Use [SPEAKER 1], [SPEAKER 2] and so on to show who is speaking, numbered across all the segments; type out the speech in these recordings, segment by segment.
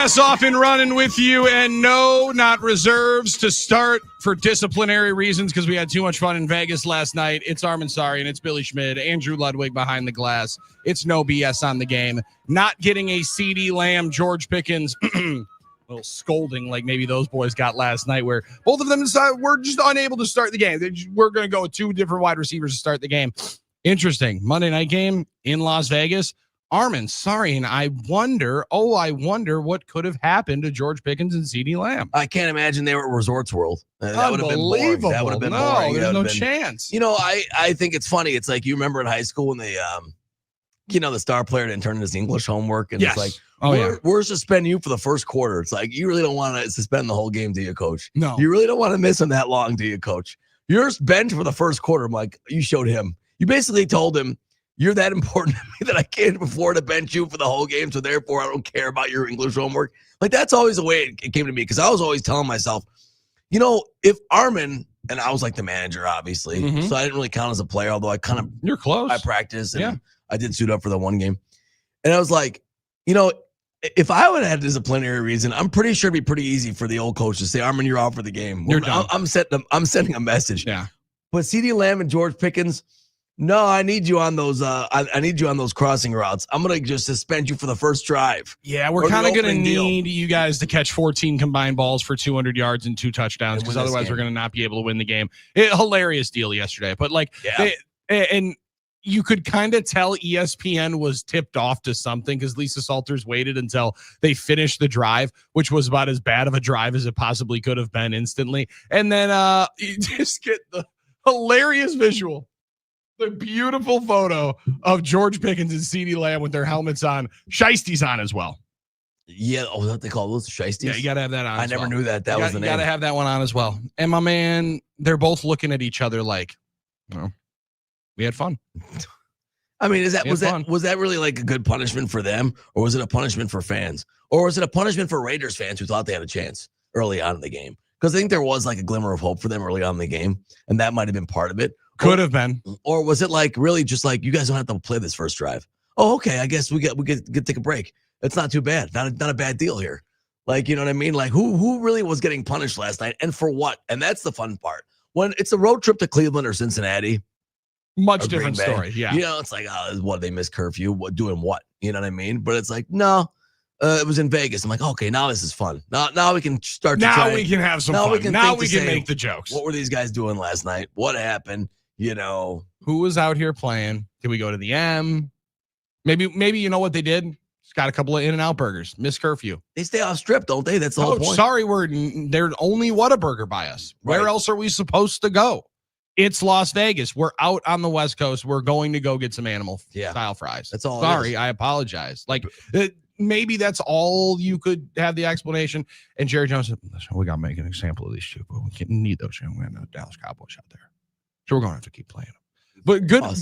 [SPEAKER 1] Yes, off and running with you, and no, not reserves to start for disciplinary reasons because we had too much fun in Vegas last night. It's Armen Sorry and it's Billy Schmidt, Andrew Ludwig behind the glass. It's no BS on the game. Not getting a CD Lamb, George Pickens, little scolding like maybe those boys got last night where both of them decided we're just unable to start the game. We're going to go with two different wide receivers to start the game. Interesting. Monday night game in Las Vegas. Armen, sorry, and I wonder what could have happened to George Pickens and CeeDee Lamb.
[SPEAKER 2] I can't imagine they were at Resorts World. That would have been boring. That would have been boring.
[SPEAKER 1] There's no chance.
[SPEAKER 2] You know, I think it's funny. It's like you remember in high school when they, the star player didn't turn in his English homework, and
[SPEAKER 1] yes.
[SPEAKER 2] It's like, we're suspending you for the first quarter. It's like you really don't want to suspend the whole game, do you, Coach?
[SPEAKER 1] No,
[SPEAKER 2] you really don't want to miss him that long, do you, Coach? You're benched for the first quarter. I'm like, you showed him. You basically told him, you're that important to me that I can't afford to bench you for the whole game, so therefore I don't care about your English homework. Like, that's always the way it came to me, because I was always telling myself, if Armen, and I was like the manager, obviously, so I didn't really count as a player, although I kind of,
[SPEAKER 1] you're close.
[SPEAKER 2] I practiced, and I did suit up for the one game. And I was like, if I would have had disciplinary reason, I'm pretty sure it'd be pretty easy for the old coach to say, Armen, you're out for the game. I'm sending a message.
[SPEAKER 1] Yeah.
[SPEAKER 2] But CeeDee Lamb and George Pickens, no, I need you on those. I need you on those crossing routes. I'm gonna just suspend you for the first drive.
[SPEAKER 1] Yeah, we're kind of gonna need you guys to catch 14 combined balls for 200 yards and 2 touchdowns, because otherwise we're gonna not be able to win the game. Hilarious deal yesterday, but and you could kind of tell ESPN was tipped off to something because Lisa Salters waited until they finished the drive, which was about as bad of a drive as it possibly could have been instantly, and then you just get the hilarious visual. The beautiful photo of George Pickens and CeeDee Lamb with their helmets on. Shiesties on as well.
[SPEAKER 2] Yeah. Oh, what they call those? Shiesties?
[SPEAKER 1] Yeah, you got to have that on.
[SPEAKER 2] I never knew that. That was the name.
[SPEAKER 1] You got to have that one on as well. And my man, they're both looking at each other like, we had fun.
[SPEAKER 2] I mean, was that really like a good punishment for them, or was it a punishment for fans, or was it a punishment for Raiders fans who thought they had a chance early on in the game? Because I think there was like a glimmer of hope for them early on in the game, and that might have been part of it.
[SPEAKER 1] Could have been.
[SPEAKER 2] Or was it like really just like, you guys don't have to play this first drive? Oh, okay. I guess we get to take a break. It's not too bad. Not a bad deal here. Like, you know what I mean? Like who really was getting punished last night, and for what? And that's the fun part. When it's a road trip to Cleveland or Cincinnati,
[SPEAKER 1] much different story. Yeah.
[SPEAKER 2] It's like, what, they missed curfew? Doing what? You know what I mean? But it's like, no. It was in Vegas. I'm like, okay, now this is fun. Now we can start to
[SPEAKER 1] we can have some fun. Now we can make the jokes.
[SPEAKER 2] What were these guys doing last night? What happened?
[SPEAKER 1] Who was out here playing? Did we go to the M? Maybe you know what they did? Just got a couple of In-N-Out burgers. Missed curfew.
[SPEAKER 2] They stay off strip, don't they? That's the whole point.
[SPEAKER 1] Sorry, there's only Whataburger by us. Right. Where else are we supposed to go? It's Las Vegas. We're out on the West Coast. We're going to go get some animal style fries.
[SPEAKER 2] That's all.
[SPEAKER 1] Sorry, I apologize. Maybe that's all you could have the explanation. And Jerry Jones said, listen, we got to make an example of these two, but we can't need those. We have no Dallas Cowboys out there. So we're going to have to keep playing them. But good on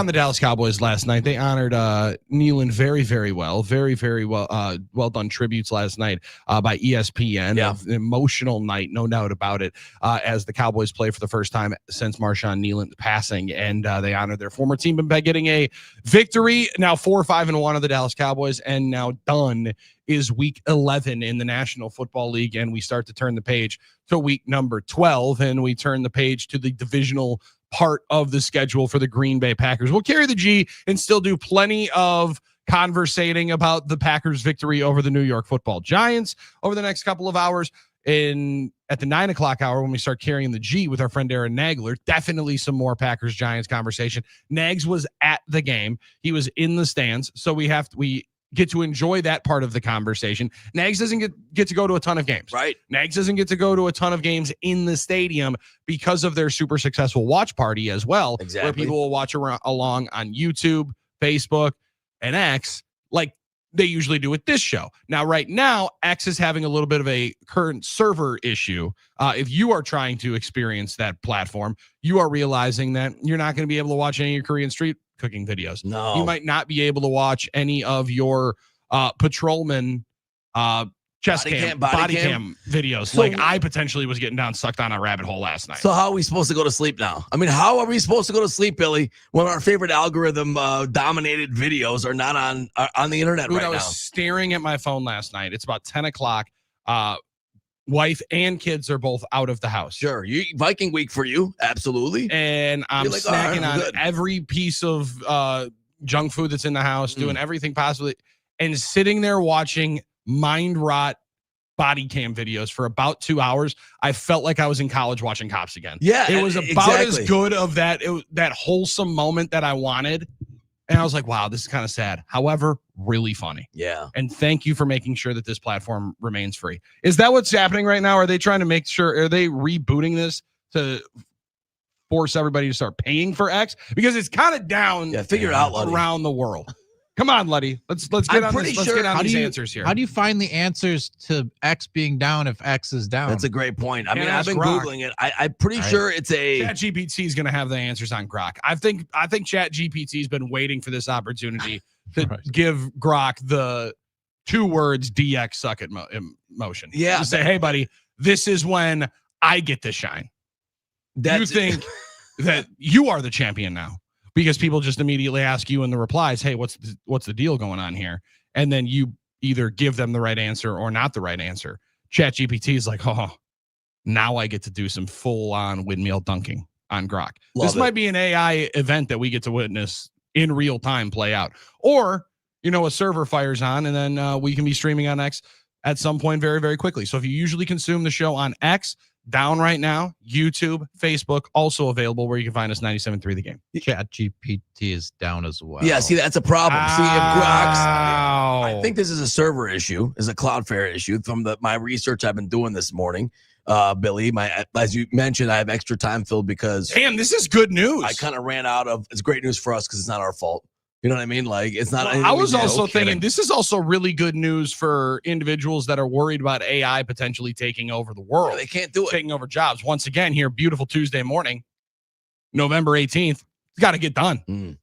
[SPEAKER 1] the Dallas Cowboys last night. They honored Nealon very, very well. Very, very well done tributes last night by ESPN.
[SPEAKER 2] Yeah.
[SPEAKER 1] An emotional night, no doubt about it, as the Cowboys play for the first time since Marshawn Nealon passing. And they honored their former team by getting a victory. Now 4-5-1 of the Dallas Cowboys, and now done is week 11 in the National Football League, and we start to turn the page to week number 12, and we turn the page to the divisional part of the schedule for the Green Bay Packers. We'll carry the G and still do plenty of conversating about the Packers' victory over the New York Football Giants over the next couple of hours. At the 9 o'clock hour, when we start carrying the G with our friend Aaron Nagler, definitely some more Packers Giants conversation. Nags was at the game. He was in the stands. So we get to enjoy that part of the conversation. Nags doesn't get to go to a ton of games.
[SPEAKER 2] Right.
[SPEAKER 1] Nags doesn't get to go to a ton of games in the stadium because of their super successful watch party as well.
[SPEAKER 2] Exactly.
[SPEAKER 1] Where people will watch along on YouTube, Facebook, and X like they usually do with this show. Now, right now, X is having a little bit of a current server issue. If you are trying to experience that platform, you are realizing that you're not going to be able to watch any of your Korean street cooking videos.
[SPEAKER 2] No.
[SPEAKER 1] You might not be able to watch any of your patrolman chest body cam videos.
[SPEAKER 2] So,
[SPEAKER 1] like I potentially was getting sucked down a rabbit hole last night.
[SPEAKER 2] So how are we supposed to go to sleep now? I mean, how are we supposed to go to sleep, Billy, when our favorite algorithm dominated videos are not on the internet right now?
[SPEAKER 1] I was staring at my phone last night. It's about 10 o'clock. Wife and kids are both out of the house.
[SPEAKER 2] Sure. Viking week for you. Absolutely.
[SPEAKER 1] And I'm like, snacking on every piece of junk food that's in the house, doing everything possibly, and sitting there watching mind rot body cam videos for about 2 hours. I felt like I was in college watching Cops again.
[SPEAKER 2] Yeah,
[SPEAKER 1] it was about as good of that wholesome moment that I wanted. And I was like, wow, this is kind of sad. However, really funny.
[SPEAKER 2] Yeah.
[SPEAKER 1] And thank you for making sure that this platform remains free. Is that what's happening right now? Are they trying to make sure, are they rebooting this to force everybody to start paying for X? Because it's kind of down.
[SPEAKER 2] Yeah, figure it out, Luddy.
[SPEAKER 1] Around the world. Come on, Luddy. Let's get on this. Let's get on these answers here.
[SPEAKER 3] How do you find the answers to X being down if X is down?
[SPEAKER 2] That's a great point. I mean, I've been Googling it. I'm pretty sure it's a
[SPEAKER 1] ChatGPT is going to have the answers on Grok. I think ChatGPT has been waiting for this opportunity to give Grok the 2 words DX suck at motion.
[SPEAKER 2] Yeah.
[SPEAKER 1] To say, hey, buddy, this is when I get to shine. You think that you are the champion now. Because people just immediately ask you in the replies, hey, what's the deal going on here? And then you either give them the right answer or not the right answer. ChatGPT is like, oh, now I get to do some full-on windmill dunking on Grok. This might be an AI event that we get to witness in real time play out. Or, a server fires on, and then we can be streaming on X at some point very, very quickly. So if you usually consume the show on X, down right now, YouTube, Facebook, also available where you can find us 97.3 The Game.
[SPEAKER 3] ChatGPT is down as well.
[SPEAKER 2] Yeah, see, that's a problem. See, if Grok's, I think this is a server issue, is a Cloudflare issue from my research I've been doing this morning. Billy, as you mentioned, I have extra time filled because
[SPEAKER 1] damn, this is good news.
[SPEAKER 2] I kind of ran out of. It's great news for us because it's not our fault. You know what I mean? Like, it's not.
[SPEAKER 1] Well, I was also thinking this is also really good news for individuals that are worried about AI potentially taking over the world.
[SPEAKER 2] Yeah, they can't do it.
[SPEAKER 1] Taking over jobs. Once again, here, beautiful Tuesday morning, November 18th. It's got to get done.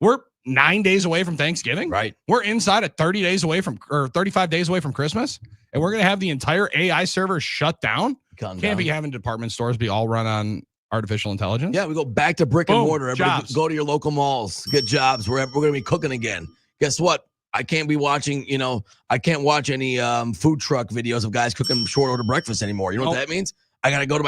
[SPEAKER 1] We're 9 days away from Thanksgiving.
[SPEAKER 2] Right.
[SPEAKER 1] We're inside at 30 days away from, or 35 days away from Christmas. And we're going to have the entire AI server shut down. Can't be having department stores be all run on artificial intelligence.
[SPEAKER 2] Yeah, we go back to brick and mortar. Everybody go to your local malls, get jobs. We're going to be cooking again. Guess what? I can't be watching, I can't watch any food truck videos of guys cooking short order breakfast anymore. You know what that means? I got to go to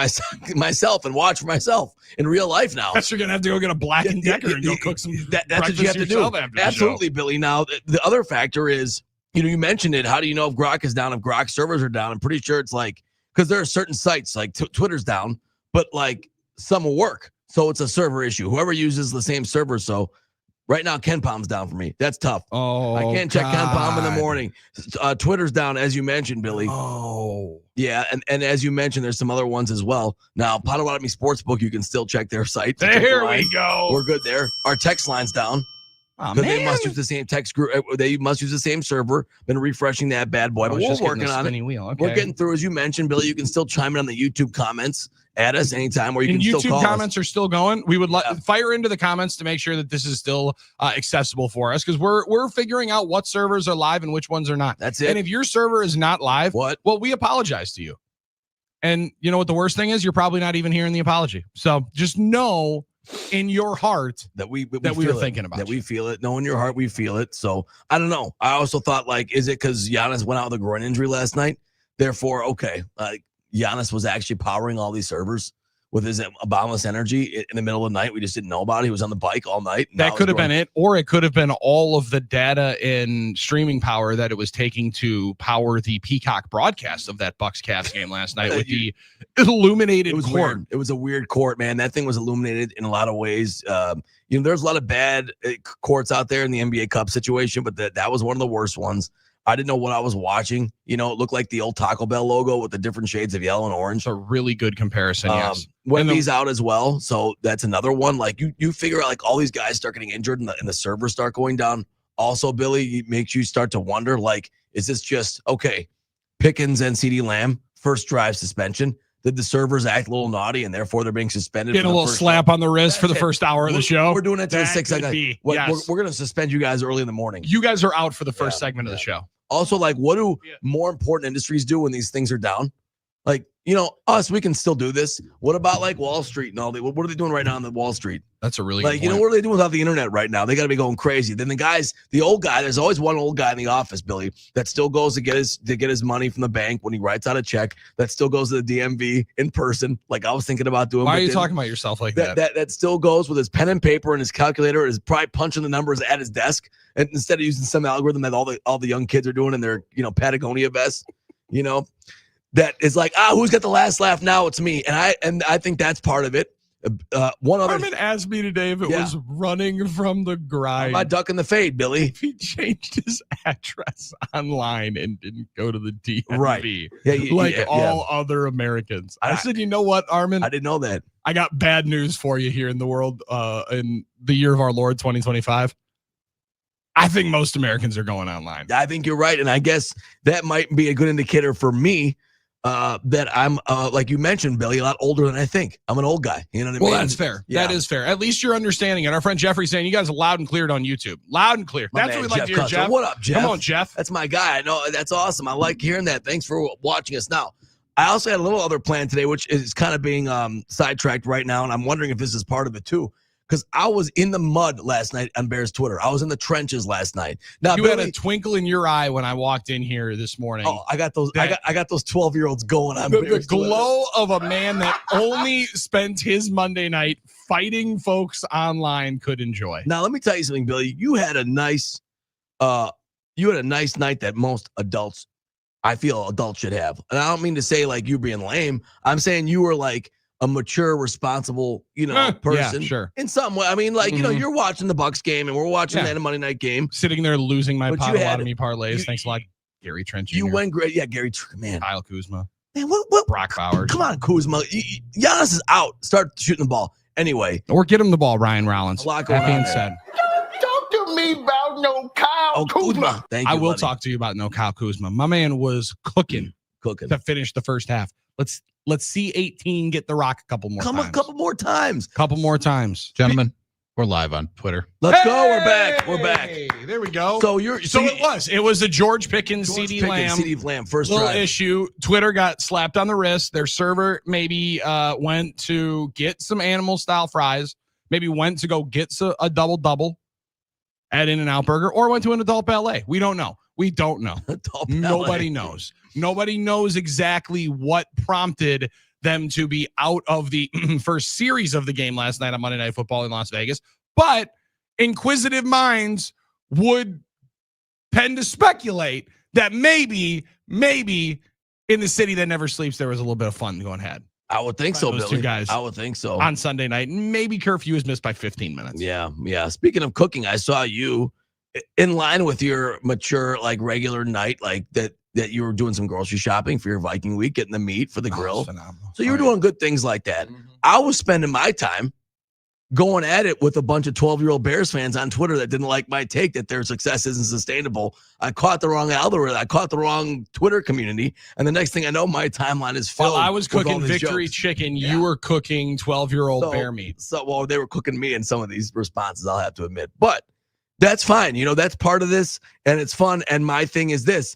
[SPEAKER 2] myself and watch for myself in real life now.
[SPEAKER 1] You're going to have to go get a Black & Decker and go cook some
[SPEAKER 2] That's what you have to do. Absolutely, Billy. Now, the other factor is, you mentioned it. How do you know if Grok is down, if Grok servers are down? I'm pretty sure it's like, because there are certain sites, like Twitter's down, but like, some will work. So it's a server issue. Whoever uses the same server. So right now, KenPom's down for me. That's tough.
[SPEAKER 1] Oh,
[SPEAKER 2] I can't check KenPom in the morning. Twitter's down, as you mentioned, Billy.
[SPEAKER 1] Oh.
[SPEAKER 2] Yeah, and as you mentioned, there's some other ones as well. Now, Potawatomi Sportsbook, you can still check their site.
[SPEAKER 1] There we go.
[SPEAKER 2] We're good there. Our text line's down.
[SPEAKER 1] Oh, man.
[SPEAKER 2] They must use the same text group. They must use the same server. Been refreshing that bad boy, but we're working on it.
[SPEAKER 1] Wheel. Okay.
[SPEAKER 2] We're getting through, as you mentioned, Billy. You can still chime in on the YouTube comments at us anytime, or you can
[SPEAKER 1] YouTube
[SPEAKER 2] still call
[SPEAKER 1] comments are still going. We would fire into the comments to make sure that this is still accessible for us, because we're figuring out what servers are live and which ones are not.
[SPEAKER 2] That's it.
[SPEAKER 1] And if your server is not live,
[SPEAKER 2] well,
[SPEAKER 1] we apologize to you. And you know what the worst thing is? You're probably not even hearing the apology. So just know in your heart
[SPEAKER 2] that we
[SPEAKER 1] were thinking about
[SPEAKER 2] that you. We feel it. Know in your heart we feel it. So I don't know. I also thought, like, is it because Giannis went out with a groin injury last night? Therefore, okay, Giannis was actually powering all these servers with his boundless energy in the middle of the night. We just didn't know about it. He was on the bike all night.
[SPEAKER 1] That could have been it, or it could have been all of the data and streaming power that it was taking to power the Peacock broadcast of that Bucks-Cavs game last night with the illuminated court.
[SPEAKER 2] Weird. It was a weird court, man. That thing was illuminated in a lot of ways. There's a lot of bad courts out there in the NBA Cup situation, but that was one of the worst ones. I didn't know what I was watching. It looked like the old Taco Bell logo with the different shades of yellow and orange.
[SPEAKER 1] It's a really good comparison, yes.
[SPEAKER 2] Wemby's out as well, so that's another one. Like, you figure out, like, all these guys start getting injured and the servers start going down. Also, Billy, it makes you start to wonder, like, is this just, okay, Pickens and CeeDee Lamb, first drive suspension. Did the servers act a little naughty and therefore they're being suspended?
[SPEAKER 1] Get a little slap on the wrist for the first hour of the show.
[SPEAKER 2] We're doing it to the 6 seconds. We're going to suspend you guys early in the morning.
[SPEAKER 1] You guys are out for the first segment of the show.
[SPEAKER 2] Also, like, what do more important industries do when these things are down? Like, us, we can still do this. What about like Wall Street and all that? What are they doing right now on the Wall Street?
[SPEAKER 1] That's a really
[SPEAKER 2] like,
[SPEAKER 1] good point.
[SPEAKER 2] what are they doing without the internet right now? They got to be going crazy. Then the old guy, there's always one old guy in the office, Billy, that still goes to get his money from the bank when he writes out a check, that still goes to the DMV in person. Like I was thinking about doing.
[SPEAKER 1] Why are you talking about yourself like that?
[SPEAKER 2] That still goes with his pen and paper and his calculator, and is probably punching the numbers at his desk, and instead of using some algorithm that all the young kids are doing in their Patagonia vests, that is like, who's got the last laugh now? It's me. And I think that's part of it. One other.
[SPEAKER 1] Armen asked me today if it was running from the grind.
[SPEAKER 2] I'm not ducking the fade, Billy.
[SPEAKER 1] If he changed his address online and didn't go to the DMV,
[SPEAKER 2] right?
[SPEAKER 1] All other Americans. I said, you know what, Armen?
[SPEAKER 2] I didn't know that.
[SPEAKER 1] I got bad news for you here in the world. In the year of our Lord 2025. I think most Americans are going online.
[SPEAKER 2] I think you're right, and I guess that might be a good indicator for me. That I'm, like you mentioned, Billy, a lot older than I think. I'm an old guy. You know what I mean?
[SPEAKER 1] Well, that's fair. Yeah. That is fair. At least you're understanding it. Our friend Jeffrey saying you guys are loud and clear on YouTube. Loud and clear. That's what we like to hear, Jeff.
[SPEAKER 2] What up, Jeff?
[SPEAKER 1] Come on, Jeff.
[SPEAKER 2] That's my guy. I know. That's awesome. I like hearing that. Thanks for watching us. Now, I also had a little other plan today, which is kind of being sidetracked right now, and I'm wondering if this is part of it too. Because I was in the mud last night on Bears Twitter. I was in the trenches last night. Now,
[SPEAKER 1] you had a twinkle in your eye when I walked in here this morning.
[SPEAKER 2] Oh, I got those. I got those 12-year-olds going on.
[SPEAKER 1] The glow of a man that only spent his Monday night fighting folks online could enjoy.
[SPEAKER 2] Now, let me tell you something, Billy. You had a nice night that most adults, I feel adults should have. And I don't mean to say like you being lame. I'm saying you were like a mature, responsible, person.
[SPEAKER 1] Yeah, sure.
[SPEAKER 2] In some way. I mean, like, you're watching the Bucs game and we're watching the Monday night game.
[SPEAKER 1] Sitting there losing my Potawatomi parlays. Thanks a lot, Gary Trent Jr.
[SPEAKER 2] You went great. Yeah, Gary, man.
[SPEAKER 1] Kyle Kuzma.
[SPEAKER 2] Man, what?
[SPEAKER 1] Brock Bowers.
[SPEAKER 2] Come on, Kuzma. Giannis is out. Start shooting the ball. Anyway.
[SPEAKER 1] Or get him the ball, Ryan Rollins.
[SPEAKER 2] A lot going
[SPEAKER 1] that being
[SPEAKER 2] on
[SPEAKER 1] said.
[SPEAKER 4] Don't talk to me about no Kyle Kuzma.
[SPEAKER 2] Thank you,
[SPEAKER 1] I will talk to you about no Kyle Kuzma. My man was cooking to finish the first half. Let's see 18 get the rock a couple more times.
[SPEAKER 2] A couple more times.
[SPEAKER 3] Gentlemen, we're live on Twitter.
[SPEAKER 2] Let's go. We're back. We're back.
[SPEAKER 1] There we go.
[SPEAKER 2] So
[SPEAKER 1] it was a George Pickens, CD Lamb
[SPEAKER 2] first
[SPEAKER 1] little
[SPEAKER 2] drive.
[SPEAKER 1] issue. Twitter got slapped on the wrist. Their server maybe went to get some animal style fries, maybe went to go get a double at In-N-Out Burger, or went to an adult ballet. We don't know. Nobody knows. Nobody knows exactly what prompted them to be out of the first series of the game last night on Monday Night Football in Las Vegas. But inquisitive minds would tend to speculate that maybe in the city that never sleeps, there was a little bit of fun going ahead.
[SPEAKER 2] I would think so,
[SPEAKER 1] those
[SPEAKER 2] Billy.
[SPEAKER 1] two guys
[SPEAKER 2] I would think so.
[SPEAKER 1] On Sunday night. Maybe curfew is missed by 15 minutes.
[SPEAKER 2] Yeah. Speaking of cooking, I saw you in line with your mature, like regular night, like that you were doing some grocery shopping for your Viking week, getting the meat for the grill.
[SPEAKER 1] Phenomenal.
[SPEAKER 2] So you were doing good things like that. Mm-hmm. I was spending my time going at it with a bunch of 12-year-old Bears fans on Twitter that didn't like my take that their success isn't sustainable. I caught the wrong algorithm. I caught the wrong Twitter community. And the next thing I know, my timeline is filled.
[SPEAKER 1] While I was cooking victory
[SPEAKER 2] jokes.
[SPEAKER 1] Chicken, you were cooking 12-year-old bear meat.
[SPEAKER 2] Well, they were cooking me in some of these responses, I'll have to admit. But that's fine. That's part of this, and it's fun. And my thing is this.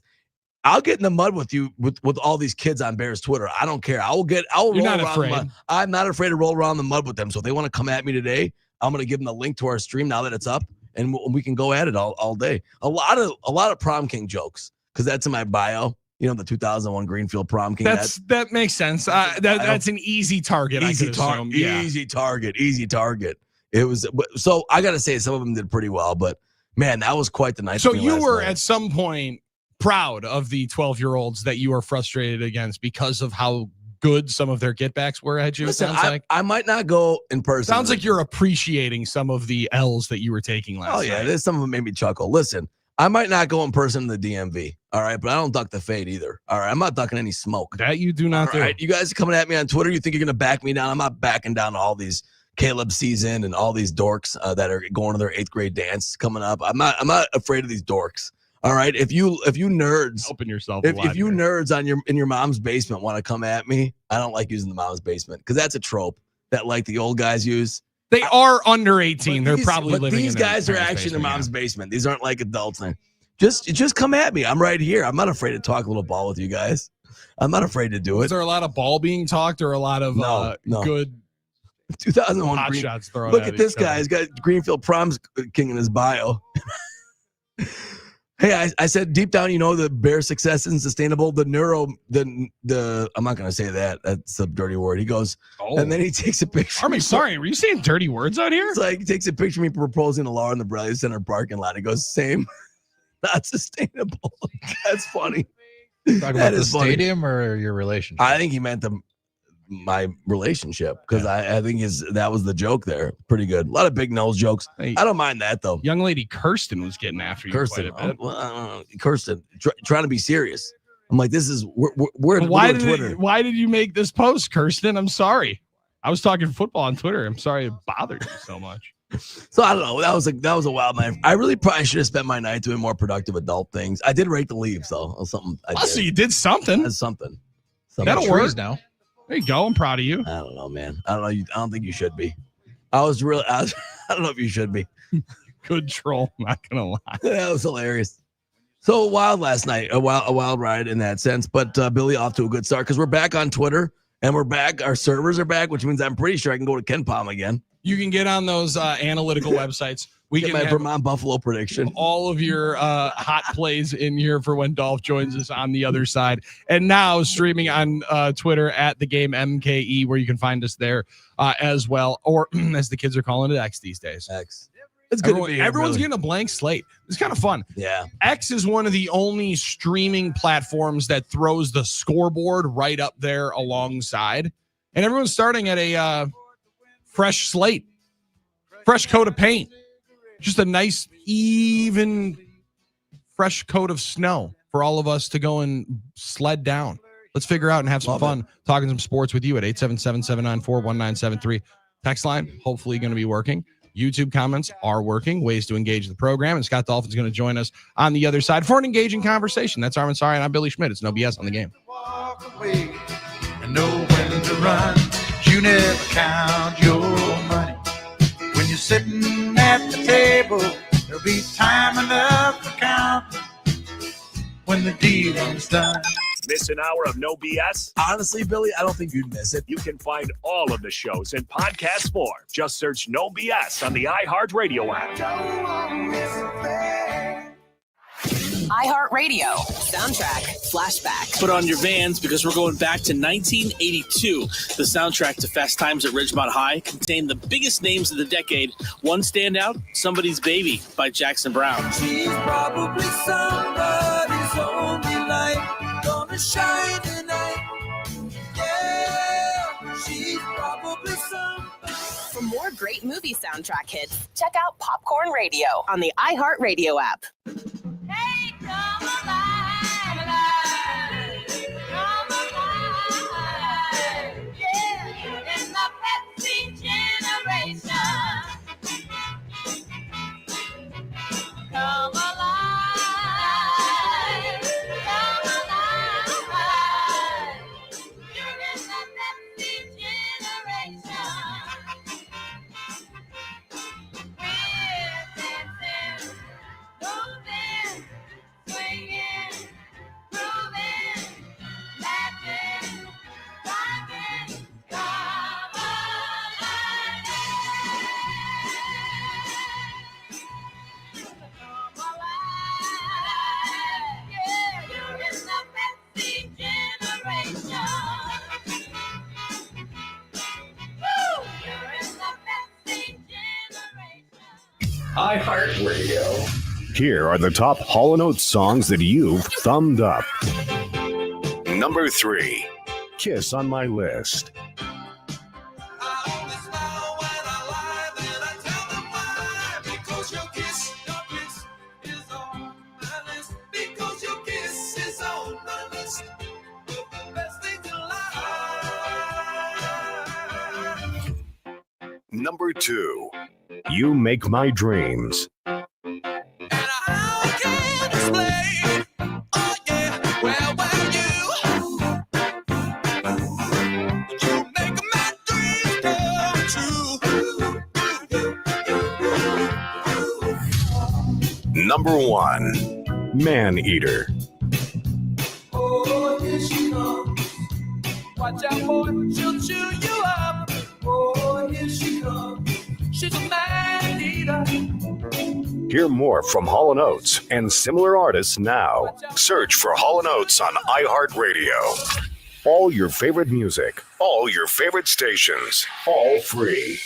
[SPEAKER 2] I'll get in the mud with you with all these kids on Bears Twitter. I don't care. I'll
[SPEAKER 1] You're
[SPEAKER 2] roll
[SPEAKER 1] not
[SPEAKER 2] around
[SPEAKER 1] afraid.
[SPEAKER 2] the mud. I'm not afraid to roll around the mud with them. So if they want to come at me today, I'm going to give them the link to our stream now that it's up, and we can go at it all day. A lot of prom king jokes, because that's in my bio. The 2001 Greenfield prom king.
[SPEAKER 1] That makes sense. That's an easy target.
[SPEAKER 2] Easy target. It was. So I got to say, some of them did pretty well, but man, that was quite the night.
[SPEAKER 1] So you were at some point proud of the 12-year-olds that you were frustrated against because of how good some of their get-backs were at you.
[SPEAKER 2] Listen, I might not go in person.
[SPEAKER 1] Sounds like you're appreciating some of the L's that you were taking last night.
[SPEAKER 2] There's some of them made me chuckle. Listen, I might not go in person to the DMV, all right, but I don't duck the fade either, all right? I'm not ducking any smoke.
[SPEAKER 1] That you do not do.
[SPEAKER 2] All right, you guys are coming at me on Twitter. You think you're going to back me down? I'm not backing down to all these Caleb season and all these dorks that are going to their 8th grade dance coming up. I'm not afraid of these dorks. All right, if you nerds
[SPEAKER 1] open yourself,
[SPEAKER 2] if you nerds in your mom's basement want to come at me, I don't like using the mom's basement because that's a trope that like the old guys use.
[SPEAKER 1] They are under 18. They're probably living.
[SPEAKER 2] These guys are actually in their mom's basement. These aren't like adults. Just come at me. I'm right here. I'm not afraid to talk a little ball with you guys. I'm not afraid to do
[SPEAKER 1] Is
[SPEAKER 2] it.
[SPEAKER 1] there a lot of ball being talked or a lot of
[SPEAKER 2] No.
[SPEAKER 1] good
[SPEAKER 2] 2001
[SPEAKER 1] hot
[SPEAKER 2] Green.
[SPEAKER 1] shots thrown?
[SPEAKER 2] Look at this guy. He's got Greenfield Proms King in his bio. Hey, I said deep down, the bare success isn't sustainable. The I'm not going to say that. That's a dirty word. He goes, and then he takes a picture.
[SPEAKER 1] Armin, sorry, were you saying dirty words out here?
[SPEAKER 2] It's like he takes a picture of me proposing to Laura in the Briley Center parking lot. He goes, same, not sustainable. That's funny.
[SPEAKER 3] Talking about the stadium or your relationship?
[SPEAKER 2] I think he meant my relationship because I think that was the joke there. Pretty good. A lot of big nose jokes.
[SPEAKER 1] Hey,
[SPEAKER 2] I don't mind that though.
[SPEAKER 1] Young lady Kirsten was getting after you.
[SPEAKER 2] Kirsten,
[SPEAKER 1] quite a bit.
[SPEAKER 2] Kirsten, trying to be serious. I'm like, this is we're
[SPEAKER 1] Why
[SPEAKER 2] doing Twitter.
[SPEAKER 1] Why did you make this post, Kirsten? I'm sorry. I was talking football on Twitter. I'm sorry it bothered you so much.
[SPEAKER 2] So I don't know. That was a wild night. I really probably should have spent my night doing more productive adult things. I did rake the leaves though. Something.
[SPEAKER 1] So you did something.
[SPEAKER 2] That's something.
[SPEAKER 1] That'll work now. There you go. I'm proud of you.
[SPEAKER 2] I don't know, man. I don't know. I don't think you should be. I don't know if you should be.
[SPEAKER 1] Good troll. Not gonna lie.
[SPEAKER 2] That was hilarious. So wild last night. A wild ride in that sense. But Billy off to a good start because we're back on Twitter and we're back. Our servers are back, which means I'm pretty sure I can go to Ken Palm again.
[SPEAKER 1] You can get on those analytical websites. We
[SPEAKER 2] Get
[SPEAKER 1] can
[SPEAKER 2] my Vermont Buffalo prediction.
[SPEAKER 1] All of your hot plays in here for when Dolph joins us on the other side. And now streaming on Twitter at the game MKE, where you can find us there as well. Or as the kids are calling it, X these days.
[SPEAKER 2] X. It's good.
[SPEAKER 1] Everyone's getting a blank slate. It's kind of fun.
[SPEAKER 2] Yeah.
[SPEAKER 1] X is one of the only streaming platforms that throws the scoreboard right up there alongside. And everyone's starting at a fresh slate, fresh coat of paint. Just a nice, even, fresh coat of snow for all of us to go and sled down. Let's figure out and have some fun talking some sports with you at 877-794-1973. Text line, hopefully going to be working. YouTube comments are working. Ways to engage the program. And Scott Dolphin's going to join us on the other side for an engaging conversation. That's Armin Sorry, and I'm Billy Schmidt. It's No BS on the Game.
[SPEAKER 5] Walk away and know when to run. You never count your money. When you're sitting at the table, there'll be time enough to count when the dealing's done.
[SPEAKER 6] Miss an hour of No BS?
[SPEAKER 2] Honestly, Billy, I don't think you'd miss it.
[SPEAKER 6] You can find all of the shows in podcast form. Just search No BS on the iHeartRadio app.
[SPEAKER 7] iHeartRadio. Soundtrack Flashback.
[SPEAKER 8] Put on your Vans because we're going back to 1982. The soundtrack to Fast Times at Ridgemont High contained the biggest names of the decade. One standout, Somebody's Baby by Jackson Brown.
[SPEAKER 9] She's probably somebody's only light, gonna shine tonight. Yeah, she's probably somebody.
[SPEAKER 7] For more great movie soundtrack hits, check out Popcorn Radio on the iHeartRadio app.
[SPEAKER 10] Hey, come alive, come alive, yeah, in the Pepsi generation. Come alive, you're in the Pepsi generation. We're dancing, moving, swinging, grooving, laughing, rocking, come alive. Come alive, yeah, you're in the Pepsi generation. Woo, you're in the Pepsi generation.
[SPEAKER 11] iHeartRadio. Here are the top Hall & Oates songs that you've thumbed up. Number 3, Kiss on My List. Number 2, You Make My Dreams. Number 1, Man Eater.
[SPEAKER 9] Oh, here she comes. Watch out, boy, she'll chew you up. Oh, here she comes. She's a man eater.
[SPEAKER 11] Hear more from Hall & Oates and similar artists now. Search for Hall & Oates on iHeartRadio. All your favorite music, all your favorite stations, all free.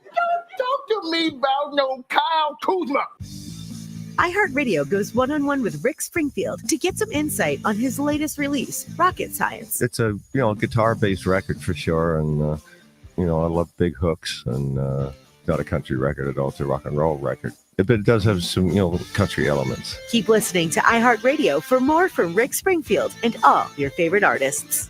[SPEAKER 4] Don't talk to me about no Kyle Kuzma.
[SPEAKER 12] iHeartRadio goes one-on-one with Rick Springfield to get some insight on his latest release, Rocket Science.
[SPEAKER 13] It's a guitar-based record for sure, and I love big hooks, and not a country record at all. It's a rock and roll record, but it does have some country elements.
[SPEAKER 12] Keep listening to iHeartRadio for more from Rick Springfield and all your favorite artists.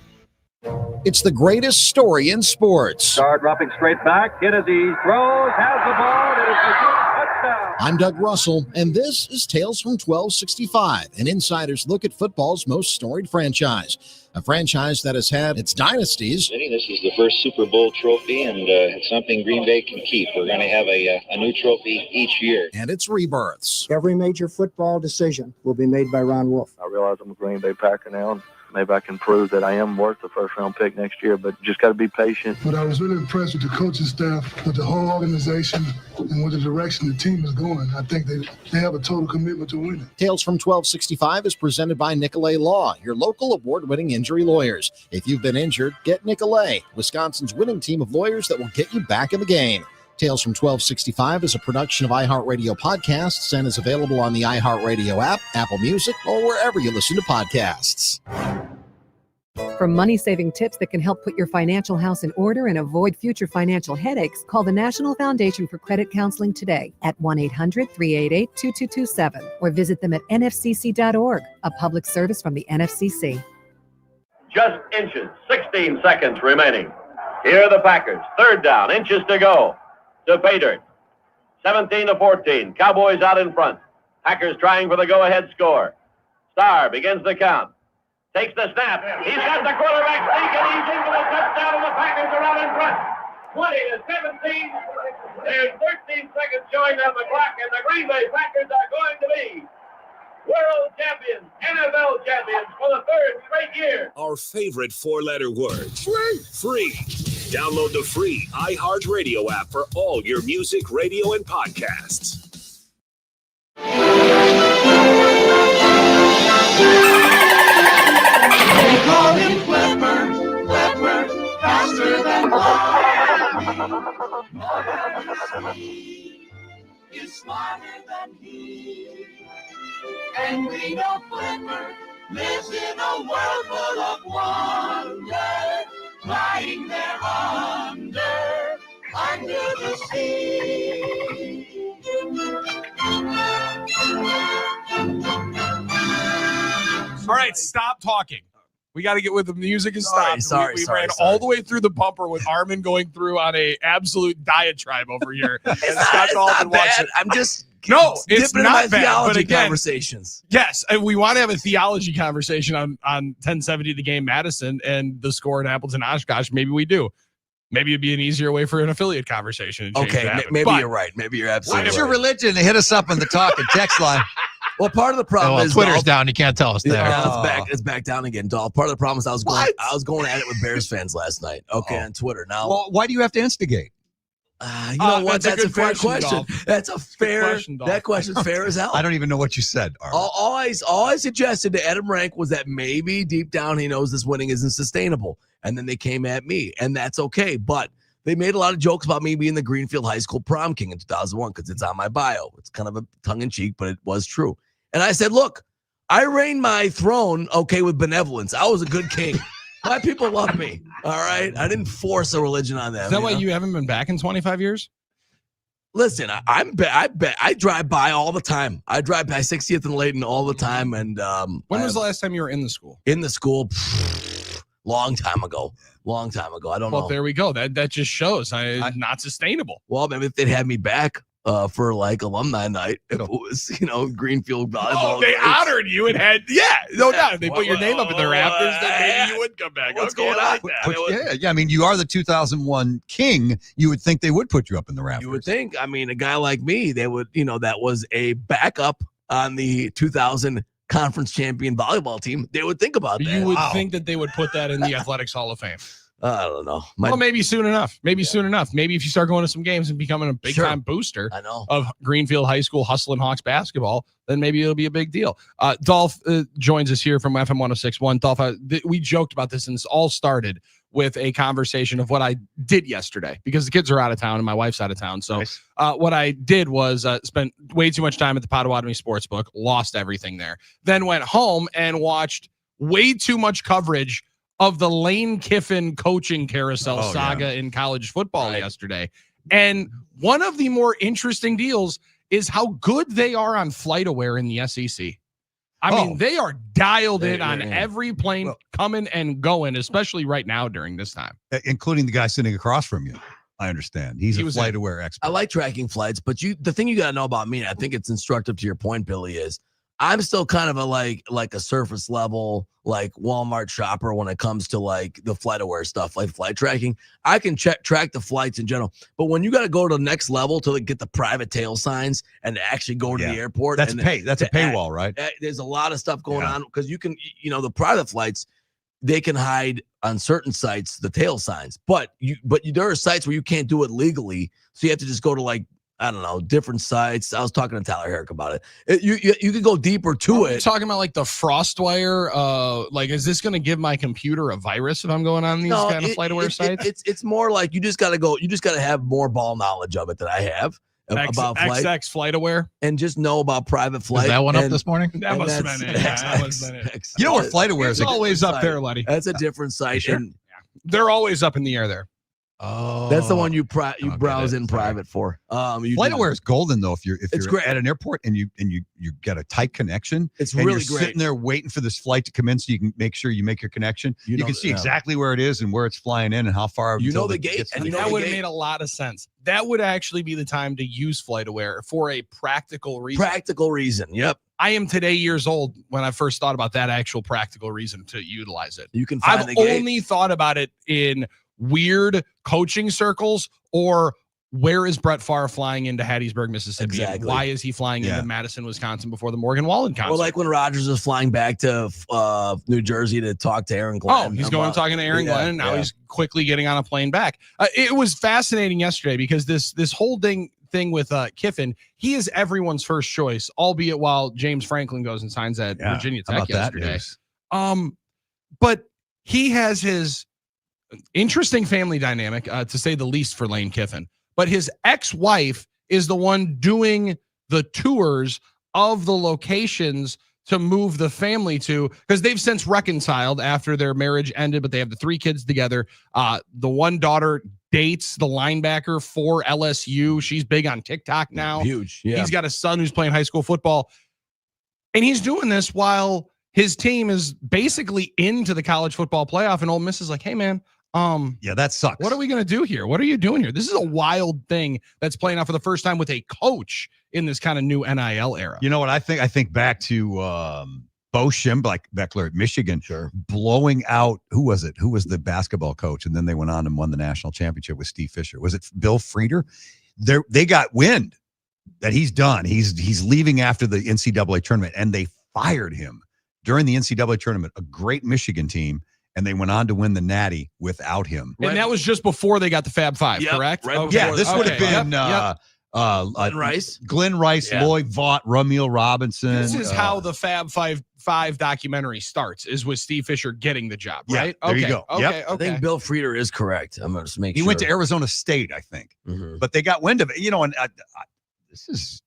[SPEAKER 14] It's the greatest story in sports.
[SPEAKER 15] Star dropping straight back. It is he throws, has the ball. It is a touchdown.
[SPEAKER 14] I'm Doug Russell, and this is Tales from 1265, an insider's look at football's most storied franchise. A franchise that has had its dynasties.
[SPEAKER 16] This is the first Super Bowl trophy, and it's something Green Bay can keep. We're going to have a new trophy each year.
[SPEAKER 14] And its rebirths.
[SPEAKER 17] Every major football decision will be made by Ron Wolf.
[SPEAKER 18] I realize I'm a Green Bay Packer now, and maybe I can prove that I am worth the first-round pick next year, but just got to be patient.
[SPEAKER 19] But I was really impressed with the coaching staff, with the whole organization, and with the direction the team is going. I think they have a total commitment to winning.
[SPEAKER 14] Tales from 1265 is presented by Nicolay Law, your local award-winning injury lawyers. If you've been injured, get Nicolay, Wisconsin's winning team of lawyers that will get you back in the game. Tales from 1265 is a production of iHeartRadio Podcasts and is available on the iHeartRadio app, Apple Music, or wherever you listen to podcasts.
[SPEAKER 20] For money-saving tips that can help put your financial house in order and avoid future financial headaches, call the National Foundation for Credit Counseling today at 1-800-388-2227 or visit them at nfcc.org, a public service from the NFCC.
[SPEAKER 21] Just inches, 16 seconds remaining. Here are the Packers. Third down, inches to go. To Pater. 17-14. Cowboys out in front. Packers trying for the go-ahead score. Starr begins the count. Takes the snap. He's got the quarterback sneak, and he's in for the touchdown, and the Packers are out in front. 20-17. There's 13 seconds showing on the clock, and the Green Bay Packers are going to be world champions, NFL champions for the third straight year.
[SPEAKER 6] Our favorite four-letter word. Free. Download the free iHeartRadio app for all your music, radio, and podcasts.
[SPEAKER 9] They call him Flipper, faster than light. Is smarter than he. And we know Flipper lives in a world full of wonder, lying there under the sea.
[SPEAKER 1] All right, stop talking. We got to get with the music and stop. We ran
[SPEAKER 2] sorry.
[SPEAKER 1] all the way through the bumper with Armen going through on a absolute diatribe over here. It's
[SPEAKER 2] not bad. I'm just
[SPEAKER 1] it's
[SPEAKER 2] dipping
[SPEAKER 1] not
[SPEAKER 2] in my
[SPEAKER 1] bad.
[SPEAKER 2] theology
[SPEAKER 1] But again,
[SPEAKER 2] conversations.
[SPEAKER 1] yes, and we want to have a theology conversation on 1070 The Game Madison and the score in Appleton Oshkosh. Maybe we do. Maybe it'd be an easier way for an affiliate conversation.
[SPEAKER 2] Okay, maybe you're right. Maybe you're absolutely
[SPEAKER 3] What's
[SPEAKER 2] right.
[SPEAKER 3] your religion? Hit us up on the talk and text line.
[SPEAKER 2] Well, part of the problem is
[SPEAKER 3] Twitter's down. You can't tell us there.
[SPEAKER 2] Yeah, it's back down again, doll. Part of the problem is I was going at it with Bears fans last night. Okay, on Twitter. Now,
[SPEAKER 3] Well, why do you have to instigate?
[SPEAKER 2] you know what?
[SPEAKER 1] that's a
[SPEAKER 2] That's a
[SPEAKER 1] good
[SPEAKER 2] fair
[SPEAKER 1] question,
[SPEAKER 2] question.
[SPEAKER 1] Dolph.
[SPEAKER 2] That's a fair.
[SPEAKER 1] question, Dolph.
[SPEAKER 2] That question's fair as hell.
[SPEAKER 3] I don't even know what you said. Arlen.
[SPEAKER 2] All I suggested to Adam Rank was that maybe deep down he knows this winning isn't sustainable, and then they came at me, and that's okay. But they made a lot of jokes about me being the Greenfield High School prom king in 2001 because it's on my bio. It's kind of a tongue-in-cheek, but it was true. And I said, look, I reigned my throne, with benevolence. I was a good king. My people love me, all right? I didn't force a religion on them.
[SPEAKER 1] Is that why you haven't been back in 25 years?
[SPEAKER 2] Listen, I drive by all the time. I drive by 60th and Layton all the time. And
[SPEAKER 1] when was the last time you were in the school?
[SPEAKER 2] In the school, long time ago. I don't know.
[SPEAKER 1] Well, there we go. That just shows not sustainable.
[SPEAKER 2] Well, maybe if they'd had me back for like alumni night, if it was, Greenfield volleyball.
[SPEAKER 1] Oh, they honored you and had, no doubt. If they put your name up in the rafters, then maybe you would come back.
[SPEAKER 2] What's going on?
[SPEAKER 3] Yeah. I mean, you are the 2001 king. You would think they would put you up in the rafters.
[SPEAKER 2] You would think. I mean, a guy like me, they would, that was a backup on the 2000 conference champion volleyball team, they would think about that.
[SPEAKER 1] You would think that they would put that in the Athletics Hall of Fame.
[SPEAKER 2] I don't know.
[SPEAKER 1] Well, maybe soon enough. Maybe soon enough. Maybe if you start going to some games and becoming a big-time booster of Greenfield High School Hustlin' Hawks basketball, then maybe it'll be a big deal. Dolph joins us here from FM 106.1. Dolph, we joked about this, and this all started with a conversation of what I did yesterday because the kids are out of town and my wife's out of town. So what I did was spent way too much time at the Potawatomi Sportsbook, lost everything there, then went home and watched way too much coverage of the Lane Kiffin coaching carousel saga in college football yesterday. And one of the more interesting deals is how good they are on FlightAware in the SEC. I mean, they are dialed in on every plane coming and going, especially right now during this time.
[SPEAKER 5] Including the guy sitting across from you. I understand. He's a FlightAware expert.
[SPEAKER 2] I like tracking flights, but the thing you got to know about me, and I think it's instructive to your point, Billy, is I'm still kind of a like a surface level, like Walmart shopper when it comes to like the FlightAware stuff, like flight tracking. I can track the flights in general, but when you got to go to the next level to like, get the private tail signs and actually go to the airport,
[SPEAKER 5] that's a paywall, right?
[SPEAKER 2] There's a lot of stuff going on because you can, the private flights, they can hide on certain sites the tail signs, but there are sites where you can't do it legally, so you have to just go to like, I don't know, different sites. I was talking to Tyler Herrick about it. You can go deeper to it.
[SPEAKER 1] You're talking about like the FrostWire. Like, is this going to give my computer a virus if I'm going on these kind of FlightAware sites?
[SPEAKER 2] It's more like you just got to go. You just got to have more ball knowledge of it than I have about flight.
[SPEAKER 1] XX FlightAware,
[SPEAKER 2] and just know about private flight.
[SPEAKER 3] Is that one up this morning?
[SPEAKER 1] That must have been it. That must have been it.
[SPEAKER 5] You know where FlightAware is
[SPEAKER 1] always up there, Letty.
[SPEAKER 2] That's a different site.
[SPEAKER 1] Sure? They're always up in the air there.
[SPEAKER 5] Oh,
[SPEAKER 2] that's the one you browse in private for.
[SPEAKER 5] FlightAware is golden though. If you're
[SPEAKER 2] great
[SPEAKER 5] at an airport and you get a tight connection,
[SPEAKER 2] it's
[SPEAKER 5] and
[SPEAKER 2] really
[SPEAKER 5] you're
[SPEAKER 2] great.
[SPEAKER 5] Sitting there waiting for this flight to come in, so you can make sure you make your connection. You can see exactly where it is and where it's flying in and how far.
[SPEAKER 2] The gate,
[SPEAKER 1] and that would have made a lot of sense. That would actually be the time to use FlightAware for a practical reason.
[SPEAKER 2] Practical reason. Yep.
[SPEAKER 1] I am today years old when I first thought about that actual practical reason to utilize it.
[SPEAKER 2] You can find
[SPEAKER 1] I've
[SPEAKER 2] the gate.
[SPEAKER 1] only thought about it in weird coaching circles or where is Brett Favre flying into Hattiesburg, Mississippi?
[SPEAKER 2] Exactly.
[SPEAKER 1] Why is he flying into Madison, Wisconsin before the Morgan Wallen concert?
[SPEAKER 2] Or like when Rodgers was flying back to New Jersey to talk to Aaron Glenn.
[SPEAKER 1] Oh, he's going talking to Aaron Glenn, and now he's quickly getting on a plane back. It was fascinating yesterday because this whole thing with Kiffin, he is everyone's first choice, albeit while James Franklin goes and signs at Virginia Tech yesterday. But he has his interesting family dynamic, to say the least, for Lane Kiffin. But his ex-wife is the one doing the tours of the locations to move the family to, because they've since reconciled after their marriage ended, but they have the 3 kids together. The one daughter dates the linebacker for LSU. She's big on TikTok now.
[SPEAKER 2] Huge. Yeah.
[SPEAKER 1] He's got a son who's playing high school football. And he's doing this while his team is basically into the college football playoff. And Ole Miss is like, hey, man,
[SPEAKER 5] that sucks.
[SPEAKER 1] What are we going to do here? What are you doing here? This is a wild thing that's playing out for the first time with a coach in this kind of new NIL era.
[SPEAKER 5] You know what I think? I think back to Bo Schembechler at Michigan, blowing out, who was it? Who was the basketball coach? And then they went on and won the national championship with Steve Fisher. Was it Bill Frieder? They got wind that he's done. He's leaving after the NCAA tournament, and they fired him during the NCAA tournament, a great Michigan team. And they went on to win the Natty without him.
[SPEAKER 1] And that was just before they got the Fab Five, correct?
[SPEAKER 2] Right.
[SPEAKER 5] This would have been Glenn Rice, Lloyd Vaught, Rumeal Robinson.
[SPEAKER 1] This is how the Fab Five documentary starts, is with Steve Fisher getting the job, right?
[SPEAKER 5] There you go.
[SPEAKER 1] Okay.
[SPEAKER 2] I think Bill Frieder is correct. I'm going to make sure.
[SPEAKER 5] He went to Arizona State, I think. But they got wind of it. And this is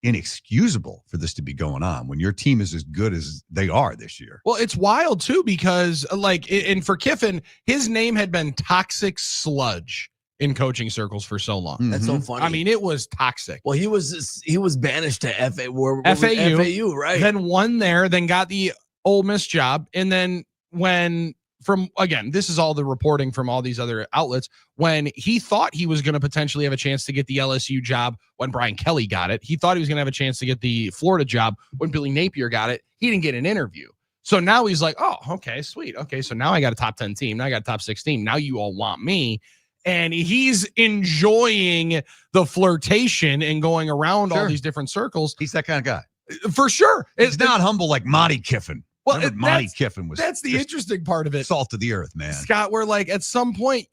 [SPEAKER 5] inexcusable for this to be going on when your team is as good as they are this year.
[SPEAKER 1] Well, it's wild too, because and for Kiffin, his name had been toxic sludge in coaching circles for so long.
[SPEAKER 2] That's so funny.
[SPEAKER 1] I mean, it was toxic.
[SPEAKER 2] Well, he was banished to FAU, right?
[SPEAKER 1] Then won there, then got the Ole Miss job, and then this is all the reporting from all these other outlets, when he thought he was going to potentially have a chance to get the LSU job when Brian Kelly got it. He thought he was going to have a chance to get the Florida job when Billy Napier got it. He didn't get an interview. So now he's like, oh, okay, sweet. Okay, so now I got a top 10 team. Now I got a top 6 team. Now you all want me. And he's enjoying the flirtation and going around all these different circles.
[SPEAKER 5] He's that kind of guy.
[SPEAKER 1] For sure.
[SPEAKER 5] It's not humble like Monty Kiffin.
[SPEAKER 1] Well,
[SPEAKER 5] Monty Kiffin was.
[SPEAKER 1] That's the interesting part of it.
[SPEAKER 5] Salt of the earth, man.
[SPEAKER 1] Scott, where like at some point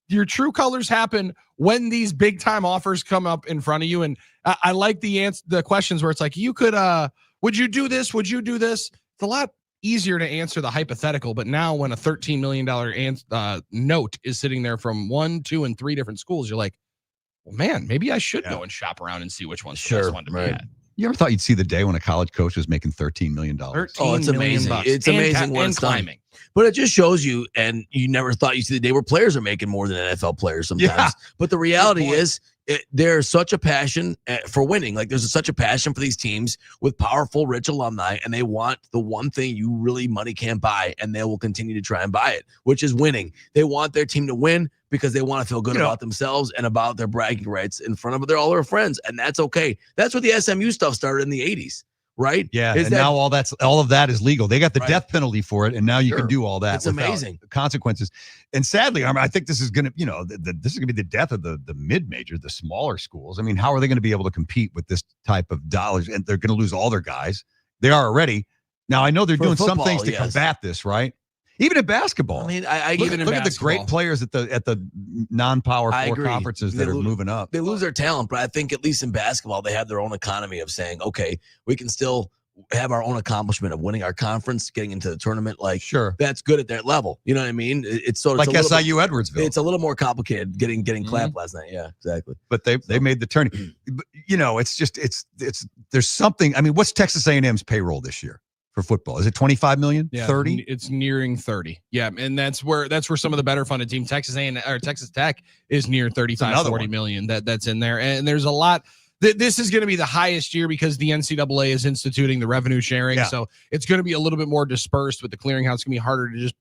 [SPEAKER 1] your true colors happen when these big time offers come up in front of you. And I like the questions where it's like, you could, would you do this? Would you do this? It's a lot easier to answer the hypothetical, but now when a $13 million note is sitting there from 1, 2, and 3 different schools, you're like, well, man, maybe I should go and shop around and see which one's the best one to be at.
[SPEAKER 5] You ever thought you'd see the day when a college coach was making $13 million?
[SPEAKER 2] Oh, it's amazing. It's amazing when it's climbing. But it just shows you, and you never thought you'd see the day where players are making more than NFL players sometimes.
[SPEAKER 5] Yeah.
[SPEAKER 2] But the reality is, there's such a passion for winning. Like there's such a passion for these teams with powerful, rich alumni, and they want the one thing money can't buy, and they will continue to try and buy it, which is winning. They want their team to win because they want to feel good about themselves and about their bragging rights in front of all their friends, and that's okay. That's where the SMU stuff started in the 80s. Right?
[SPEAKER 5] Yeah. Now all of that is legal. They got the death penalty for it, and now you can do all that.
[SPEAKER 2] It's amazing.
[SPEAKER 5] Consequences. And sadly, I think this is going to, this is going to be the death of the mid-major, the smaller schools. I mean, how are they going to be able to compete with this type of dollars? And they're going to lose all their guys. They are already. Now I know they're doing some things to combat this, right? Even in basketball.
[SPEAKER 2] I mean,
[SPEAKER 5] look at the great players at the non-power 4 conferences that are moving up.
[SPEAKER 2] They lose their talent, but I think at least in basketball, they have their own economy of saying, okay, we can still have our own accomplishment of winning our conference, getting into the tournament. Like,
[SPEAKER 5] sure,
[SPEAKER 2] that's good at their level. You know what I mean? It's sort of
[SPEAKER 5] like SIU Edwardsville.
[SPEAKER 2] It's a little more complicated getting clapped last night. Yeah, exactly.
[SPEAKER 5] But they made the turn. It's just there's something. I mean, what's Texas A&M's payroll this year for football? Is it 25 million?
[SPEAKER 1] Yeah,
[SPEAKER 5] 30?
[SPEAKER 1] It's nearing 30. Yeah, and that's where some of the better funded teams, Texas Tech is near 35, 40 million that's in there. And there's a lot. This is going to be the highest year because the NCAA is instituting the revenue sharing. Yeah. So it's going to be a little bit more dispersed with the clearinghouse. It's going to be harder to just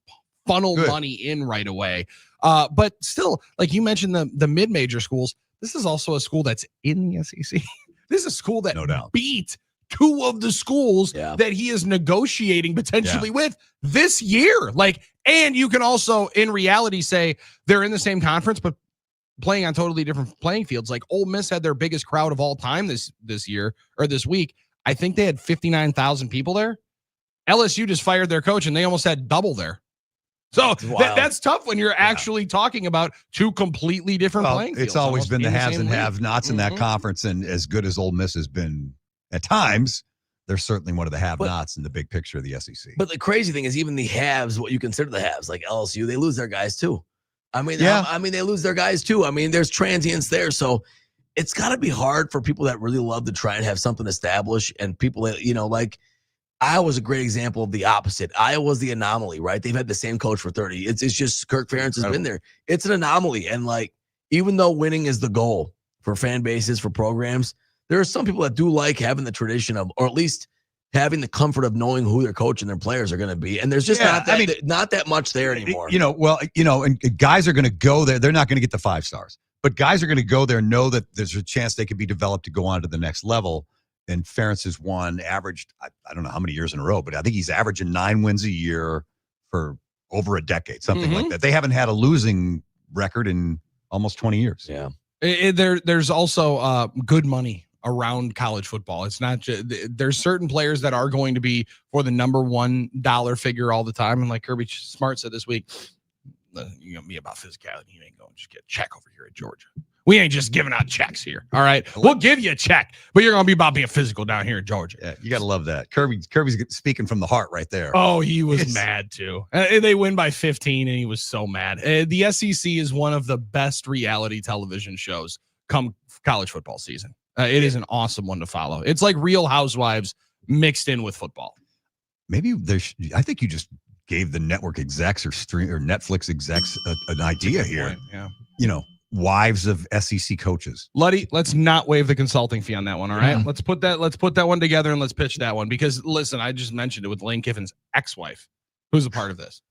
[SPEAKER 1] funnel money in right away. But still, like you mentioned, the mid-major schools, this is also a school that's in the SEC. This is a school that beat 2 of the schools that he is negotiating potentially with this year. Like, and you can also in reality say they're in the same conference, but playing on totally different playing fields. Like Ole Miss had their biggest crowd of all time this year or this week. I think they had 59,000 people there. LSU just fired their coach and they almost had double there. So that's tough when you're actually talking about 2 completely different playing fields.
[SPEAKER 5] It's always been the haves and have-nots in that conference, and as good as Ole Miss has been at times, they're certainly one of the have-nots in the big picture of the SEC.
[SPEAKER 2] But the crazy thing is, even the haves, what you consider the haves, like LSU, they lose their guys too. I mean, they lose their guys too. I mean, there's transients there. So it's got to be hard for people that really love to try and have something established, and people that, like Iowa's a great example of the opposite. Iowa's the anomaly, right? They've had the same coach for 30. It's just Kirk Ferentz has been there. It's an anomaly. And like, even though winning is the goal for fan bases, for programs, there are some people that do like having the tradition of, or at least having the comfort of knowing who their coach and their players are going to be. And there's just not that much there anymore.
[SPEAKER 5] And guys are going to go there. They're not going to get the 5 stars, but guys are going to go there, know that there's a chance they could be developed to go on to the next level. And Ferentz has averaged, I don't know how many years in a row, but I think he's averaging 9 wins a year for over a decade, something like that. They haven't had a losing record in almost 20 years.
[SPEAKER 2] Yeah.
[SPEAKER 1] There's also good money around college football. It's not just, there's certain players that are going to be for the number $1 figure all the time. And like Kirby Smart said this week, you know me about physicality. You ain't going to just get a check over here at Georgia. We ain't just giving out checks here. All right. We'll give you a check, but you're going to be about being physical down here in Georgia.
[SPEAKER 5] Yeah, you got to love that. Kirby's speaking from the heart right there.
[SPEAKER 1] Oh, he was mad too. They win by 15 and he was so mad. The SEC is one of the best reality television shows come college football season. It is an awesome one to follow. It's like Real Housewives mixed in with football.
[SPEAKER 5] Maybe I think you just gave the network execs or Netflix execs an idea here.
[SPEAKER 1] Yeah.
[SPEAKER 5] Wives of SEC coaches.
[SPEAKER 1] Luddy, let's not waive the consulting fee on that one. All right. Let's put that one together and let's pitch that one, because listen, I just mentioned it with Lane Kiffin's ex-wife, who's a part of this.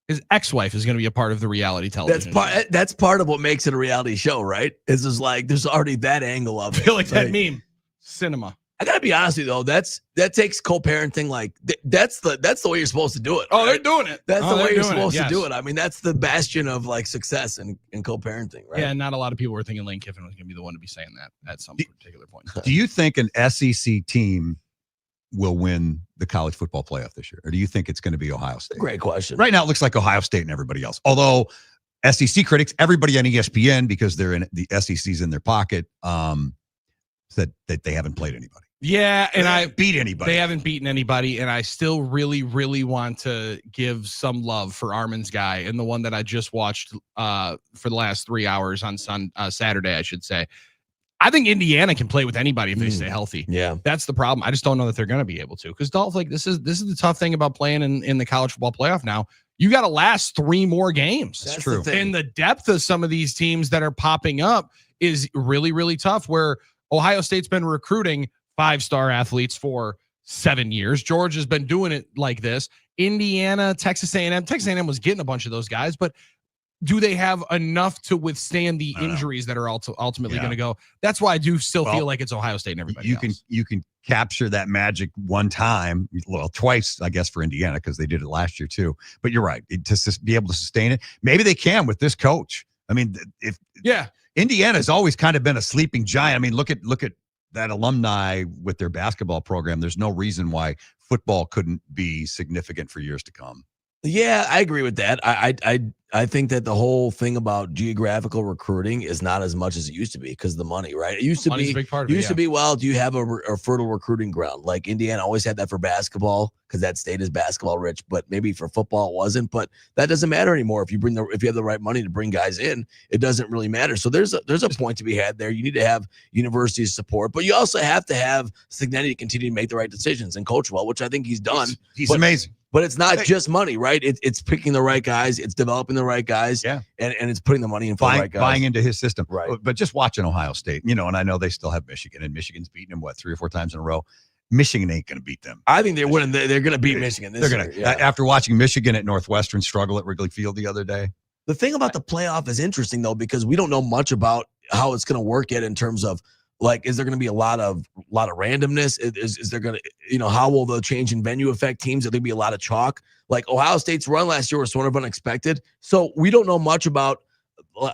[SPEAKER 1] His ex-wife is going to be a part of the reality television.
[SPEAKER 2] That's part of what makes it a reality show, right? Is just like there's already that angle of it.
[SPEAKER 1] I feel like that meme. Cinema.
[SPEAKER 2] I gotta be honest with you though, that takes co-parenting. Like that's the way you're supposed to do it.
[SPEAKER 1] Oh,
[SPEAKER 2] right?
[SPEAKER 1] they're doing it.
[SPEAKER 2] That's the way you're supposed to do it. I mean, that's the bastion of like success in co-parenting, right?
[SPEAKER 1] Yeah, not a lot of people were thinking Lane Kiffin was going to be the one to be saying that at some particular point.
[SPEAKER 5] Do you think an SEC team will win the college football playoff this year? Or do you think it's going to be Ohio State?
[SPEAKER 2] Great question.
[SPEAKER 5] Right now, it looks like Ohio State and everybody else. Although SEC critics, everybody on ESPN, because they're in the SEC's in their pocket, said that they haven't played anybody.
[SPEAKER 1] Yeah, and I
[SPEAKER 5] beat anybody.
[SPEAKER 1] They haven't beaten anybody, and I still really, really want to give some love for Armen's guy, and the one that I just watched for the last 3 hours on Saturday, I should say. I think Indiana can play with anybody if they stay healthy.
[SPEAKER 2] Yeah,
[SPEAKER 1] that's the problem. I just don't know that they're going to be able to. Because Dolph, like this is the tough thing about playing in the college football playoff now. You got to last 3 more games.
[SPEAKER 2] That's true.
[SPEAKER 1] And the depth of some of these teams that are popping up is really, really tough. Where Ohio State's been recruiting 5-star athletes for 7 years. Georgia's been doing it like this. Indiana, Texas A&M. Texas A&M was getting a bunch of those guys, but do they have enough to withstand the injuries that are ultimately going to go? That's why I do still feel like it's Ohio State and everybody else.
[SPEAKER 5] You can capture that magic one time, well, twice, I guess, for Indiana, because they did it last year too. But you're right, to be able to sustain it. Maybe they can with this coach. I mean, Indiana's always kind of been a sleeping giant. I mean, look at that alumni with their basketball program. There's no reason why football couldn't be significant for years to come.
[SPEAKER 2] Yeah, I agree with that. I think that the whole thing about geographical recruiting is not as much as it used to be because of the money, right? It used to
[SPEAKER 1] Money's
[SPEAKER 2] be
[SPEAKER 1] a big part of it,
[SPEAKER 2] to be, well, do you have a fertile recruiting ground? Like Indiana always had that for basketball because that state is basketball rich, but maybe for football it wasn't. But that doesn't matter anymore. If you have the right money to bring guys in, it doesn't really matter. So there's a point to be had there. You need to have university support, but you also have to have Cignetti to continue to make the right decisions and coach well, which I think he's done.
[SPEAKER 5] He's amazing.
[SPEAKER 2] But it's not just money, right? It's picking the right guys, it's developing the right guys, and it's putting the money in for the right guys.
[SPEAKER 5] Buying into his system.
[SPEAKER 2] Right.
[SPEAKER 5] But just watching Ohio State, and I know they still have Michigan, and Michigan's beaten them, 3 or 4 times in a row. Michigan ain't going to beat them.
[SPEAKER 2] I think they're winning. They're going to beat Michigan this year. Yeah.
[SPEAKER 5] After watching Michigan at Northwestern struggle at Wrigley Field the other day.
[SPEAKER 2] The thing about the playoff is interesting, though, because we don't know much about how it's going to work yet in terms of, like, is there going to be a lot of randomness? Is there going to, how will the change in venue affect teams? Are there going to be a lot of chalk? Like Ohio State's run last year was sort of unexpected. So we don't know much about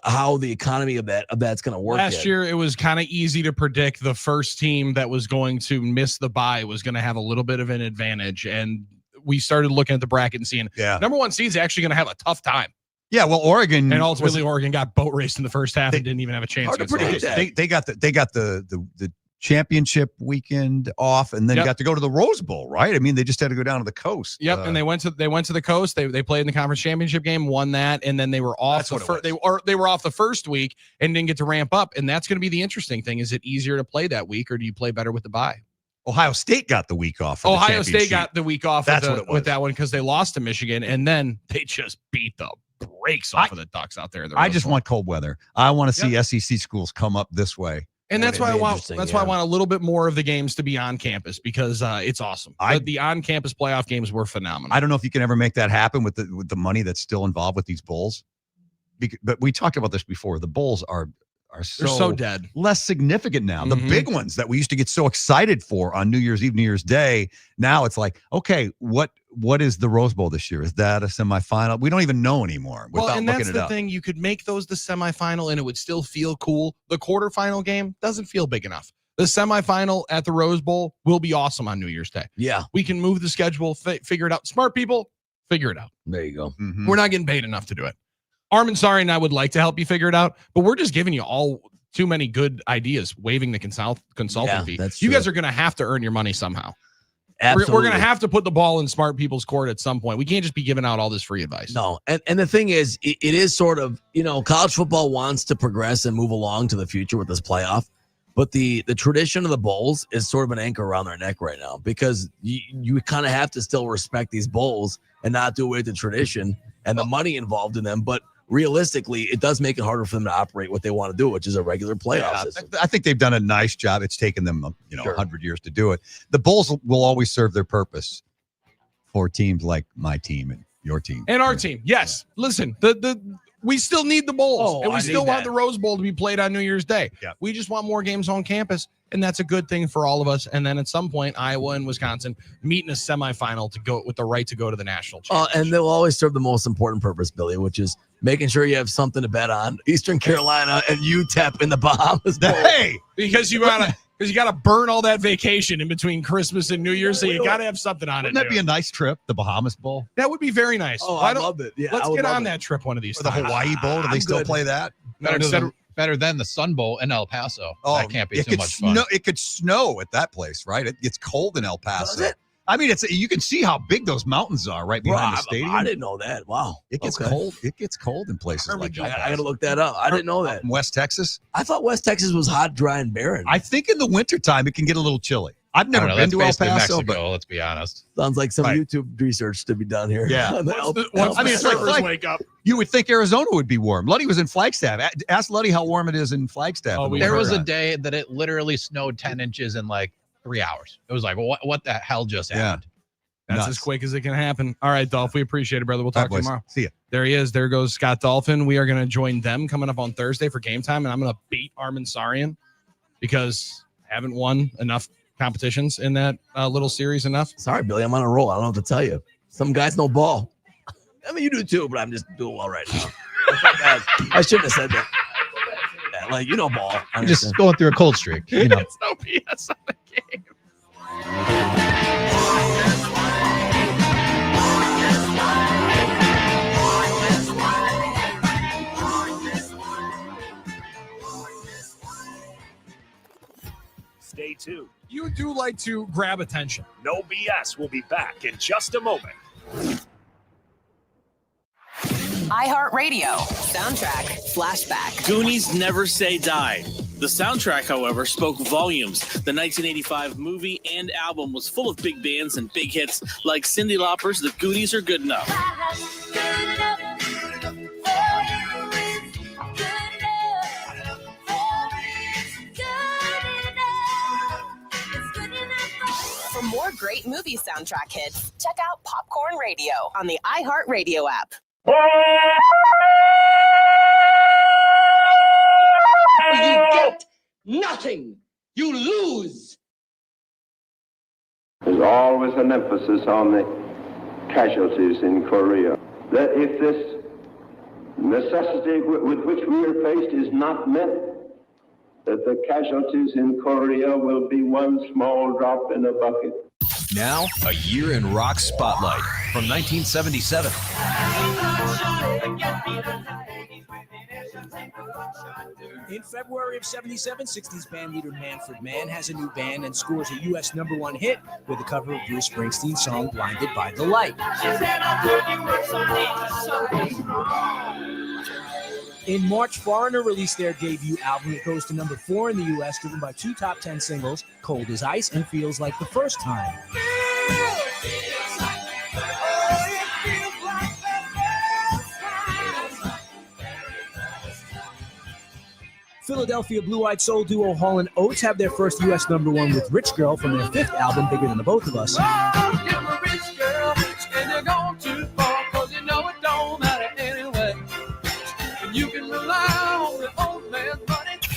[SPEAKER 2] how the economy of that's going to work.
[SPEAKER 1] Last year, it was kind of easy to predict the first team that was going to miss the bye was going to have a little bit of an advantage. And we started looking at the bracket and seeing number 1 seed's actually going to have a tough time.
[SPEAKER 5] Yeah, well, Oregon,
[SPEAKER 1] and ultimately Oregon got boat raced in the first half and didn't even have a chance.
[SPEAKER 2] Hard to predict that.
[SPEAKER 5] They got the championship weekend off, and then got to go to the Rose Bowl, right? I mean, they just had to go down to the coast.
[SPEAKER 1] Yep, and they went to the coast. They played in the conference championship game, won that, and then they were off they were off the first week and didn't get to ramp up. And that's going to be the interesting thing: is it easier to play that week, or do you play better with the bye?
[SPEAKER 5] Ohio State got the week off.
[SPEAKER 1] Ohio State got the week off with that one because they lost to Michigan, and then they just beat the breaks off of the Ducks out there.
[SPEAKER 5] I just want cold weather. I want to see SEC schools come up this way.
[SPEAKER 1] And that's why I want. That's why I want a little bit more of the games to be on campus because it's awesome. The on-campus playoff games were phenomenal.
[SPEAKER 5] I don't know if you can ever make that happen with the money that's still involved with these bowls. But we talked about this before. The bowls are
[SPEAKER 1] so dead,
[SPEAKER 5] less significant now. The big ones that we used to get so excited for on New Year's Eve, New Year's Day. Now it's like, okay, what is the Rose Bowl this year? Is that a semifinal? We don't even know anymore.
[SPEAKER 1] Well, and that's the thing. You could make those the semifinal, and it would still feel cool. The quarterfinal game doesn't feel big enough. The semifinal at the Rose Bowl will be awesome on New Year's Day.
[SPEAKER 2] Yeah,
[SPEAKER 1] we can move the schedule, figure it out. Smart people, figure it out.
[SPEAKER 2] There you go.
[SPEAKER 1] We're not getting paid enough to do it. Armen, sorry, and I would like to help you figure it out, but we're just giving you all too many good ideas, waiving the consultant fee. You guys are going to have to earn your money somehow.
[SPEAKER 2] Absolutely.
[SPEAKER 1] We're going to have to put the ball in smart people's court at some point. We can't just be giving out all this free advice.
[SPEAKER 2] No, and the thing is, it is sort of, college football wants to progress and move along to the future with this playoff, but the tradition of the bowls is sort of an anchor around their neck right now because you kind of have to still respect these bowls and not do away with the tradition and the money involved in them, but realistically, it does make it harder for them to operate what they want to do, which is a regular playoff system.
[SPEAKER 5] I think they've done a nice job. It's taken them, 100 years to do it. The bowls will always serve their purpose for teams like my team and your team
[SPEAKER 1] and our team. Yes, listen, we still need the bowls, and we still want the Rose Bowl to be played on New Year's Day.
[SPEAKER 5] Yeah.
[SPEAKER 1] We just want more games on campus, and that's a good thing for all of us. And then at some point, Iowa and Wisconsin meet in a semifinal to go with the right to go to the national championship.
[SPEAKER 2] And they'll always serve the most important purpose, Billy, which is making sure you have something to bet on. Eastern Carolina and UTEP in the Bahamas Bowl.
[SPEAKER 1] Hey, because you gotta Because you got to burn all that vacation in between Christmas and New Year's, so you got to have something on it.
[SPEAKER 5] Wouldn't that be a nice trip, the Bahamas Bowl?
[SPEAKER 1] That would be very nice.
[SPEAKER 2] Oh, I love it. Yeah,
[SPEAKER 1] let's get on that trip one of these
[SPEAKER 5] Or the
[SPEAKER 1] times.
[SPEAKER 5] Hawaii Bowl, do they still play that?
[SPEAKER 3] Better than the Sun Bowl in El Paso.
[SPEAKER 5] Oh,
[SPEAKER 3] that can't be
[SPEAKER 5] it
[SPEAKER 3] too
[SPEAKER 5] could
[SPEAKER 3] much fun.
[SPEAKER 5] It could snow at that place, right? It gets cold in El Paso.
[SPEAKER 2] Does it?
[SPEAKER 5] I mean, you can see how big those mountains are right behind the stadium.
[SPEAKER 2] I didn't know that. Wow.
[SPEAKER 5] It gets cold. It gets cold in places like that.
[SPEAKER 2] I got to look that up. I didn't know that.
[SPEAKER 5] West Texas?
[SPEAKER 2] I thought West Texas was hot, dry, and barren.
[SPEAKER 5] I think in the wintertime it can get a little chilly. I've never been to El Paso,
[SPEAKER 3] Mexico,
[SPEAKER 5] but
[SPEAKER 3] let's be honest.
[SPEAKER 2] Sounds like some YouTube research to be done here.
[SPEAKER 5] Yeah.
[SPEAKER 2] On the
[SPEAKER 1] Once
[SPEAKER 5] I mean,
[SPEAKER 1] the
[SPEAKER 5] it's like
[SPEAKER 1] servers wake up.
[SPEAKER 5] you would think Arizona would be warm. Luddy was in Flagstaff. Ask Luddy how warm it is in Flagstaff.
[SPEAKER 3] There was a day that it literally snowed 10 inches in like 3 hours. It was like, what the hell just happened?
[SPEAKER 1] That's as quick as it can happen. All right, Dolph, we appreciate it, brother. We'll talk to you tomorrow.
[SPEAKER 5] See ya.
[SPEAKER 1] There he is. There goes Scott Dolphin. We are going to join them coming up on Thursday for game time, and I'm going to beat Armen Sarian because I haven't won enough competitions in that little series enough.
[SPEAKER 2] Sorry, Billy, I'm on a roll. I don't know what to tell you. Some guys know ball. I mean, you do too, but I'm just doing well right now. I shouldn't have said that. Yeah, like, you know ball.
[SPEAKER 3] You're just going through a cold streak. You know.
[SPEAKER 1] It's no BS on the game.
[SPEAKER 6] Stay tuned.
[SPEAKER 1] You do like to grab attention.
[SPEAKER 6] No BS. We'll be back in just a moment.
[SPEAKER 7] iHeartRadio. Soundtrack. Flashback.
[SPEAKER 8] Goonies Never Say Die. The soundtrack, however, spoke volumes. The 1985 movie and album was full of big bands and big hits like Cyndi Lauper's The Goonies Are Good Enough.
[SPEAKER 7] For more great movie soundtrack hits, check out Popcorn Radio on the iHeartRadio app.
[SPEAKER 22] You get nothing. You lose.
[SPEAKER 23] There's always an emphasis on the casualties in Korea. That if this necessity with which we are faced is not met, that the casualties in Korea will be one small drop in a bucket.
[SPEAKER 24] Now, a year in rock spotlight from 1977.
[SPEAKER 25] In February of 77, 60s band leader Manfred Mann has a new band and scores a U.S. #1 hit with a cover of Bruce Springsteen's song Blinded by the Light. In March, Foreigner released their debut album. It goes to #4 in the U.S., driven by 2 top 10 singles, Cold as Ice and Feels Like the First Time. Philadelphia blue-eyed soul duo Hall & Oates have their first U.S. #1 with Rich Girl from their 5th album, Bigger Than the Both of Us.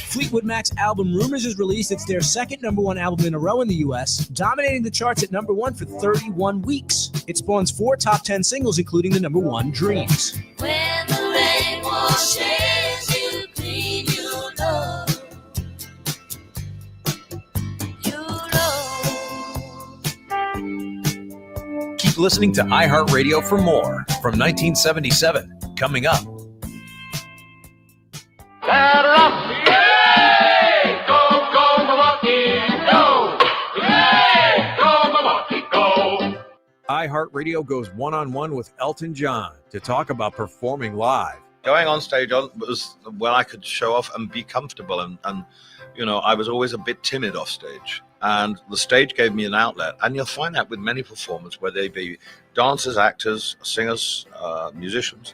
[SPEAKER 25] Fleetwood Mac's album Rumors is released. It's their second #1 album in a row in the U.S., dominating the charts at #1 for 31 weeks. It spawns 4 top 10 singles, including the #1 Dreams.
[SPEAKER 10] When the rain washes you clean, you know.
[SPEAKER 24] Keep listening to iHeartRadio for more from 1977. Coming up.
[SPEAKER 26] iHeartRadio goes one-on-one with Elton John to talk about performing live.
[SPEAKER 27] Going on stage was when I could show off and be comfortable. And you know, I was always a bit timid off stage. And the stage gave me an outlet. And you'll find that with many performers, whether they be dancers, actors, singers, musicians.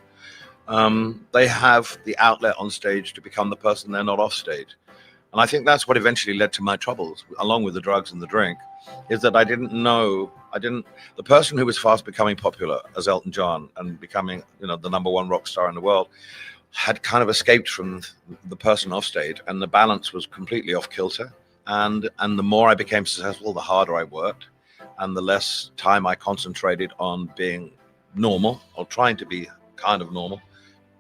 [SPEAKER 27] They have the outlet on stage to become the person they're not off stage. And I think that's what eventually led to my troubles, along with the drugs and the drink, is that the person who was fast becoming popular as Elton John and becoming, you know, the #1 rock star in the world had kind of escaped from the person off stage, and the balance was completely off kilter. And the more I became successful, the harder I worked, and the less time I concentrated on being normal or trying to be kind of normal.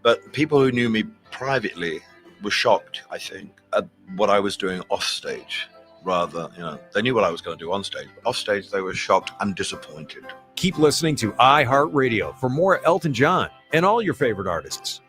[SPEAKER 27] But people who knew me privately were shocked, I think, at what I was doing off stage. rather, they knew what I was going to do on stage. But off stage, they were shocked and disappointed.
[SPEAKER 26] Keep listening to iHeartRadio for more Elton John and all your favorite artists.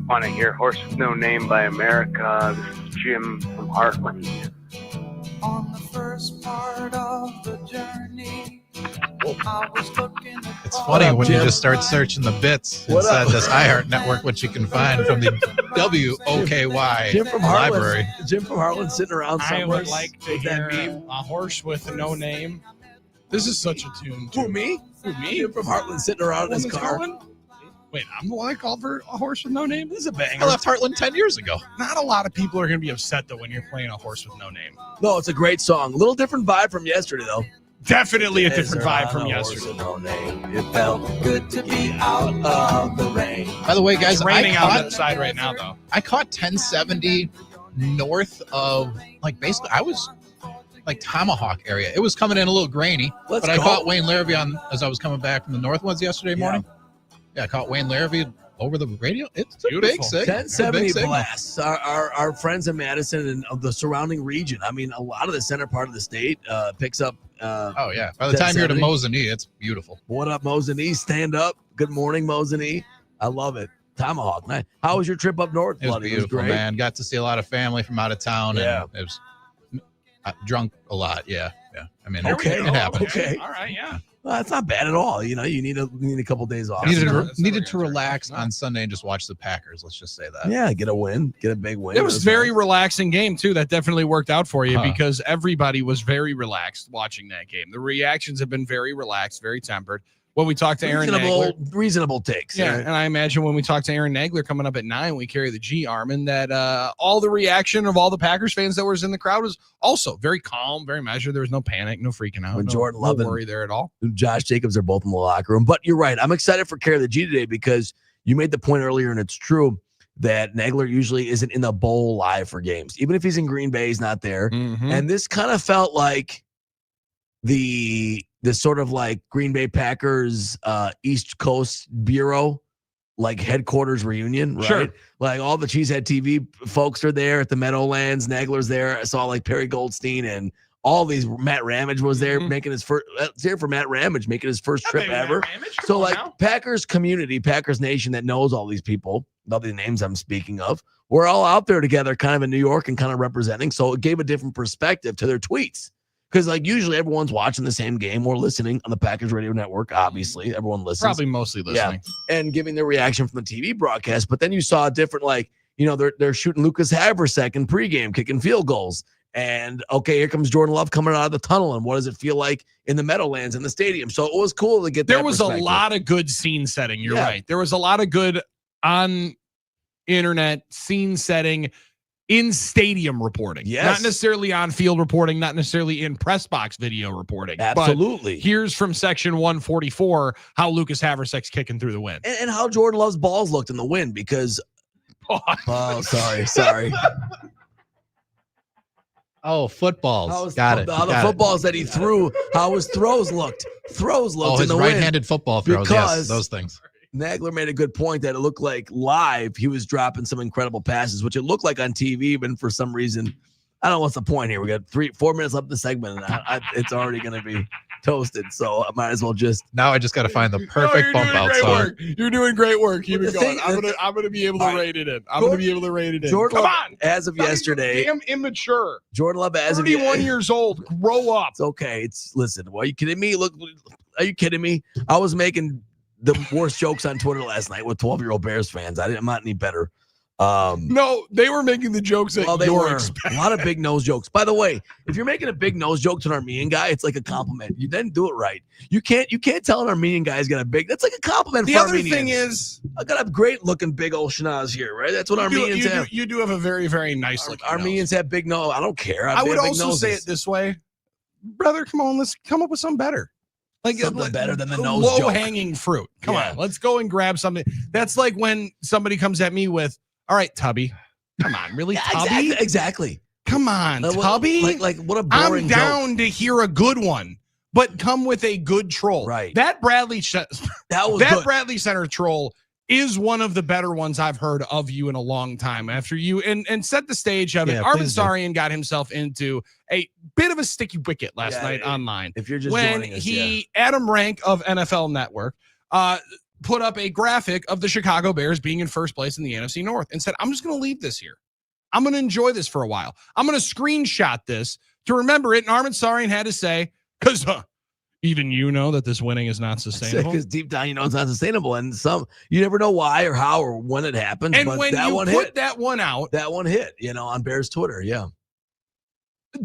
[SPEAKER 4] Want to hear Horse with No Name by America? This is Jim from Heartland.
[SPEAKER 9] On the first part of the journey, I was looking at
[SPEAKER 3] It's funny when you just start searching the bits inside this iHeart network, what you can find from the WOKY
[SPEAKER 2] Jim from
[SPEAKER 3] library.
[SPEAKER 2] Heartland. Jim from Heartland sitting around
[SPEAKER 1] I
[SPEAKER 2] somewhere.
[SPEAKER 1] would like to hear a horse with no name. This is such a tune.
[SPEAKER 2] Who, me?
[SPEAKER 1] Who, me?
[SPEAKER 2] Jim from Heartland sitting around in his car.
[SPEAKER 1] Wait, I'm the one I called for a horse with no name?
[SPEAKER 2] This is a banger.
[SPEAKER 3] I left Heartland 10 years ago.
[SPEAKER 1] Not a lot of people are going to be upset, though, when you're playing a horse with no name.
[SPEAKER 2] No, it's a great song. A little different vibe from yesterday, though.
[SPEAKER 1] Definitely a different vibe from yesterday.
[SPEAKER 2] No name. It felt good to be out of the rain.
[SPEAKER 3] By the way, guys,
[SPEAKER 1] It's raining outside right now, though.
[SPEAKER 3] I caught 1070 north of, basically, I was Tomahawk area. It was coming in a little grainy,
[SPEAKER 2] Let's
[SPEAKER 3] but I
[SPEAKER 2] go.
[SPEAKER 3] caught Wayne Larrabee as I was coming back from the north ones yesterday morning. Yeah, I caught Wayne Larrabee over the radio. It's a big signal.
[SPEAKER 2] 1070 blasts. Our friends in Madison and of the surrounding region. I mean, a lot of the center part of the state picks up.
[SPEAKER 3] Oh, yeah. By the time you're to
[SPEAKER 2] 1070.
[SPEAKER 3] Mosinee, it's beautiful.
[SPEAKER 2] What up, Mosinee? Stand up. Good morning, Mosinee. I love it. Tomahawk. Nice. How was your trip up north,
[SPEAKER 3] It was
[SPEAKER 2] buddy?
[SPEAKER 3] beautiful,
[SPEAKER 2] great.
[SPEAKER 3] man. Got to see a lot of family from out of town.
[SPEAKER 2] Yeah.
[SPEAKER 3] And it was drunk a lot. Yeah. I mean,
[SPEAKER 2] Okay.
[SPEAKER 3] it happened.
[SPEAKER 2] Okay.
[SPEAKER 1] All right, yeah.
[SPEAKER 2] Well, that's not bad at all. You need a couple days off.
[SPEAKER 3] Needed to relax on Sunday and just watch the Packers. Let's just say that.
[SPEAKER 2] Yeah, get a win, get a big win.
[SPEAKER 1] It was a very relaxing game, too. That definitely worked out for you
[SPEAKER 3] Huh.
[SPEAKER 1] because everybody was very relaxed watching that game. The reactions have been very relaxed, very tempered. When we talked to Aaron Nagler,
[SPEAKER 2] reasonable takes.
[SPEAKER 1] yeah,
[SPEAKER 2] right?
[SPEAKER 1] and I imagine when we talk to Aaron Nagler coming up at 9, we carry the G Armen, that all the reaction of all the Packers fans that was in the crowd was also very calm, very measured. There was no panic, no freaking out,
[SPEAKER 2] When
[SPEAKER 1] no,
[SPEAKER 2] Jordan
[SPEAKER 1] no
[SPEAKER 2] Love and
[SPEAKER 1] worry there at all.
[SPEAKER 2] Josh Jacobs are both in the locker room. But you're right. I'm excited for Care of the G today because you made the point earlier, and it's true, that Nagler usually isn't in the bowl live for games. Even if he's in Green Bay, he's not there.
[SPEAKER 1] Mm-hmm.
[SPEAKER 2] And this kind of felt like the sort of like Green Bay Packers East Coast Bureau, like headquarters reunion, right?
[SPEAKER 1] Sure.
[SPEAKER 2] Like all the Cheesehead TV folks are there at the Meadowlands. Nagler's there. I saw like Perry Goldstein and all these. Matt Ramage was there making his first. It's here for Matt Ramage making his first trip ever. So like Packers community, Packers Nation that knows all these people, all the names I'm speaking of, we're all out there together, kind of in New York and kind of representing. So it gave a different perspective to their tweets. Because like usually everyone's watching the same game or listening on the Packers radio network. Obviously, everyone listens.
[SPEAKER 1] Probably mostly listening.
[SPEAKER 2] Yeah, and giving their reaction from the TV broadcast. But then you saw a different, like, they're shooting Lucas Haversek in pregame, kicking field goals. And okay, here comes Jordan Love coming out of the tunnel. And what does it feel like in the Meadowlands in the stadium? So it was cool to get that
[SPEAKER 1] There was a
[SPEAKER 2] perspective.
[SPEAKER 1] lot of good scene setting. You're right. There was a lot of good on internet scene setting in stadium reporting.
[SPEAKER 2] Yes.
[SPEAKER 1] Not necessarily on field reporting, not necessarily in press box video reporting.
[SPEAKER 2] Absolutely.
[SPEAKER 1] But here's from section 144 how Lucas Haversek's kicking through the wind.
[SPEAKER 2] And how Jordan Love's balls looked in the wind because. Oh, sorry.
[SPEAKER 3] Oh, footballs. Got it.
[SPEAKER 2] How the footballs that he threw, how his throws looked.
[SPEAKER 3] Oh,
[SPEAKER 2] in
[SPEAKER 3] his
[SPEAKER 2] the wind.
[SPEAKER 3] right-handed football throws.
[SPEAKER 2] Because
[SPEAKER 3] Yes, those things.
[SPEAKER 2] Nagler made a good point that it looked like live he was dropping some incredible passes, which it looked like on TV, but for some reason, I don't know what's the point here. We got 4 minutes left in the segment, and it's already going to be toasted. So I might as well just.
[SPEAKER 3] Now I just got to find the perfect bump out song.
[SPEAKER 1] You're doing great work. Keep it
[SPEAKER 2] The
[SPEAKER 1] going.
[SPEAKER 2] thing-
[SPEAKER 1] I'm gonna be able to
[SPEAKER 2] All right.
[SPEAKER 1] rate it in. I'm gonna be able to rate it in.
[SPEAKER 2] Jordan
[SPEAKER 1] Come
[SPEAKER 2] Love,
[SPEAKER 1] on.
[SPEAKER 2] as of
[SPEAKER 1] Not even
[SPEAKER 2] yesterday,
[SPEAKER 1] damn immature.
[SPEAKER 2] Jordan Love as of
[SPEAKER 1] 31 years old. Grow up.
[SPEAKER 2] It's okay. Listen. Are you kidding me? Look, are you kidding me? I was making the worst jokes on Twitter last night with 12-year-old Bears fans. I'm not any better.
[SPEAKER 1] No, they were making the jokes at
[SPEAKER 2] they
[SPEAKER 1] your
[SPEAKER 2] were
[SPEAKER 1] expense.
[SPEAKER 2] a lot of big nose jokes. By the way, if you're making a big nose joke to an Armenian guy, it's like a compliment. You didn't do it right. You can't tell an Armenian guy he's got a big. That's like a compliment.
[SPEAKER 1] The
[SPEAKER 2] for
[SPEAKER 1] other
[SPEAKER 2] Armenians.
[SPEAKER 1] thing is,
[SPEAKER 2] I got a great looking big old schnoz here, right? That's what Armenians have.
[SPEAKER 1] You do have a very, very nice looking
[SPEAKER 2] Armenians have big nose. I don't care.
[SPEAKER 1] I would
[SPEAKER 2] have big
[SPEAKER 1] also
[SPEAKER 2] noses.
[SPEAKER 1] say it this way, brother. Come on, let's come up with something better. Like
[SPEAKER 2] Something better than the nose
[SPEAKER 1] low
[SPEAKER 2] joke.
[SPEAKER 1] hanging fruit. Come
[SPEAKER 2] Yeah.
[SPEAKER 1] on, let's go and grab something. That's like when somebody comes at me with, "All right, Tubby." Come on, really, Tubby?
[SPEAKER 2] Exactly.
[SPEAKER 1] Come on, Tubby.
[SPEAKER 2] Like what a
[SPEAKER 1] I'm
[SPEAKER 2] boring
[SPEAKER 1] down
[SPEAKER 2] joke.
[SPEAKER 1] to hear a good one, but come with a good troll.
[SPEAKER 2] Right.
[SPEAKER 1] That Bradley
[SPEAKER 2] That was
[SPEAKER 1] that
[SPEAKER 2] good.
[SPEAKER 1] Bradley Center troll is one of the better ones I've heard of you in a long time. After you and set the stage of it,
[SPEAKER 5] Yeah,
[SPEAKER 1] Armen
[SPEAKER 5] please do.
[SPEAKER 1] Sarian got himself into a bit of a sticky wicket last night online.
[SPEAKER 2] If you're just
[SPEAKER 1] when
[SPEAKER 2] joining us,
[SPEAKER 1] Adam Rank of NFL Network put up a graphic of the Chicago Bears being in first place in the NFC North and said, I'm just going to leave this here. I'm going to enjoy this for a while. I'm going to screenshot this to remember it. And Armen Sarian had to say, because even you know that this winning is not sustainable.
[SPEAKER 2] Because deep down, you know it's not sustainable, and you never know why or how or when it happens.
[SPEAKER 1] And
[SPEAKER 2] but
[SPEAKER 1] when
[SPEAKER 2] that
[SPEAKER 1] you
[SPEAKER 2] one
[SPEAKER 1] put
[SPEAKER 2] hit,
[SPEAKER 1] that one out,
[SPEAKER 2] that one hit, on Bears Twitter. Yeah.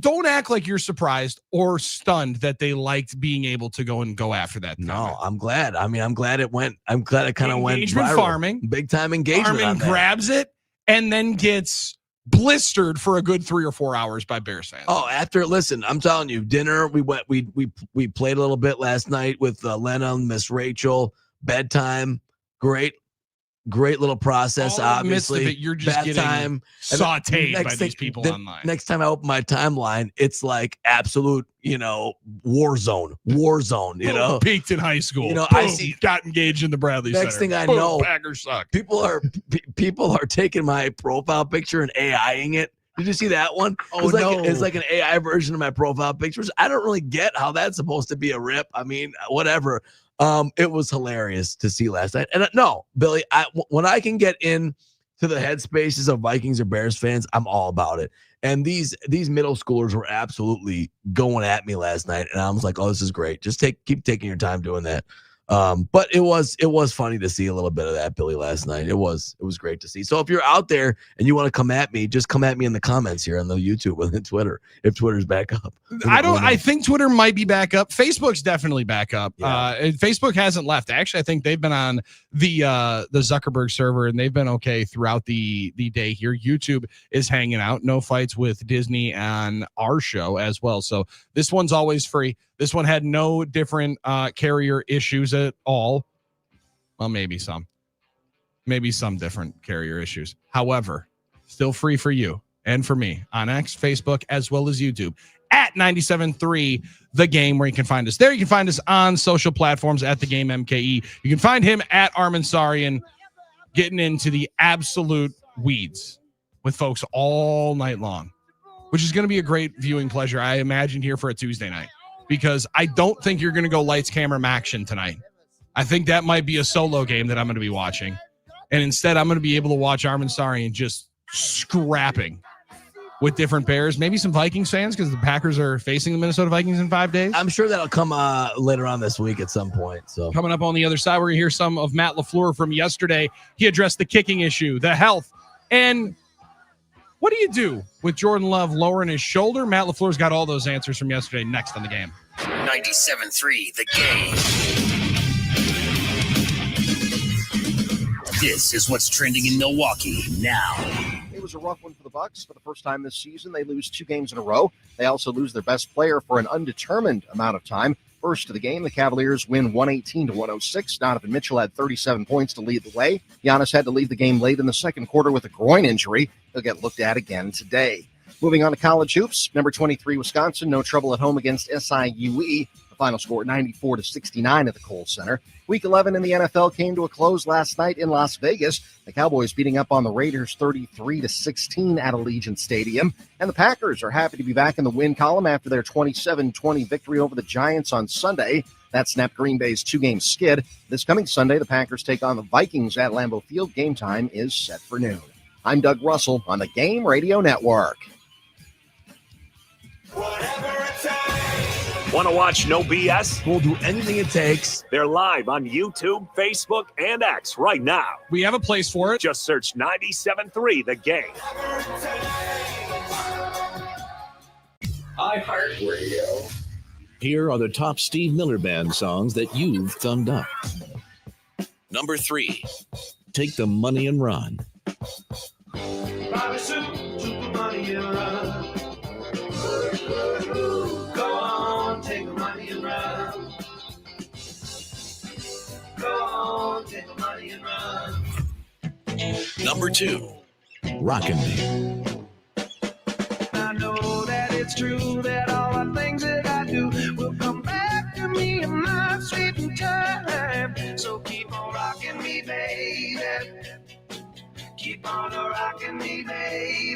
[SPEAKER 1] Don't act like you're surprised or stunned that they liked being able to go after that.
[SPEAKER 2] No, I'm glad. I mean, I'm glad it went. I'm glad it kind of went
[SPEAKER 1] Engagement
[SPEAKER 2] viral.
[SPEAKER 1] farming.
[SPEAKER 2] Big time engagement.
[SPEAKER 1] Armen
[SPEAKER 2] on that.
[SPEAKER 1] grabs it and then gets blistered for a good 3 or 4 hours by Bears fans.
[SPEAKER 2] Oh, listen, I'm telling you, dinner. We played a little bit last night with Lena, Miss Rachel. Bedtime, great little process.
[SPEAKER 1] All in the midst of
[SPEAKER 2] obviously,
[SPEAKER 1] it, you're just
[SPEAKER 2] bath
[SPEAKER 1] getting
[SPEAKER 2] time.
[SPEAKER 1] sauteed
[SPEAKER 2] And
[SPEAKER 1] by these people online.
[SPEAKER 2] Next time I open my timeline, it's like absolute, war zone.
[SPEAKER 1] Boom, peaked in high school.
[SPEAKER 2] Boom,
[SPEAKER 1] I see. Got engaged in the Bradley
[SPEAKER 2] Next
[SPEAKER 1] Center.
[SPEAKER 2] thing I
[SPEAKER 1] Boom,
[SPEAKER 2] know,
[SPEAKER 1] Packers suck.
[SPEAKER 2] People are taking my profile picture and AIing it. Did you see that one?
[SPEAKER 1] Oh,
[SPEAKER 2] It's like an AI version of my profile pictures. I don't really get how that's supposed to be a rip. I mean, whatever. It was hilarious to see last night. And no, Billy, when I can get in to the headspaces of Vikings or Bears fans, I'm all about it. And these middle schoolers were absolutely going at me last night, and I was like, "Oh, this is great. Just keep taking your time doing that." But it was funny to see a little bit of that, Billy, last night. It was great to see. So if you're out there and you want to come at me, just come at me in the comments here on the YouTube and the Twitter, if Twitter's back up.
[SPEAKER 1] I think Twitter might be back up. Facebook's definitely back up.
[SPEAKER 2] Yeah.
[SPEAKER 1] Facebook hasn't left. Actually, I think they've been on the Zuckerberg server, and they've been okay throughout the day here. YouTube is hanging out. No fights with Disney on our show as well. So this one's always free. This one had no different carrier issues at all. Well, maybe some different carrier issues. However, still free for you and for me on X, Facebook, as well as YouTube at 97.3 The Game, where you can find us there. You can find us on social platforms at The Game MKE. You can find him at Armen Sarian, getting into the absolute weeds with folks all night long, which is going to be a great viewing pleasure, I imagine, here for a Tuesday night, because I don't think you're going to go lights, camera, action tonight. I think that might be a solo game that I'm going to be watching. And instead, I'm going to be able to watch Armen Sarian just scrapping with different Bears, maybe some Vikings fans, because the Packers are facing the Minnesota Vikings in 5 days.
[SPEAKER 2] I'm sure that'll come later on this week at some point. So
[SPEAKER 1] coming up on the other side, we're going to hear some of Matt LaFleur from yesterday. He addressed the kicking issue, the health, and what do you do with Jordan Love lowering his shoulder? Matt LaFleur's got all those answers from yesterday next on The Game.
[SPEAKER 11] 97.3 The Game. This is what's trending in Milwaukee now.
[SPEAKER 14] It was a rough one for the Bucks. For the first time this season, they lose 2 games in a row. They also lose their best player for an undetermined amount of time. First to the game, the Cavaliers win 118-106. Donovan Mitchell had 37 points to lead the way. Giannis had to leave the game late in the second quarter with a groin injury. He'll get looked at again today. Moving on to college hoops, number 23 Wisconsin, no trouble at home against SIUE. The final score 94-69 at the Kohl Center. Week 11 in the NFL came to a close last night in Las Vegas. The Cowboys beating up on the Raiders 33-16 at Allegiant Stadium. And the Packers are happy to be back in the win column after their 27-20 victory over the Giants on Sunday. That snapped Green Bay's 2-game skid. This coming Sunday, the Packers take on the Vikings at Lambeau Field. Game time is set for noon. I'm Doug Russell on the Game Radio Network.
[SPEAKER 9] Whatever it takes.
[SPEAKER 6] Want to watch No BS?
[SPEAKER 2] We'll do anything it takes.
[SPEAKER 6] They're live on YouTube, Facebook, and X right now.
[SPEAKER 1] We have a place for it.
[SPEAKER 6] Just search 97.3 The Game.
[SPEAKER 12] iHeartRadio. Here are the top Steve Miller Band songs that you've thumbed up.
[SPEAKER 11] Number 3.
[SPEAKER 12] Take the Money and Run.
[SPEAKER 9] Bobby Sue, took the money and run. Go on, take the money and run. Go on, take the money and run.
[SPEAKER 11] Number 2.
[SPEAKER 12] Rockin' Me.
[SPEAKER 9] I know that it's true that all the things that I do will come back to me in my sweet time. So keep on rocking me, baby. Keep on rocking me, baby.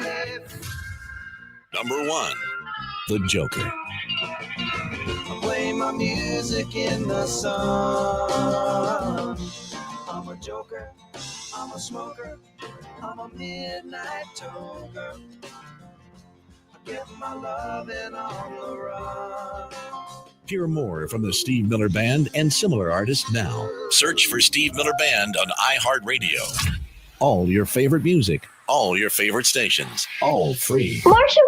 [SPEAKER 11] Number 1.
[SPEAKER 12] The Joker.
[SPEAKER 9] I play my music in the sun. I'm a joker, I'm a smoker, I'm a midnight toker. I get my loving on the run.
[SPEAKER 12] Hear more from the Steve Miller Band and similar artists now.
[SPEAKER 11] Search for Steve Miller Band on iHeartRadio.
[SPEAKER 12] All your favorite music,
[SPEAKER 11] All your favorite stations.
[SPEAKER 12] all free.
[SPEAKER 10] Marsha.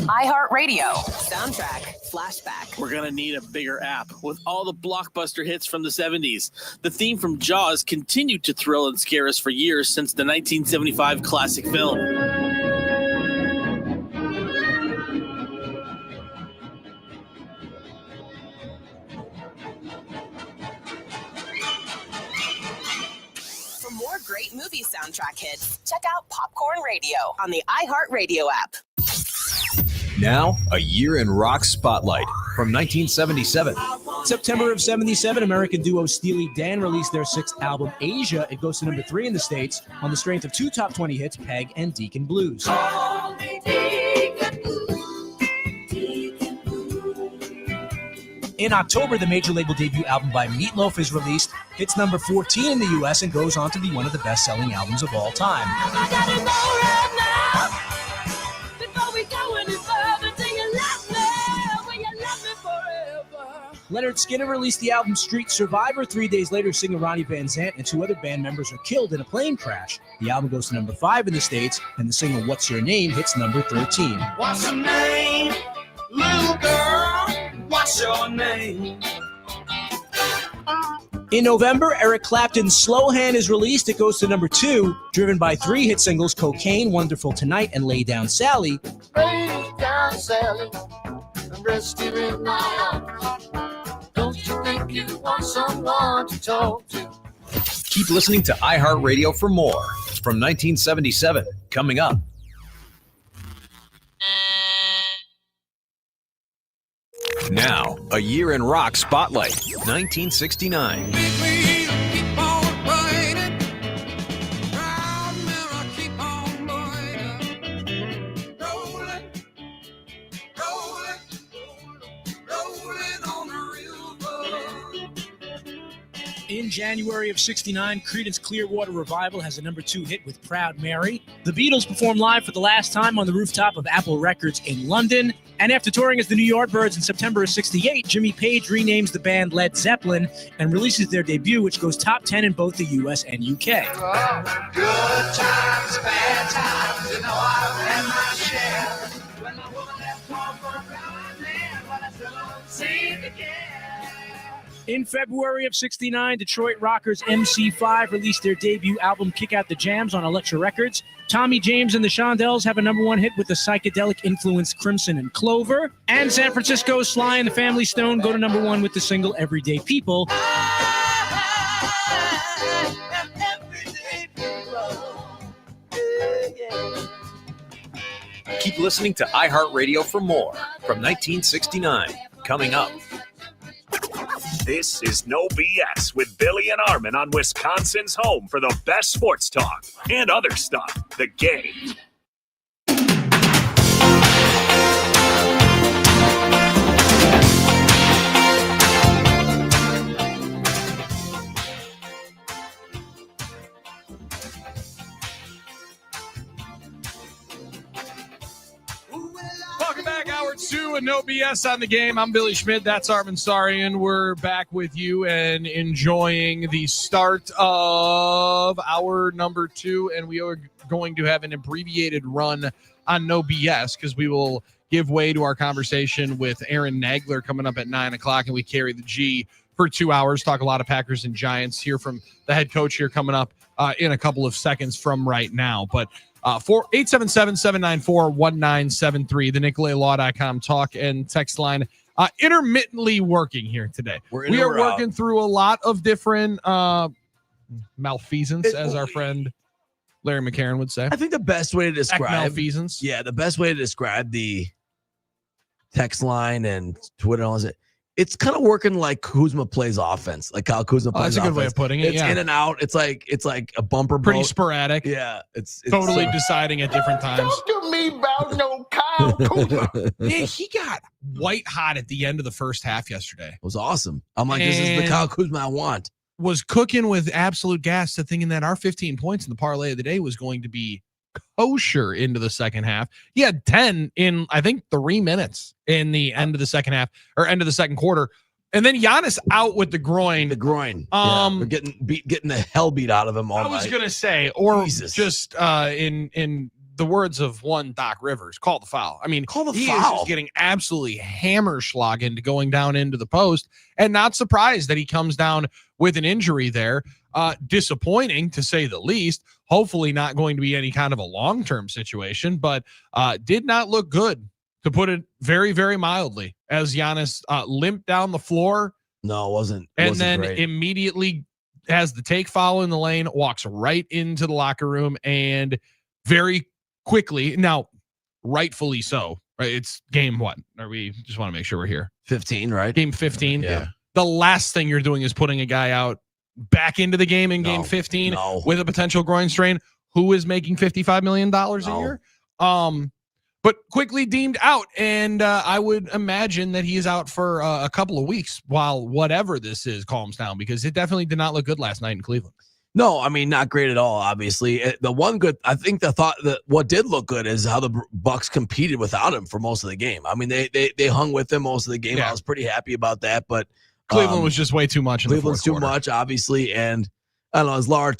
[SPEAKER 7] iHeartRadio. Soundtrack. Flashback.
[SPEAKER 8] We're going to need a bigger app with all the blockbuster hits from the 70s. The theme from Jaws continued to thrill and scare us for years since the 1975 classic film.
[SPEAKER 7] For more great movie soundtrack hits, check out Popcorn Radio on the iHeartRadio app.
[SPEAKER 24] Now, a year in rock spotlight from 1977.
[SPEAKER 25] September of 77, American duo Steely Dan released their 6th album, Asia. It goes to number 3 in the States on the strength of 2 top 20 hits, Peg and Deacon Blues. In October, the major label debut album by Meatloaf is released. Hits number 14 in the U.S. and goes on to be one of the best-selling albums of all time. Leonard Skinner released the album Street Survivor. 3 days later, singer Ronnie Van Zant and 2 other band members are killed in a plane crash. The album goes to number 5 in the States, and the single What's Your Name hits number 13.
[SPEAKER 9] What's your name, little girl? What's your name?
[SPEAKER 25] In November, Eric Clapton's Slow Hand is released. It goes to number 2, driven by 3 hit singles, Cocaine, Wonderful Tonight, and Lay Down Sally.
[SPEAKER 9] Lay down, Sally, and rest you in my arms. Don't you think you want someone to talk to?
[SPEAKER 24] Keep listening to iHeartRadio for more from 1977. Coming up. Now, a year in rock spotlight, 1969.
[SPEAKER 25] In January of 69, Creedence Clearwater Revival has a number 2 hit with Proud Mary. The Beatles performed live for the last time on the rooftop of Apple Records in London. And after touring as the New Yardbirds in September of 68, Jimmy Page renames the band Led Zeppelin and releases their debut, which goes top 10 in both the US and UK.
[SPEAKER 9] Oh, good times, bad times, you know I've had my share. When my woman left home for a proud man, but I still don't see it again.
[SPEAKER 25] In February of 69, Detroit rockers MC5 released their debut album Kick Out the Jams on Elektra Records. Tommy James and the Shondells have a number 1 hit with the psychedelic-influenced Crimson and Clover. And San Francisco's Sly and the Family Stone go to number 1 with the single Everyday People.
[SPEAKER 24] Keep listening to iHeartRadio for more from 1969. Coming up.
[SPEAKER 6] This is No BS with Billy and Armen on Wisconsin's home for the best sports talk and other stuff, The Game.
[SPEAKER 1] Welcome back back. Hour 2 and no BS on the game. I'm Billy Schmidt. That's Armen Sarian. We're back with you and enjoying the start of hour number 2. And we are going to have an abbreviated run on no BS because we will give way to our conversation with Aaron Nagler coming up at 9 o'clock. And we carry the G for 2 hours, talk a lot of Packers and Giants. Hear from the head coach here coming up in a couple of seconds from right now. But for 877-794-1973, the NicolaLaw.com talk and text line intermittently working here today. We are working through a lot of different malfeasance, as our friend Larry McCarron would say.
[SPEAKER 2] I think the best way to describe
[SPEAKER 1] malfeasance.
[SPEAKER 2] Yeah, the best way to describe the text line and Twitter and all that. It's kind of working like Kuzma plays offense, like Kyle Kuzma plays offense.
[SPEAKER 1] That's a good way of putting it.
[SPEAKER 2] It's in and out. It's like a bumper
[SPEAKER 1] pretty
[SPEAKER 2] boat.
[SPEAKER 1] Sporadic.
[SPEAKER 2] Yeah, it's
[SPEAKER 1] totally deciding at different times.
[SPEAKER 22] Talk to me about no Kyle Kuzma.
[SPEAKER 1] Man, he got white hot at the end of the first half yesterday.
[SPEAKER 2] It was awesome. I'm like, this is the Kyle Kuzma I want.
[SPEAKER 1] Was cooking with absolute gas to thinking that our 15 points in the parlay of the day was going to be kosher into the second half. He had 10 in, I think, 3 minutes in the end of the second half or end of the second quarter. And then Giannis out with the groin.
[SPEAKER 2] Getting the hell beat out of him all night.
[SPEAKER 1] I was going to say, or
[SPEAKER 2] Jesus.
[SPEAKER 1] Just in the words of one Doc Rivers, call the foul. I mean,
[SPEAKER 2] call the
[SPEAKER 1] he
[SPEAKER 2] foul.
[SPEAKER 1] Is just getting absolutely hammerschlagen going down into the post, and not surprised that he comes down with an injury there. Disappointing to say the least. Hopefully not going to be any kind of a long-term situation, but did not look good, to put it very, very mildly, as Giannis limped down the floor.
[SPEAKER 2] No, it wasn't.
[SPEAKER 1] And then
[SPEAKER 2] great.
[SPEAKER 1] Immediately has the take foul in the lane, walks right into the locker room, and very quickly, now rightfully so, right? It's game what? Are we just want to make sure we're here?
[SPEAKER 2] 15, right?
[SPEAKER 1] Game 15.
[SPEAKER 2] Yeah.
[SPEAKER 1] The last thing you're doing is putting a guy out back into the game in game 15 with a potential groin strain who is making $55 million a year. But quickly deemed out. And I would imagine that he is out for a couple of weeks while whatever this is calms down, because it definitely did not look good last night in Cleveland.
[SPEAKER 2] No, I mean, not great at all, obviously. The one good, I think what did look good is how the Bucks competed without him for most of the game. I mean, they hung with him most of the game. Yeah. I was pretty happy about that, but
[SPEAKER 1] Cleveland was just way too much.
[SPEAKER 2] Cleveland's too much, obviously. And I don't know, as Laura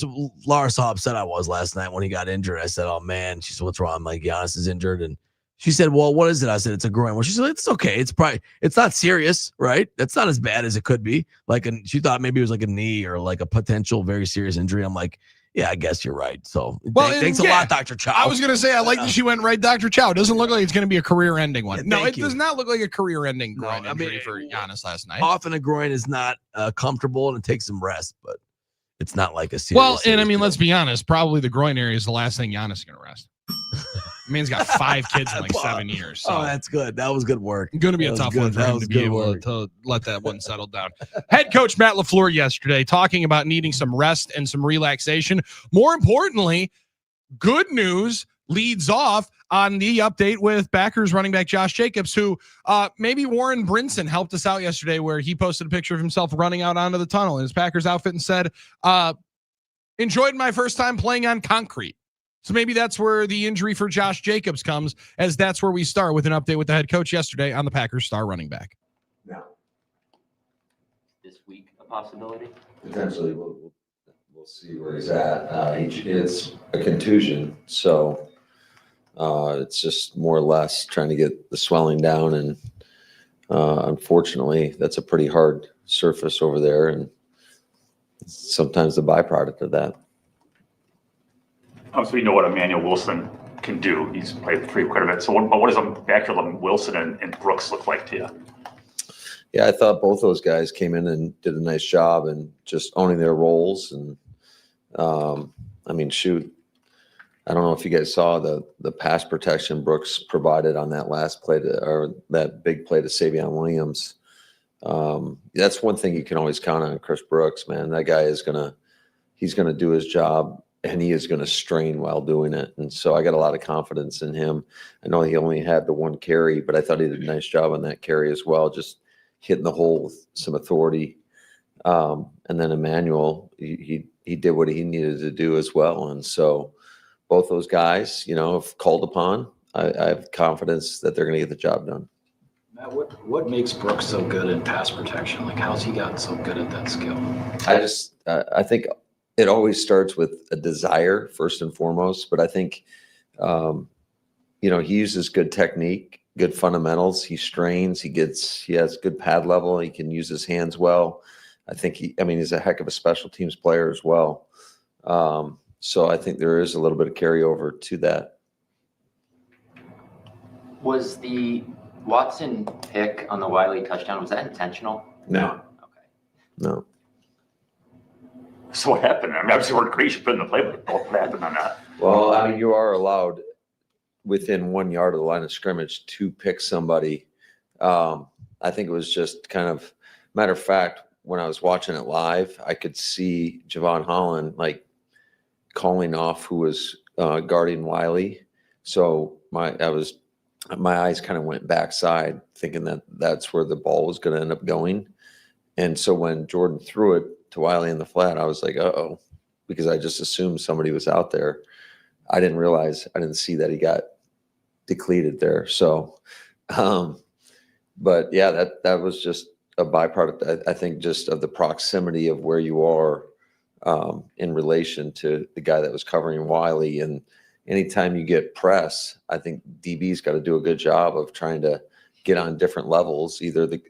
[SPEAKER 2] saw how upset I was last night when he got injured. I said, oh man, she said, what's wrong? I'm like, Giannis is injured. And she said, well, what is it? I said, it's a groin. Well, she said, it's okay. It's not serious, right? That's not as bad as it could be. She thought maybe it was like a knee or like a potential very serious injury. I'm like, yeah, I guess you're right. So thanks a lot, Dr. Chow.
[SPEAKER 1] I was going to say, I like that she went right, Dr. Chow. It doesn't look like it's going to be a career-ending one.
[SPEAKER 2] Yeah,
[SPEAKER 1] it does not look like a career-ending groin injury for Giannis last night.
[SPEAKER 2] Often a groin is not comfortable and it takes some rest, but it's not like a serious.
[SPEAKER 1] Let's be honest. Probably the groin area is the last thing Giannis is going to rest. Man's got 5 kids in like 7 years. So.
[SPEAKER 2] Oh, that's good. That was good work.
[SPEAKER 1] Going to be a tough one for him to be able to let that one settle down. Head coach Matt LaFleur yesterday talking about needing some rest and some relaxation. More importantly, good news leads off on the update with Packers running back Josh Jacobs, who maybe Warren Brinson helped us out yesterday, where he posted a picture of himself running out onto the tunnel in his Packers outfit and said, enjoyed my first time playing on concrete. So maybe that's where the injury for Josh Jacobs comes, as that's where we start with an update with the head coach yesterday on the Packers star running back.
[SPEAKER 13] No. This week, a possibility?
[SPEAKER 15] Potentially, we'll see where he's at. It's a contusion, so it's just more or less trying to get the swelling down, and unfortunately, that's a pretty hard surface over there, and sometimes the byproduct of that.
[SPEAKER 16] Obviously, you know what Emmanuel Wilson can do. He's played free quite a bit. So, what does a backfield of Wilson and Brooks look like to you?
[SPEAKER 15] Yeah, I thought both those guys came in and did a nice job and just owning their roles. And shoot, I don't know if you guys saw the pass protection Brooks provided on that last play or that big play to Savion Williams. That's one thing you can always count on Chris Brooks, man. That guy he's gonna do his job. And he is going to strain while doing it. And so I got a lot of confidence in him. I know he only had the one carry, but I thought he did a nice job on that carry as well, just hitting the hole with some authority. And then Emmanuel, he did what he needed to do as well. And so both those guys, if called upon, I have confidence that they're going to get the job done.
[SPEAKER 17] Matt, what makes Brooks so good in pass protection? Like, how's he gotten so good at that skill?
[SPEAKER 15] I think it always starts with a desire first and foremost, but I think, he uses good technique, good fundamentals. He strains, he has good pad level. He can use his hands well. I think he's a heck of a special teams player as well. So I think there is a little bit of carryover to that.
[SPEAKER 13] Was the Watson pick on the Wiley touchdown, was that intentional?
[SPEAKER 15] No. Okay. No.
[SPEAKER 16] So what happened? I mean, obviously we're great. You put in the play, but what happened on that?
[SPEAKER 15] Well, I mean, you are allowed within 1 yard of the line of scrimmage to pick somebody. I think it was just kind of, matter of fact, when I was watching it live, I could see Javon Holland like calling off who was guarding Wiley. So my eyes kind of went backside thinking that that's where the ball was going to end up going. And so when Jordan threw it to Wiley in the flat, I was like, uh-oh, because I just assumed somebody was out there. I didn't see that he got depleted there. So, but yeah, that was just a byproduct, I think, just of the proximity of where you are in relation to the guy that was covering Wiley. And anytime you get press, I think DB's got to do a good job of trying to get on different levels. Either the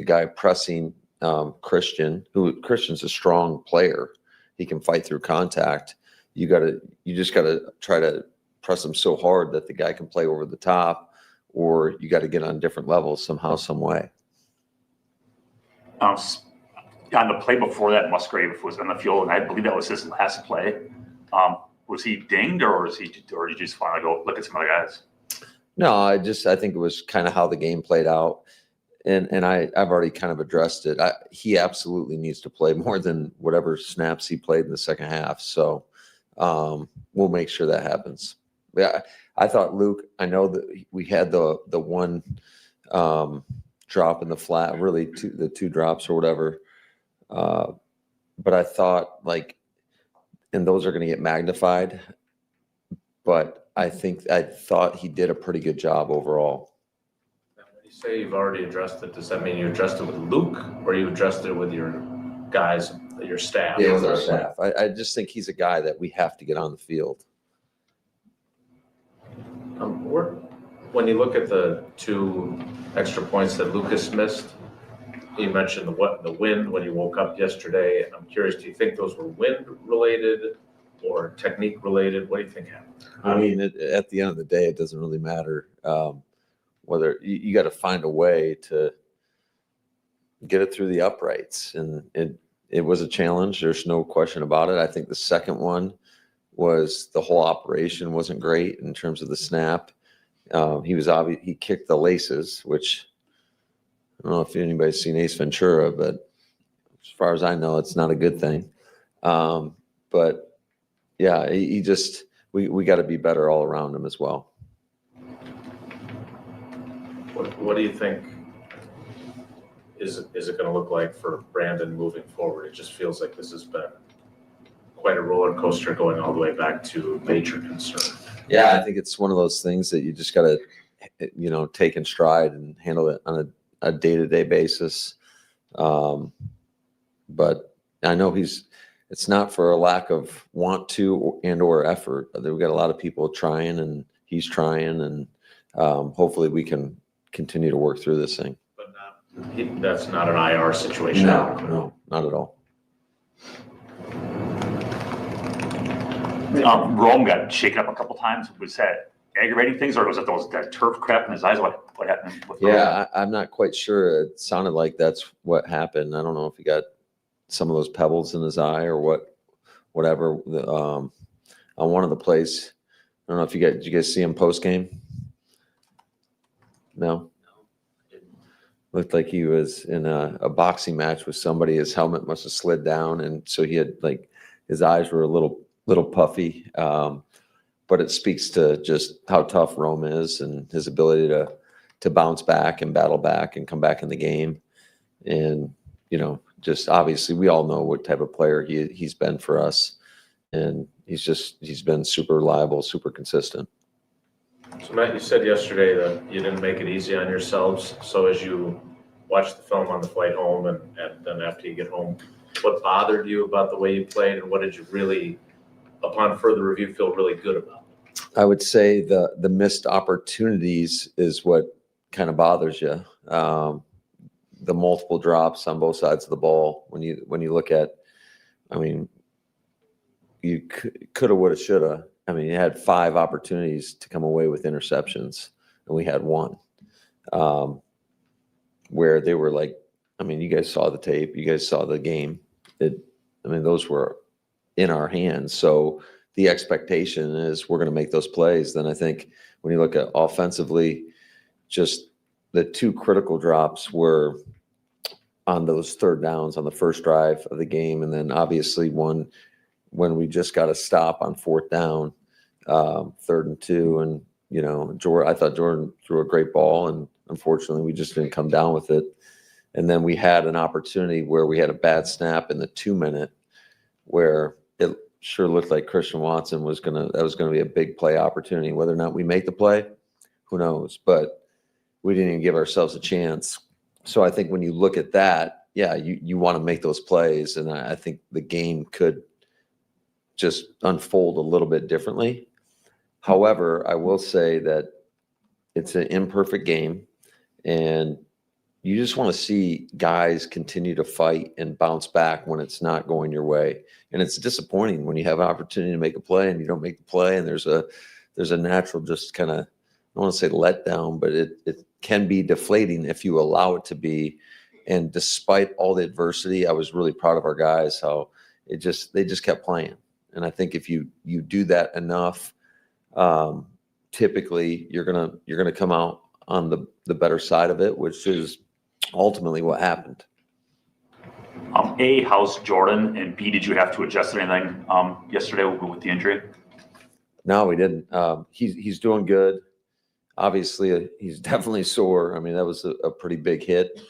[SPEAKER 15] guy pressing Christian's a strong player. He can fight through contact. You just got to try to press him so hard that the guy can play over the top, or you got to get on different levels somehow, some way.
[SPEAKER 16] On the play before that, Musgrave was on the field, and I believe that was his last play. Was he dinged, or did you just finally go look at some other guys?
[SPEAKER 15] No, I think it was kind of how the game played out. And I've already kind of addressed it. He absolutely needs to play more than whatever snaps he played in the second half. So we'll make sure that happens. Yeah, I thought Luke, I know that we had the one drop in the flat, really the two drops or whatever. But I thought and those are going to get magnified. But I thought he did a pretty good job overall.
[SPEAKER 18] You say you've already addressed it. Does that mean you addressed it with Luke, or you addressed it with your guys, your staff?
[SPEAKER 15] Yeah, with our staff. I just think he's a guy that we have to get on the field.
[SPEAKER 18] When you look at the 2 extra points that Lucas missed, you mentioned the wind when you woke up yesterday. I'm curious, do you think those were wind related or technique related? What do you think happened?
[SPEAKER 15] I mean, at the end of the day, it doesn't really matter. Whether you got to find a way to get it through the uprights, and it was a challenge. There's no question about it. I think the second one was the whole operation wasn't great in terms of the snap. He kicked the laces, which I don't know if anybody's seen Ace Ventura, but as far as I know, it's not a good thing. But yeah, we got to be better all around him as well.
[SPEAKER 18] What do you think is it going to look like for Brandon moving forward? It just feels like this has been quite a roller coaster going all the way back to major concern.
[SPEAKER 15] Yeah, I think it's one of those things that you just got to, take in stride and handle it on a day-to-day basis. But I know it's not for a lack of want to or effort. We've got a lot of people trying, and he's trying, and hopefully we can continue to work through this thing.
[SPEAKER 18] But that's not an IR situation.
[SPEAKER 15] No, not at all.
[SPEAKER 16] Rome got shaken up a couple times. Was that aggravating things, or was it that turf crap in his eyes? What happened?
[SPEAKER 15] I'm not quite sure. It sounded like that's what happened. I don't know if he got some of those pebbles in his eye or whatever. On one of the plays, I don't know if did you guys see him post game? No. Looked like he was in a boxing match with somebody. His helmet must have slid down, and so he had his eyes were a little puffy. But it speaks to just how tough Rome is and his ability to bounce back and battle back and come back in the game. And just obviously we all know what type of player he's been for us, and he's been super reliable, super consistent.
[SPEAKER 18] So Matt, you said yesterday that you didn't make it easy on yourselves. So as you watched the film on the flight home and then after you get home, what bothered you about the way you played, and what did you really, upon further review, feel really good about?
[SPEAKER 15] I would say the missed opportunities is what kind of bothers you. The multiple drops on both sides of the ball. When you look at, I mean, you coulda, woulda, shoulda. I mean, you had 5 opportunities to come away with interceptions, and we had 1. Where they were like, I mean, you guys saw the tape, you guys saw the game. Those were in our hands. So the expectation is we're going to make those plays. Then I think when you look at offensively, just the 2 critical drops were on those third downs on the first drive of the game. And then obviously one when we just got a stop on 4th down, 3rd and 2. And, I thought Jordan threw a great ball, and unfortunately we just didn't come down with it. And then we had an opportunity where we had a bad snap in the 2-minute where it sure looked like Christian Watson was going to be a big play opportunity. Whether or not we make the play, who knows? But we didn't even give ourselves a chance. So I think when you look at that, yeah, you want to make those plays. And I think the game could just unfold a little bit differently. However, I will say that it's an imperfect game, and you just want to see guys continue to fight and bounce back when it's not going your way. And it's disappointing when you have an opportunity to make a play and you don't make the play. And there's a natural just kind of, I don't want to say letdown, but it can be deflating if you allow it to be. And despite all the adversity, I was really proud of our guys, how they just kept playing. And I think if you do that enough, typically you're gonna come out on the better side of it, which is ultimately what happened.
[SPEAKER 16] A, how's Jordan? And B, did you have to adjust anything yesterday with the injury?
[SPEAKER 15] No, we didn't. He's doing good. Obviously, he's definitely sore. I mean, that was a pretty big hit.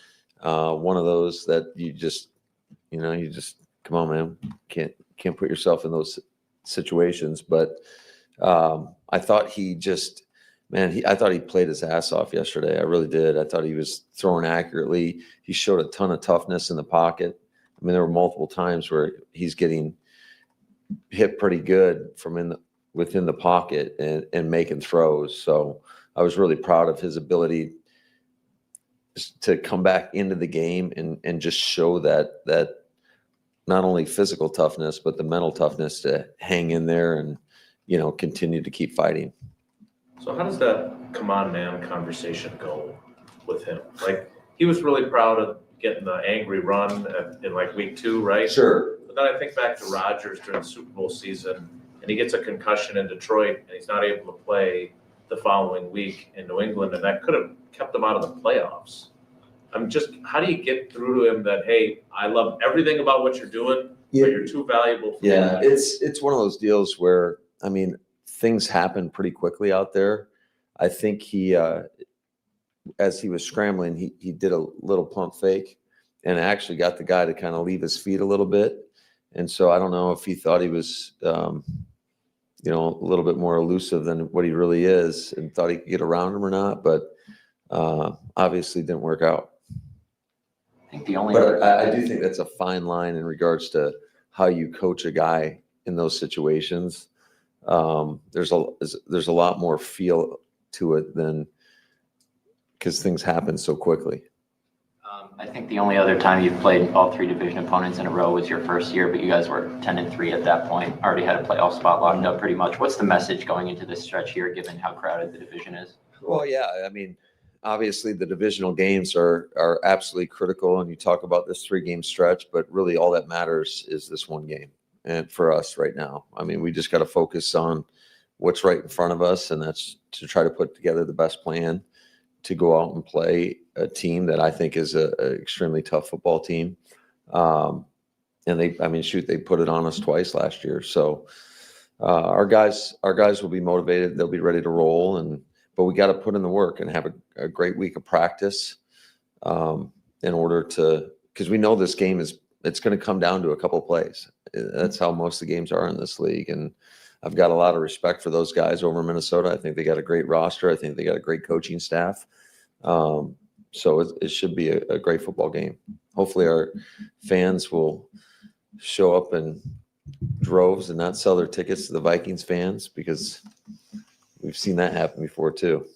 [SPEAKER 15] One of those that you just come on, man. Can't put yourself in those situations. But I thought I thought he played his ass off yesterday. I really did. I thought he was throwing accurately. He showed a ton of toughness in the pocket. I mean, there were multiple times where he's getting hit pretty good from within the pocket and making throws. So I was really proud of his ability to come back into the game and just show that not only physical toughness, but the mental toughness to hang in there and, continue to keep fighting.
[SPEAKER 18] So how does that come on man conversation go with him? Like, he was really proud of getting the angry run in like week 2, right?
[SPEAKER 15] Sure.
[SPEAKER 18] But then I think back to Rodgers during the Super Bowl season, and he gets a concussion in Detroit, and he's not able to play the following week in New England, and that could have kept him out of the playoffs. How do you get through to him that, hey, I love everything about what you're doing, but you're too valuable for
[SPEAKER 15] Yeah,
[SPEAKER 18] me?
[SPEAKER 15] it's one of those deals where, I mean, things happen pretty quickly out there. I think he, as he was scrambling, he did a little pump fake and actually got the guy to kind of leave his feet a little bit. And so I don't know if he thought he was, a little bit more elusive than what he really is and thought he could get around him or not, but obviously didn't work out.
[SPEAKER 13] I think
[SPEAKER 15] I do think that's a fine line in regards to how you coach a guy in those situations. There's a lot more feel to it than because things happen so quickly.
[SPEAKER 13] I think the only other time you've played all 3 division opponents in a row was your first year, but you guys were 10-3 at that point. Already had a playoff spot locked up pretty much. What's the message going into this stretch here, given how crowded the division is?
[SPEAKER 15] Well, yeah, I mean, obviously the divisional games are absolutely critical, and you talk about this 3-game stretch, but really all that matters is this one game. And for us right now, I mean, we just got to focus on what's right in front of us, and that's to try to put together the best plan to go out and play a team that I think is a extremely tough football team. And they put it on us twice last year. So our guys will be motivated. They'll be ready to roll, but we got to put in the work and have a great week of practice in order to, because we know this game it's going to come down to a couple of plays. That's how most of the games are in this league. And I've got a lot of respect for those guys over in Minnesota. I think they got a great roster. I think they got a great coaching staff. So it should be a great football game. Hopefully our fans will show up in droves and not sell their tickets to the Vikings fans, because we've seen that happen before too.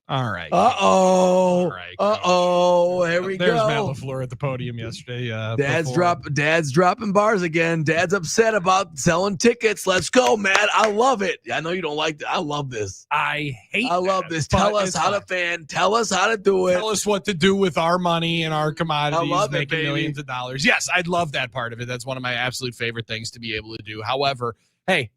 [SPEAKER 1] All right.
[SPEAKER 2] Uh-oh.
[SPEAKER 1] right,
[SPEAKER 2] Uh-oh. Here we
[SPEAKER 1] There's
[SPEAKER 2] go.
[SPEAKER 1] Matt LaFleur at the podium yesterday.
[SPEAKER 2] Dad's
[SPEAKER 1] before.
[SPEAKER 2] Dad's dropping bars again. Dad's upset about selling tickets. Let's go, Matt. I love it. I know you don't like that. I love this.
[SPEAKER 1] I
[SPEAKER 2] love this. Tell us how to fan. Tell us how to do it.
[SPEAKER 1] Tell us what to do with our money and our commodities,
[SPEAKER 2] I love it,
[SPEAKER 1] making
[SPEAKER 2] baby.
[SPEAKER 1] millions of dollars. Yes, I'd love that part of it. That's one of my absolute favorite things to be able to do. However, hey,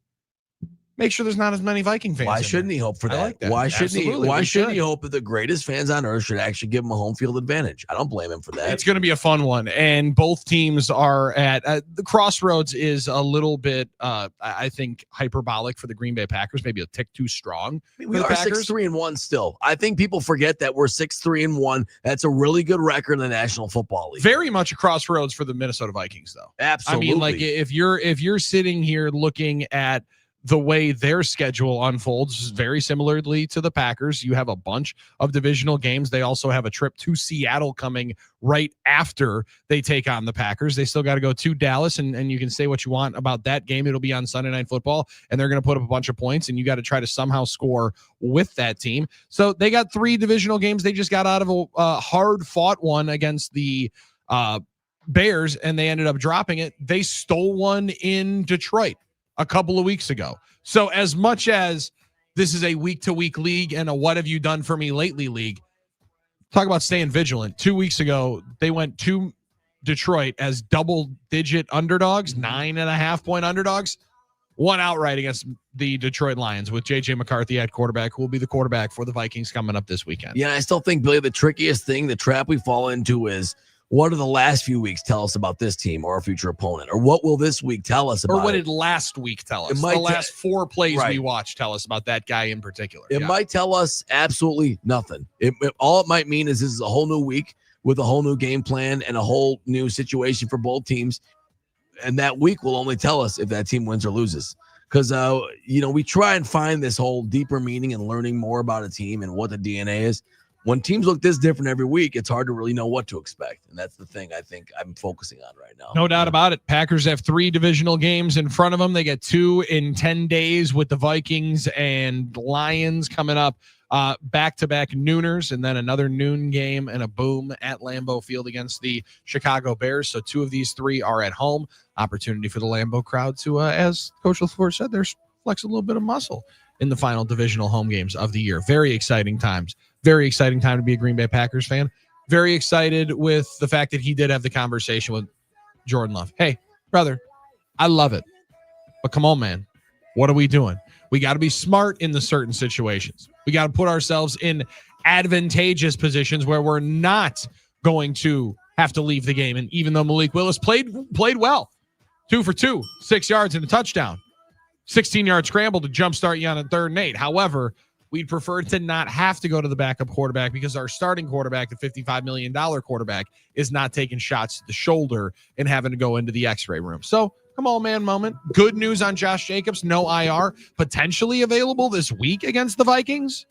[SPEAKER 1] make sure there's not as many Viking fans.
[SPEAKER 2] Why shouldn't he hope for
[SPEAKER 1] I
[SPEAKER 2] that?
[SPEAKER 1] like that.
[SPEAKER 2] Why shouldn't
[SPEAKER 1] Absolutely,
[SPEAKER 2] he? Why
[SPEAKER 1] we
[SPEAKER 2] shouldn't
[SPEAKER 1] should.
[SPEAKER 2] he hope that the greatest fans on earth should actually give him a home field advantage? I don't blame him for that.
[SPEAKER 1] It's going to be a fun one, and both teams are at the crossroads. Is a little bit, I think, hyperbolic for the Green Bay Packers. Maybe a tick too strong.
[SPEAKER 2] We are 6-3-1 still. I think people forget that we're 6-3-1. That's a really good record in the National Football League.
[SPEAKER 1] Very much a crossroads for the Minnesota Vikings, though.
[SPEAKER 2] Absolutely.
[SPEAKER 1] I mean, like if you're sitting here looking at the way their schedule unfolds, very similarly to the Packers, you have a bunch of divisional games. They also have a trip to Seattle coming right after they take on the Packers. They still got to go to Dallas, and you can say what you want about that game. It'll be on Sunday Night Football, and they're going to put up a bunch of points, and you got to try to somehow score with that team. So they got 3 divisional games. They just got out of a hard-fought one against the Bears, and they ended up dropping it. They stole one in Detroit a couple of weeks ago. So as much as this is a week-to-week league and a what have you done for me lately league, talk about staying vigilant. 2 weeks ago, they went to Detroit as double-digit underdogs, 9.5-point underdogs, won outright against the Detroit Lions with J.J. McCarthy at quarterback, who will be the quarterback for the Vikings coming up this weekend.
[SPEAKER 2] Yeah, I still think, Billy, the trickiest thing, the trap we fall into is, what do the last few weeks tell us about this team or a future opponent? Or what will this week tell us about
[SPEAKER 1] Or what
[SPEAKER 2] it?
[SPEAKER 1] did last week tell us?
[SPEAKER 2] It might
[SPEAKER 1] The last 4 plays
[SPEAKER 2] right.
[SPEAKER 1] we watched tell us about that guy in particular.
[SPEAKER 2] It
[SPEAKER 1] Yeah.
[SPEAKER 2] might tell us absolutely nothing. All it might mean is this is a whole new week with a whole new game plan and a whole new situation for both teams. And that week will only tell us if that team wins or loses. Because, we try and find this whole deeper meaning and learning more about a team and what the DNA is. When teams look this different every week, it's hard to really know what to expect. And that's the thing I think I'm focusing on right now.
[SPEAKER 1] No doubt about it. Packers have 3 divisional games in front of them. They get 2 in 10 days with the Vikings and Lions coming up back-to-back nooners, and then another noon game and a boom at Lambeau Field against the Chicago Bears. So 2 of these 3 are at home. Opportunity for the Lambeau crowd to, as Coach LaFleur said, there's flex a little bit of muscle in the final divisional home games of the year. Very exciting times. Very exciting time to be a Green Bay Packers fan. Very excited with the fact that he did have the conversation with Jordan Love. Hey, brother, I love it. But come on, man. What are we doing? We got to be smart in the certain situations. We got to put ourselves in advantageous positions where we're not going to have to leave the game. And even though Malik Willis played well, 2 for 2, 6 yards and a touchdown, 16-yard scramble to jumpstart you on a 3rd and 8. However, we'd prefer to not have to go to the backup quarterback because our starting quarterback, the $55 million quarterback, is not taking shots to the shoulder and having to go into the x-ray room. So come on, man moment. Good news on Josh Jacobs. No IR. Potentially available this week against the Vikings.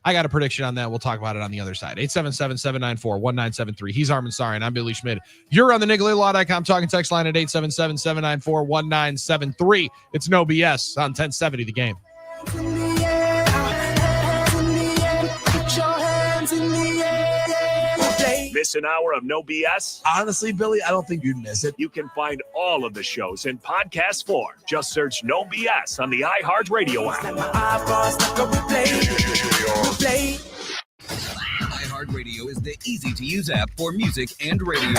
[SPEAKER 1] I got a prediction on that. We'll talk about it on the other side. 877-794-1973. He's Armen Sarian. I'm Billy Schmidt. You're on the NigglyLaw.com talking text line at 877-794-1973. It's No BS on 1070 The Game.
[SPEAKER 6] Miss an hour of No BS?
[SPEAKER 2] Honestly, Billy, I don't think you'd miss it.
[SPEAKER 6] You can find all of the shows in podcast form. Just search No BS on the iHeartRadio app.
[SPEAKER 4] iHeartRadio is the easy-to-use app for music and radio.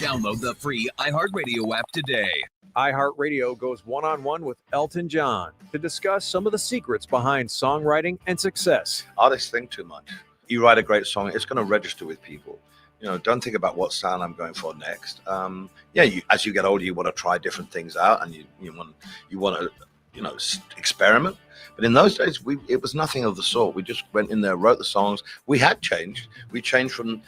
[SPEAKER 4] Download the free iHeartRadio app today.
[SPEAKER 19] iHeartRadio goes one-on-one with Elton John to discuss some of the secrets behind songwriting and success.
[SPEAKER 20] Artists think too much. You write a great song, it's going to register with people. Don't think about what sound I'm going for next. As you get older, you want to try different things out, and you want to experiment. But in those days, it was nothing of the sort. We just went in there, wrote the songs. We had changed. We changed from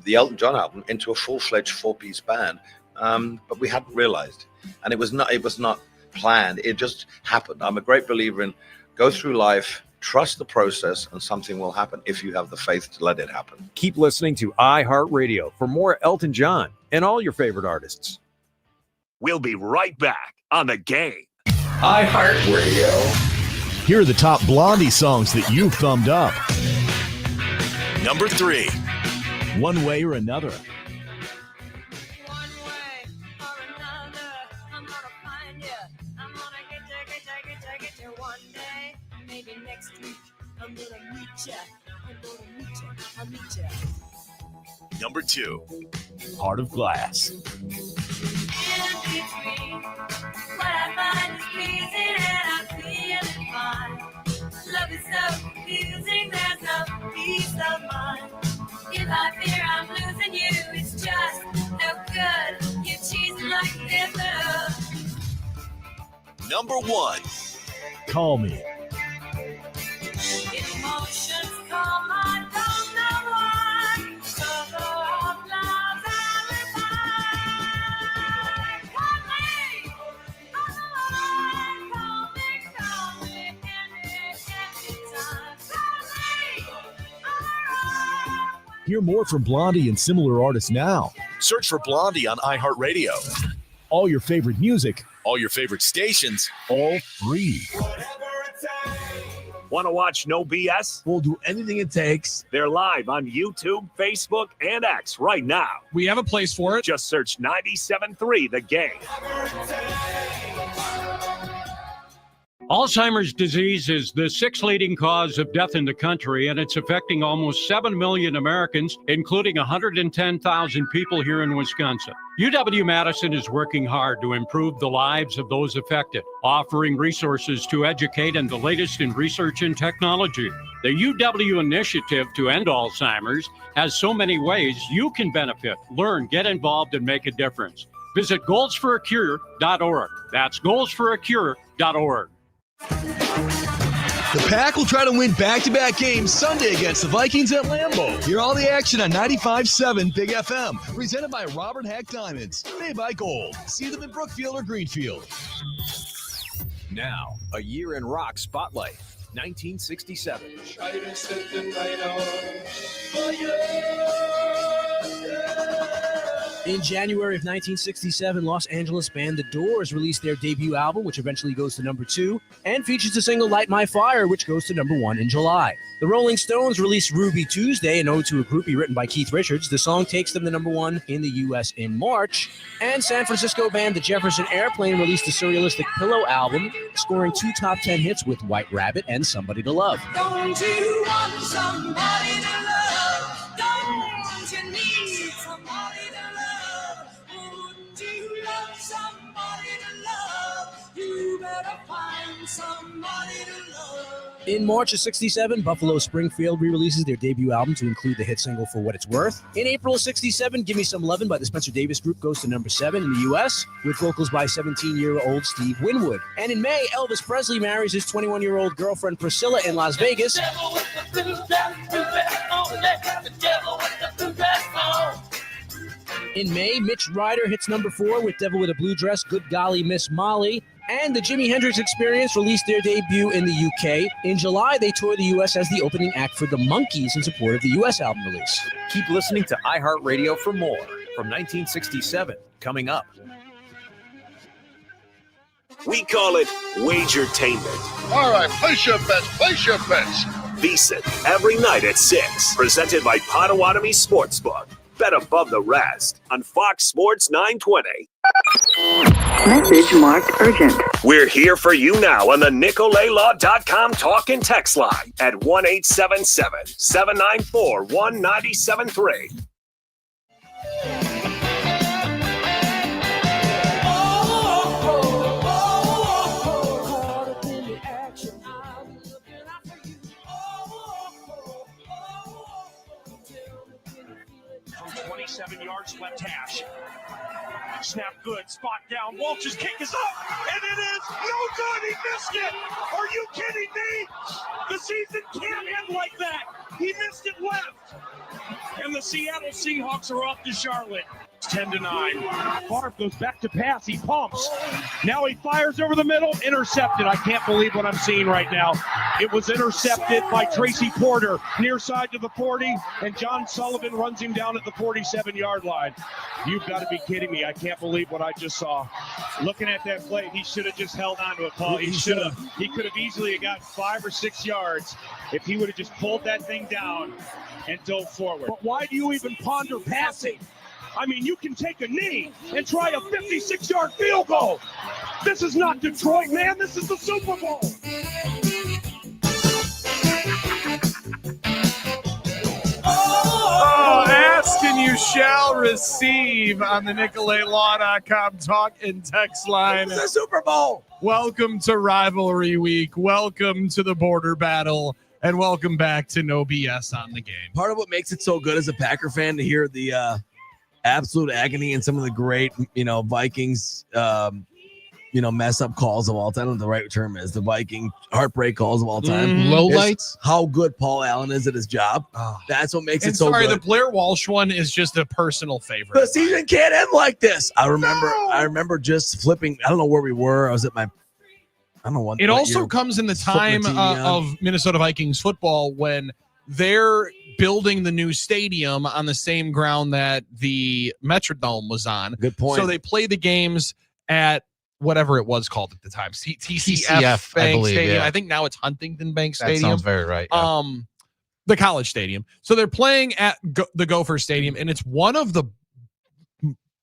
[SPEAKER 20] the Elton John album into a full-fledged 4-piece band, but we hadn't realized. And it was not planned. It just happened. I'm a great believer in go through life, trust the process, and something will happen if you have the faith to let it happen.
[SPEAKER 19] Keep listening to iHeartRadio for more Elton John and all your favorite artists.
[SPEAKER 6] We'll be right back on The Game.
[SPEAKER 3] iHeartRadio. Here are the top Blondie songs that you've thumbed up.
[SPEAKER 11] Number 3.
[SPEAKER 3] One Way or Another.
[SPEAKER 11] Number 2.
[SPEAKER 3] Heart of Glass.
[SPEAKER 10] Love is so confusing, there's no peace of mind. If I fear I'm losing you, it's just no good. You're cheesing like this.
[SPEAKER 11] Number 1.
[SPEAKER 3] Call Me.
[SPEAKER 10] Emotions come, I don't know why. Cover up love's alibi. Call me, call me, anytime.
[SPEAKER 3] Hear more from Blondie and similar artists now.
[SPEAKER 11] Search for Blondie on iHeartRadio.
[SPEAKER 3] All your favorite music,
[SPEAKER 11] All your favorite stations.
[SPEAKER 3] all free.
[SPEAKER 6] Want to watch No BS?
[SPEAKER 2] We'll do anything it takes.
[SPEAKER 6] They're live on YouTube, Facebook, and X right now.
[SPEAKER 1] We have a place for it.
[SPEAKER 6] Just search 97.3 The Game.
[SPEAKER 5] Alzheimer's disease is the sixth leading cause of death in the country, and it's affecting almost 7 million Americans, including 110,000 people here in Wisconsin. UW-Madison is working hard to improve the lives of those affected, offering resources to educate and the latest in research and technology. The UW Initiative to End Alzheimer's has so many ways you can benefit, learn, get involved, and make a difference. Visit goalsforacure.org. That's goalsforacure.org.
[SPEAKER 14] The Pack will try to win back-to-back games Sunday against the Vikings at Lambeau. Hear all the action on 95.7 Big FM. Presented by Robert Hack Diamonds. Made by Gold. See them in Brookfield or Greenfield.
[SPEAKER 19] Now, a year in rock spotlight, 1967.
[SPEAKER 25] In January of 1967, Los Angeles band The Doors released their debut album, which eventually goes to number 2, and features the single Light My Fire, which goes to number 1 in July. The Rolling Stones released Ruby Tuesday, an ode to a groupie written by Keith Richards. The song takes them to number 1 in the U.S. in March. And San Francisco band The Jefferson Airplane released the surrealistic Pillow album, scoring 2 top 10 hits with White Rabbit and Somebody to Love.
[SPEAKER 10] Don't you want somebody to love? Don't you need somebody to love? Wouldn't you love somebody to love? You better find somebody to love.
[SPEAKER 25] In March of 67, Buffalo Springfield re-releases their debut album to include the hit single For What It's Worth. In April of 67, Give Me Some Lovin' by the Spencer Davis Group goes to number 7 in the U.S., with vocals by 17-year-old Steve Winwood. And in May, Elvis Presley marries his 21-year-old girlfriend Priscilla in Las Vegas. In May, Mitch Ryder hits number 4 with Devil with a Blue Dress, Good Golly Miss Molly. And the Jimi Hendrix Experience released their debut in the UK. In July, they toured the U.S. as the opening act for the Monkees in support of the U.S. album release.
[SPEAKER 19] Keep listening to iHeartRadio for more from 1967, coming up.
[SPEAKER 6] We call it Wagertainment.
[SPEAKER 22] All right, place your bets, place your bets.
[SPEAKER 6] VSiN, every night at 6. Presented by Potawatomi Sportsbook. Bet above the rest on Fox Sports 920.
[SPEAKER 21] Message marked urgent.
[SPEAKER 6] We're here for you now on the NicoleLaw.com talk and text line at 1-877-794-1973.
[SPEAKER 5] From 27 yards left hash. Snap good, spot down. Walsh's kick is up, and it is no good. He missed it. Are you kidding me? The season can't end like that. He missed it left.
[SPEAKER 7] and the Seattle Seahawks are off to Charlotte. 10-9. Favre goes back to pass. He pumps. Now he fires over the middle. Intercepted. I can't believe what I'm seeing right now. It was intercepted by Tracy Porter near side to the 40, and John Sullivan runs him down at the 47-yard line. You've got to be kidding me. I can't believe what I just saw. Looking at that play, he should have just held on to it, Paul. He could have easily got 5 or 6 yards if he would have just pulled that thing down and dove forward. But why do you even ponder passing? I mean, you can take a knee and try a 56-yard field goal. This is not Detroit, man. This is the Super Bowl.
[SPEAKER 8] Oh, ask and you shall receive on the NicoletLaw.com talk and text line.
[SPEAKER 2] It's the Super Bowl.
[SPEAKER 8] Welcome to Rivalry Week. Welcome to the border battle. And welcome back to No BS on the Game.
[SPEAKER 2] Part of what makes it so good as a Packer fan to hear the absolute agony and some of the great, Vikings, mess up calls of all time. I don't know what the right term is. The Viking heartbreak calls of all time.
[SPEAKER 1] Low lights.
[SPEAKER 2] How good Paul Allen is at his job. That's what makes it so
[SPEAKER 1] sorry,
[SPEAKER 2] good.
[SPEAKER 1] the Blair Walsh one is just a personal favorite.
[SPEAKER 2] The season can't end like this. I remember just flipping. I don't know where we were. I was at my. I don't know what.
[SPEAKER 1] It
[SPEAKER 2] what
[SPEAKER 1] also
[SPEAKER 2] year.
[SPEAKER 1] comes in the
[SPEAKER 2] Flipping
[SPEAKER 1] time
[SPEAKER 2] TV on.
[SPEAKER 1] of Minnesota Vikings football when they're building the new stadium on the same ground that the Metrodome was on.
[SPEAKER 2] Good point.
[SPEAKER 1] So they play the games at whatever it was called at the time, TCF
[SPEAKER 9] I
[SPEAKER 1] Bank
[SPEAKER 9] believe,
[SPEAKER 1] Stadium.
[SPEAKER 9] yeah.
[SPEAKER 1] I think now it's Huntington Bank
[SPEAKER 9] That
[SPEAKER 1] Stadium.
[SPEAKER 9] sounds very right. Yeah.
[SPEAKER 1] The college stadium. So they're playing at the Gopher Stadium, and it's one of the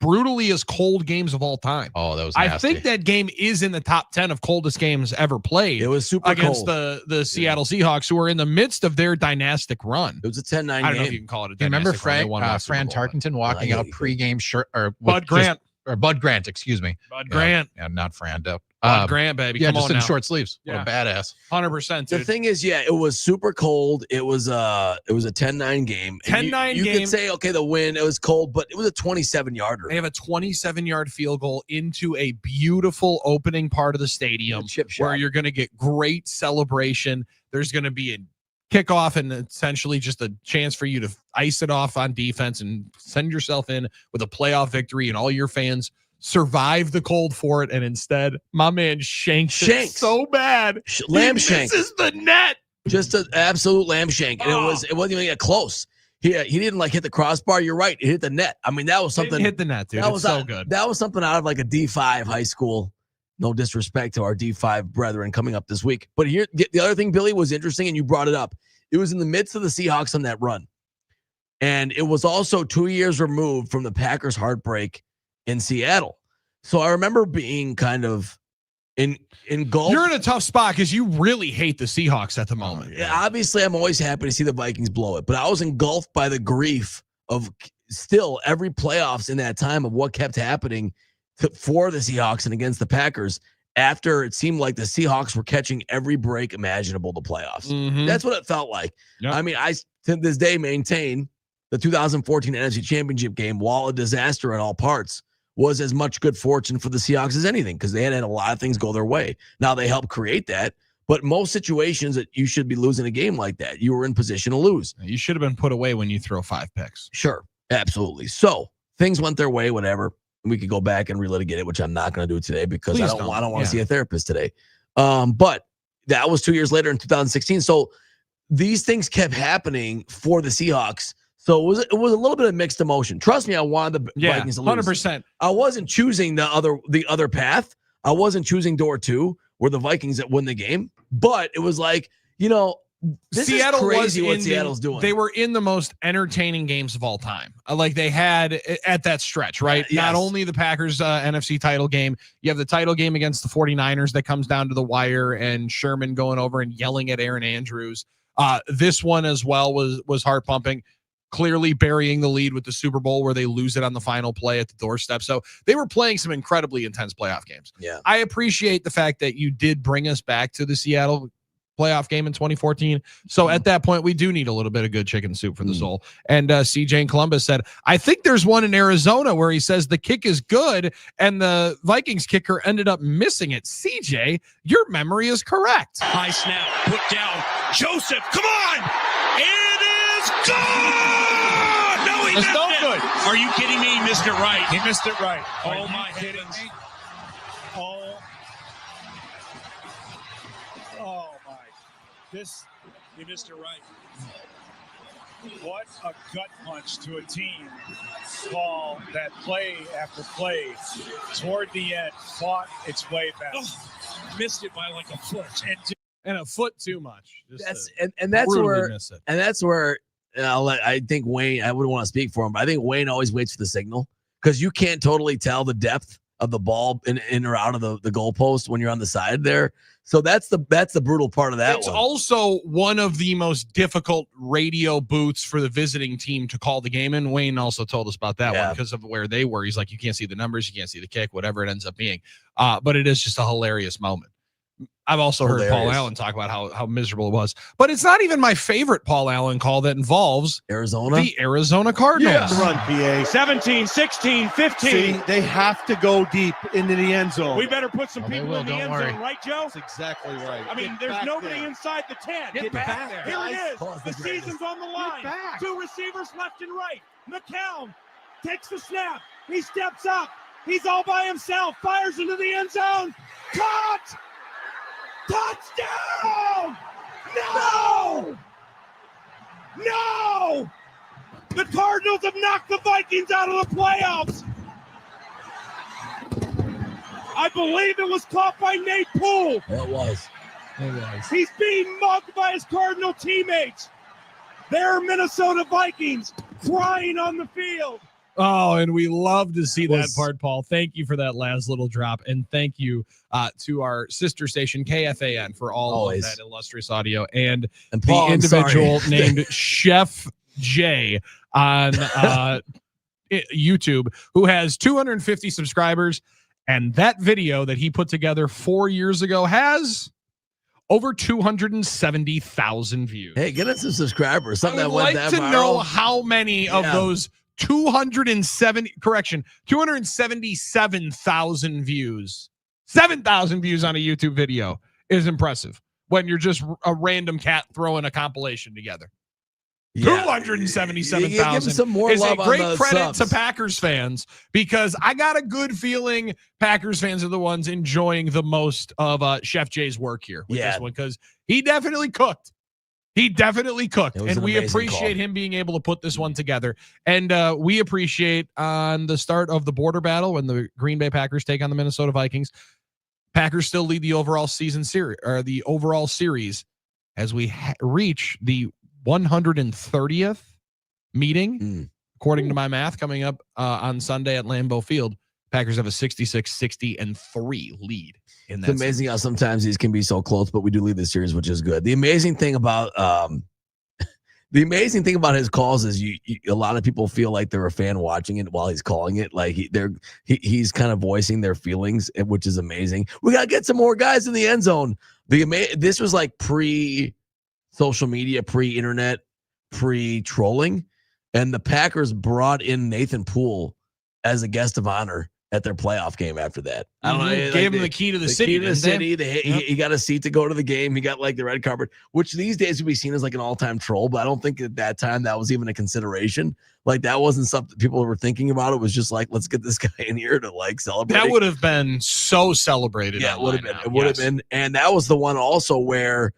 [SPEAKER 1] brutally as cold games of all time.
[SPEAKER 9] Oh, that was
[SPEAKER 1] I
[SPEAKER 9] nasty.
[SPEAKER 1] think that game is in the top 10 of coldest games ever played.
[SPEAKER 2] It was super
[SPEAKER 1] against
[SPEAKER 2] cold.
[SPEAKER 1] the Seattle Seahawks, who are in the midst of their dynastic run.
[SPEAKER 2] It was a 10-9 game.
[SPEAKER 1] I don't know if you can call it a
[SPEAKER 9] Do you remember
[SPEAKER 1] dynastic run. They won one
[SPEAKER 9] Fran
[SPEAKER 1] Super Bowl.
[SPEAKER 9] Tarkenton walking out pregame shirt or
[SPEAKER 1] Bud Grant.
[SPEAKER 9] Bud Grant, excuse me.
[SPEAKER 1] Bud Grant.
[SPEAKER 9] Yeah, not Fran.
[SPEAKER 1] Bud Grant, baby.
[SPEAKER 9] Yeah,
[SPEAKER 1] Come
[SPEAKER 9] just
[SPEAKER 1] on
[SPEAKER 9] in
[SPEAKER 1] now.
[SPEAKER 9] short sleeves.
[SPEAKER 1] Yeah.
[SPEAKER 9] What a badass.
[SPEAKER 1] 100%,
[SPEAKER 2] The
[SPEAKER 1] dude.
[SPEAKER 2] thing is, it was super cold. It was a 10-9 game. And
[SPEAKER 1] 10-9
[SPEAKER 2] you
[SPEAKER 1] game.
[SPEAKER 2] could say, okay, the win, it was cold, but it was a 27-yarder.
[SPEAKER 1] They have a 27-yard field goal into a beautiful opening part of the stadium where you're going to get great celebration. There's going to be a kickoff and essentially just a chance for you to ice it off on defense and send yourself in with a playoff victory, and all your fans survive the cold for it. And instead, my man shanks it so bad.
[SPEAKER 2] Lamb
[SPEAKER 1] He
[SPEAKER 2] shank.
[SPEAKER 1] misses the net.
[SPEAKER 2] Just an absolute lamb shank. And it wasn't even that close. He didn't hit the crossbar. You're right. It hit the net. I mean, that was something.
[SPEAKER 1] Didn't hit the net, dude.
[SPEAKER 2] That
[SPEAKER 1] It's
[SPEAKER 2] was
[SPEAKER 1] so good.
[SPEAKER 2] That was something out of like a D5 high school. No disrespect to our D5 brethren coming up this week. But here, the other thing, Billy, was interesting, and you brought it up. It was in the midst of the Seahawks on that run. And it was also 2 years removed from the Packers' heartbreak in Seattle. So I remember being kind of engulfed.
[SPEAKER 1] You're in a tough spot because you really hate the Seahawks at the moment.
[SPEAKER 2] Yeah, obviously, I'm always happy to see the Vikings blow it, but I was engulfed by the grief of still every playoffs in that time of what kept happening for the Seahawks and against the Packers after it seemed like the Seahawks were catching every break imaginable to playoffs.
[SPEAKER 1] Mhm.
[SPEAKER 2] That's what it felt like.
[SPEAKER 1] Yep.
[SPEAKER 2] I mean, I to this day maintain the 2014 NFC Championship game, while a disaster in all parts, was as much good fortune for the Seahawks as anything because they had a lot of things go their way. Now they helped create that, but most situations that you should be losing a game like that, you were in position to lose.
[SPEAKER 1] You should have been put away when you throw 5 picks.
[SPEAKER 2] Sure, absolutely. So things went their way, whatever. We could go back and relitigate it, which I'm not going to do today because I don't want to see a therapist today. But that was 2 years later in 2016. So these things kept happening for the Seahawks. So it was a little bit of mixed emotion. Trust me, I wanted the Vikings to lose.
[SPEAKER 1] 100%.
[SPEAKER 2] I wasn't choosing the other path. I wasn't choosing door 2 where the Vikings that win the game. But it was like, this
[SPEAKER 1] Seattle
[SPEAKER 2] is crazy
[SPEAKER 1] was
[SPEAKER 2] what
[SPEAKER 1] in
[SPEAKER 2] Seattle's doing.
[SPEAKER 1] They were in the most entertaining games of all time. Like they had at that stretch, right?
[SPEAKER 2] Yes.
[SPEAKER 1] Not only the Packers NFC title game, you have the title game against the 49ers that comes down to the wire and Sherman going over and yelling at Aaron Andrews. This one as well was heart pumping. Clearly burying the lead with the Super Bowl where they lose it on the final play at the doorstep. So they were playing some incredibly intense playoff games.
[SPEAKER 2] Yeah.
[SPEAKER 1] I appreciate the fact that you did bring us back to the Seattle playoff game in 2014. So at that point, we do need a little bit of good chicken soup for the soul. And CJ in Columbus said, I think there's one in Arizona where he says the kick is good and the Vikings kicker ended up missing it. CJ, your memory is correct.
[SPEAKER 7] High snap, put down. Joseph, come on! It is gone! He
[SPEAKER 8] That's
[SPEAKER 7] missed
[SPEAKER 8] no
[SPEAKER 7] it.
[SPEAKER 8] good.
[SPEAKER 7] Are you kidding me? He missed it right.
[SPEAKER 8] He missed it right.
[SPEAKER 7] Oh, my heavens.
[SPEAKER 12] Oh my! He missed it right. What a gut punch to a team, Paul, that play after play toward the end fought its way back. Missed it by like a foot.
[SPEAKER 8] And a foot too much.
[SPEAKER 2] That's where I think Wayne, I wouldn't want to speak for him, but I think Wayne always waits for the signal because you can't totally tell the depth of the ball in or out of the goalpost when you're on the side there. So that's the brutal part of that.
[SPEAKER 1] It's also one of the most difficult radio booths for the visiting team to call the game in. Wayne also told us about that one because of where they were. He's like, you can't see the numbers, you can't see the kick, whatever it ends up being. But it is just a hilarious moment. I've also heard Paul Allen talk about how miserable it was. But it's not even my favorite Paul Allen call that involves the Arizona Cardinals.
[SPEAKER 12] Yeah.
[SPEAKER 16] Run, PA.
[SPEAKER 12] 17, 16, 15.
[SPEAKER 16] See, they have to go deep into the end zone.
[SPEAKER 12] We better put some people in the end
[SPEAKER 16] worry.
[SPEAKER 12] zone, right, Joe?
[SPEAKER 16] That's exactly right.
[SPEAKER 12] I mean, there's nobody inside the 10.
[SPEAKER 16] Get back there.
[SPEAKER 12] Here it is.
[SPEAKER 16] Paul's
[SPEAKER 12] The
[SPEAKER 16] the greatest.
[SPEAKER 12] season's on the line. Two receivers left and right. McCown takes the snap. He steps up. He's all by himself. Fires into the end zone. Caught! Touchdown! No! No! The Cardinals have knocked the Vikings out of the playoffs. I believe it was caught by Nate Poole.
[SPEAKER 2] It was.
[SPEAKER 12] He's being mugged by his Cardinal teammates. They're Minnesota Vikings crying on the field.
[SPEAKER 8] Oh, and we love to see that part, Paul. Thank you for that last little drop. And thank you to our sister station, KFAN, for all of that illustrious audio. And
[SPEAKER 2] Paul,
[SPEAKER 8] the individual named Chef J on YouTube, who has 250 subscribers. And that video that he put together 4 years ago has over 270,000 views.
[SPEAKER 2] Hey, get us some subscribers. Something
[SPEAKER 1] I
[SPEAKER 2] that
[SPEAKER 1] would
[SPEAKER 2] went
[SPEAKER 1] like
[SPEAKER 2] that
[SPEAKER 1] to
[SPEAKER 2] viral.
[SPEAKER 1] know how many of those 277,000 views, 7,000 views on a YouTube video is impressive when you're just a random cat throwing a compilation together. 277,000 is a great credit to Packers fans because I got a good feeling Packers fans are the ones enjoying the most of Chef Jay's work here with this one because he definitely cooked. And we appreciate him being able to put this one together. And we appreciate on the start of the border battle when the Green Bay Packers take on the Minnesota Vikings, Packers still lead the overall season series or the overall series as we reach the 130th meeting, according to my math, coming up on Sunday at Lambeau Field. Packers have a 66-60-3 lead in that.
[SPEAKER 2] It's amazing how sometimes these can be so close, but we do lead the series, which is good. The amazing thing about his calls is a lot of people feel like they're a fan watching it while he's calling it. Like he's kind of voicing their feelings, which is amazing. We gotta get some more guys in the end zone. This was like pre-social media, pre-internet, pre-trolling, and the Packers brought in Nathan Poole as a guest of honor at their playoff game after that. I don't know.
[SPEAKER 1] Gave him the key to the city.
[SPEAKER 2] He got a seat to go to the game. He got like the red carpet, which these days would be seen as like an all-time troll, but I don't think at that time that was even a consideration. Like that wasn't something people were thinking about. It was just like, let's get this guy in here to like celebrate.
[SPEAKER 1] That would have been so celebrated.
[SPEAKER 2] Yeah, it would have been. It would have been. And that was the one also where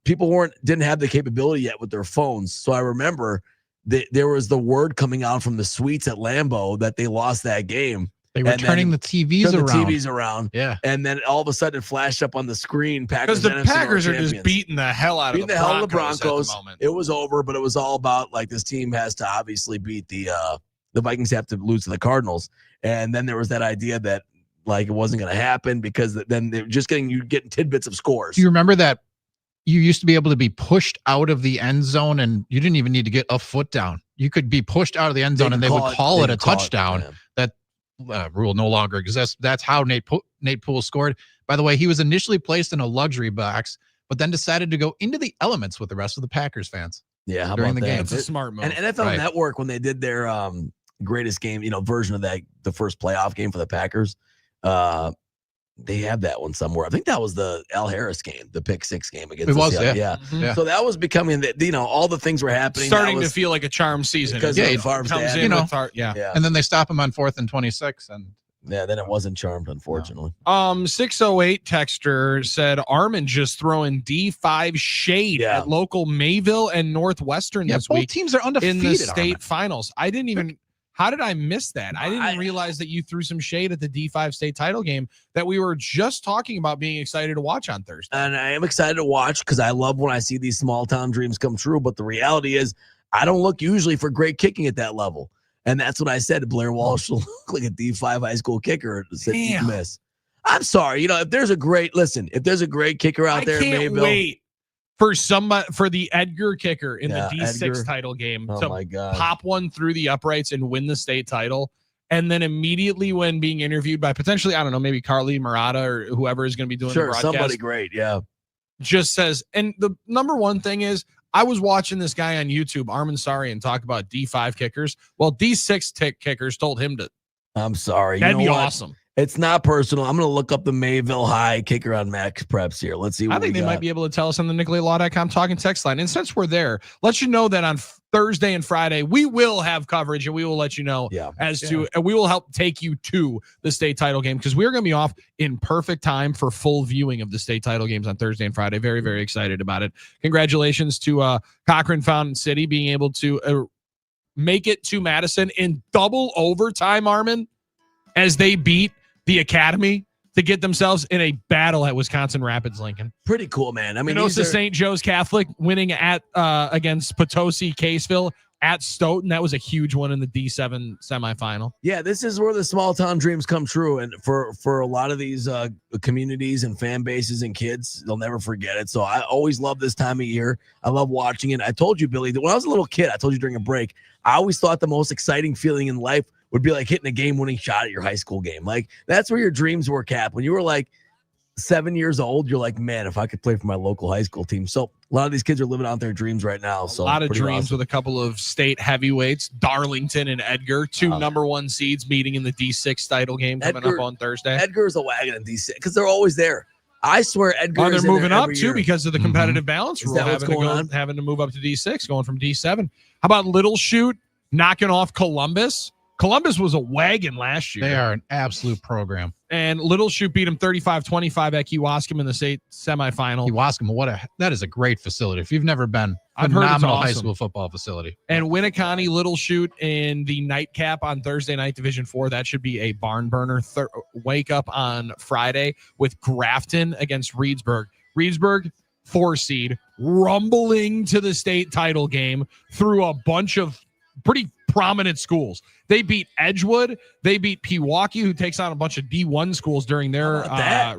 [SPEAKER 2] people didn't have the capability yet with their phones. So I remember there was the word coming out from the suites at Lambeau that they lost that game.
[SPEAKER 9] They were turning the TVs
[SPEAKER 2] around.
[SPEAKER 9] Yeah.
[SPEAKER 2] And then all of a sudden it flashed up on the screen.
[SPEAKER 1] Because the Packers are just beating the hell out of the Broncos. At the moment.
[SPEAKER 2] It was over, but it was all about like this team has to obviously beat the Vikings have to lose to the Cardinals. And then there was that idea that like it wasn't going to happen because then they're just getting tidbits of scores.
[SPEAKER 9] Do you remember that you used to be able to be pushed out of the end zone and you didn't even need to get a foot down? You could be pushed out of the end zone and they would call it a touchdown. That rule no longer exists. That's how Nate Poole scored. By the way, he was initially placed in a luxury box, but then decided to go into the elements with the rest of the Packers fans.
[SPEAKER 2] Yeah, how
[SPEAKER 9] during
[SPEAKER 2] about
[SPEAKER 9] the
[SPEAKER 2] that?
[SPEAKER 9] game.
[SPEAKER 1] It's a smart move.
[SPEAKER 2] And NFL Network, when they did their greatest game, version of that, the first playoff game for the Packers, They have that one somewhere. I think that was the Al Harris game, the pick 6 game against.
[SPEAKER 9] It was,
[SPEAKER 2] Seattle.
[SPEAKER 9] yeah.
[SPEAKER 2] Yeah. So that was becoming all the things were happening.
[SPEAKER 1] Starting to feel like a charm season.
[SPEAKER 2] Because
[SPEAKER 1] It
[SPEAKER 2] Favre's
[SPEAKER 1] comes
[SPEAKER 2] dad,
[SPEAKER 1] in with yeah.
[SPEAKER 9] And then they stop him on 4th and 26, and
[SPEAKER 2] then it wasn't charmed, unfortunately.
[SPEAKER 1] 608 texter said Armen just throwing D5 shade at local Mayville and Northwestern this
[SPEAKER 9] both
[SPEAKER 1] week.
[SPEAKER 9] teams are undefeated
[SPEAKER 1] in the state
[SPEAKER 9] Armen.
[SPEAKER 1] finals. I didn't even. How did I miss that? I didn't realize that you threw some shade at the D5 state title game that we were just talking about being excited to watch on Thursday.
[SPEAKER 2] And I am excited to watch because I love when I see these small town dreams come true. But the reality is, I don't look usually for great kicking at that level. And that's what I said. Blair Walsh will look like a D5 high school kicker to miss. I'm sorry. If there's a great kicker out there,
[SPEAKER 1] I can't
[SPEAKER 2] Mayville,
[SPEAKER 1] wait for the Edgar kicker in the D6
[SPEAKER 2] Edgar.
[SPEAKER 1] title game
[SPEAKER 2] Oh
[SPEAKER 1] to
[SPEAKER 2] my God.
[SPEAKER 1] pop one through the uprights and win the state title. And then immediately when being interviewed by potentially, I don't know, maybe Carly Murata or whoever is going to be doing the broadcast.
[SPEAKER 2] Somebody great. Yeah.
[SPEAKER 1] Just says, and the number one thing is, I was watching this guy on YouTube, Armen Sarian, talk about D5 kickers. Well, D6 kickers told him to.
[SPEAKER 2] I'm sorry.
[SPEAKER 1] That'd
[SPEAKER 2] You know
[SPEAKER 1] be
[SPEAKER 2] what?
[SPEAKER 1] awesome.
[SPEAKER 2] It's not personal. I'm going to look up the Mayville High kicker on Max Preps here. Let's see what
[SPEAKER 1] I think
[SPEAKER 2] we
[SPEAKER 1] they
[SPEAKER 2] got.
[SPEAKER 1] might be able to tell us on the NicolaLaw.com talking text line. And since we're there, let you know that on Thursday and Friday, we will have coverage and we will let you know and we will help take you to the state title game because we're going to be off in perfect time for full viewing of the state title games on Thursday and Friday. Very, very excited about it. Congratulations to Cochran Fountain City being able to make it to Madison in double overtime, Armen, as they beat the Academy to get themselves in a battle at Wisconsin Rapids Lincoln.
[SPEAKER 2] Pretty cool, man. I mean,
[SPEAKER 1] Kenosha St. Joe's Catholic winning at against Potosi Caseville at Stoughton. That was a huge one in the D7 semifinal.
[SPEAKER 2] Yeah, this is where the small town dreams come true. And for a lot of these communities and fan bases and kids, they'll never forget it. So I always love this time of year. I love watching it. I told you, Billy, that when I was a little kid, I told you during a break, I always thought the most exciting feeling in life would be like hitting a game-winning shot at your high school game. Like, that's where your dreams were, Cap. When you were like 7 years old, you're like, man, if I could play for my local high school team. So a lot of these kids are living out their dreams right now. So
[SPEAKER 1] a lot of
[SPEAKER 2] pretty
[SPEAKER 1] dreams
[SPEAKER 2] awesome.
[SPEAKER 1] with a couple of state heavyweights, Darlington and Edgar, two number one seeds meeting in the D6 title game coming up on Thursday.
[SPEAKER 2] Edgar's a wagon in D6 because they're always there. I swear Edgar
[SPEAKER 1] they're
[SPEAKER 2] is in
[SPEAKER 1] moving
[SPEAKER 2] there
[SPEAKER 1] up
[SPEAKER 2] every
[SPEAKER 1] too
[SPEAKER 2] year.
[SPEAKER 1] because of the competitive balance
[SPEAKER 2] Is
[SPEAKER 1] rule,
[SPEAKER 2] that what's going on?
[SPEAKER 1] having to move up to D6, going from D7. How about Little Chute knocking off Columbus? Columbus was a wagon last year.
[SPEAKER 9] They are an absolute program.
[SPEAKER 1] And Little Chute beat him 35-25 at Kewaskum in the state semifinal.
[SPEAKER 9] Kewaskum, that is a great facility. If you've never been,
[SPEAKER 1] I've heard it's
[SPEAKER 9] phenomenal high
[SPEAKER 1] awesome.
[SPEAKER 9] school football facility.
[SPEAKER 1] And Winneconne Little Chute in the nightcap on Thursday night, Division 4. That should be a barn burner. Wake up on Friday with Grafton against Reedsburg. Reedsburg, 4 seed, rumbling to the state title game through a bunch of pretty prominent schools. They beat Edgewood. They beat Pewaukee, who takes on a bunch of D1 schools during their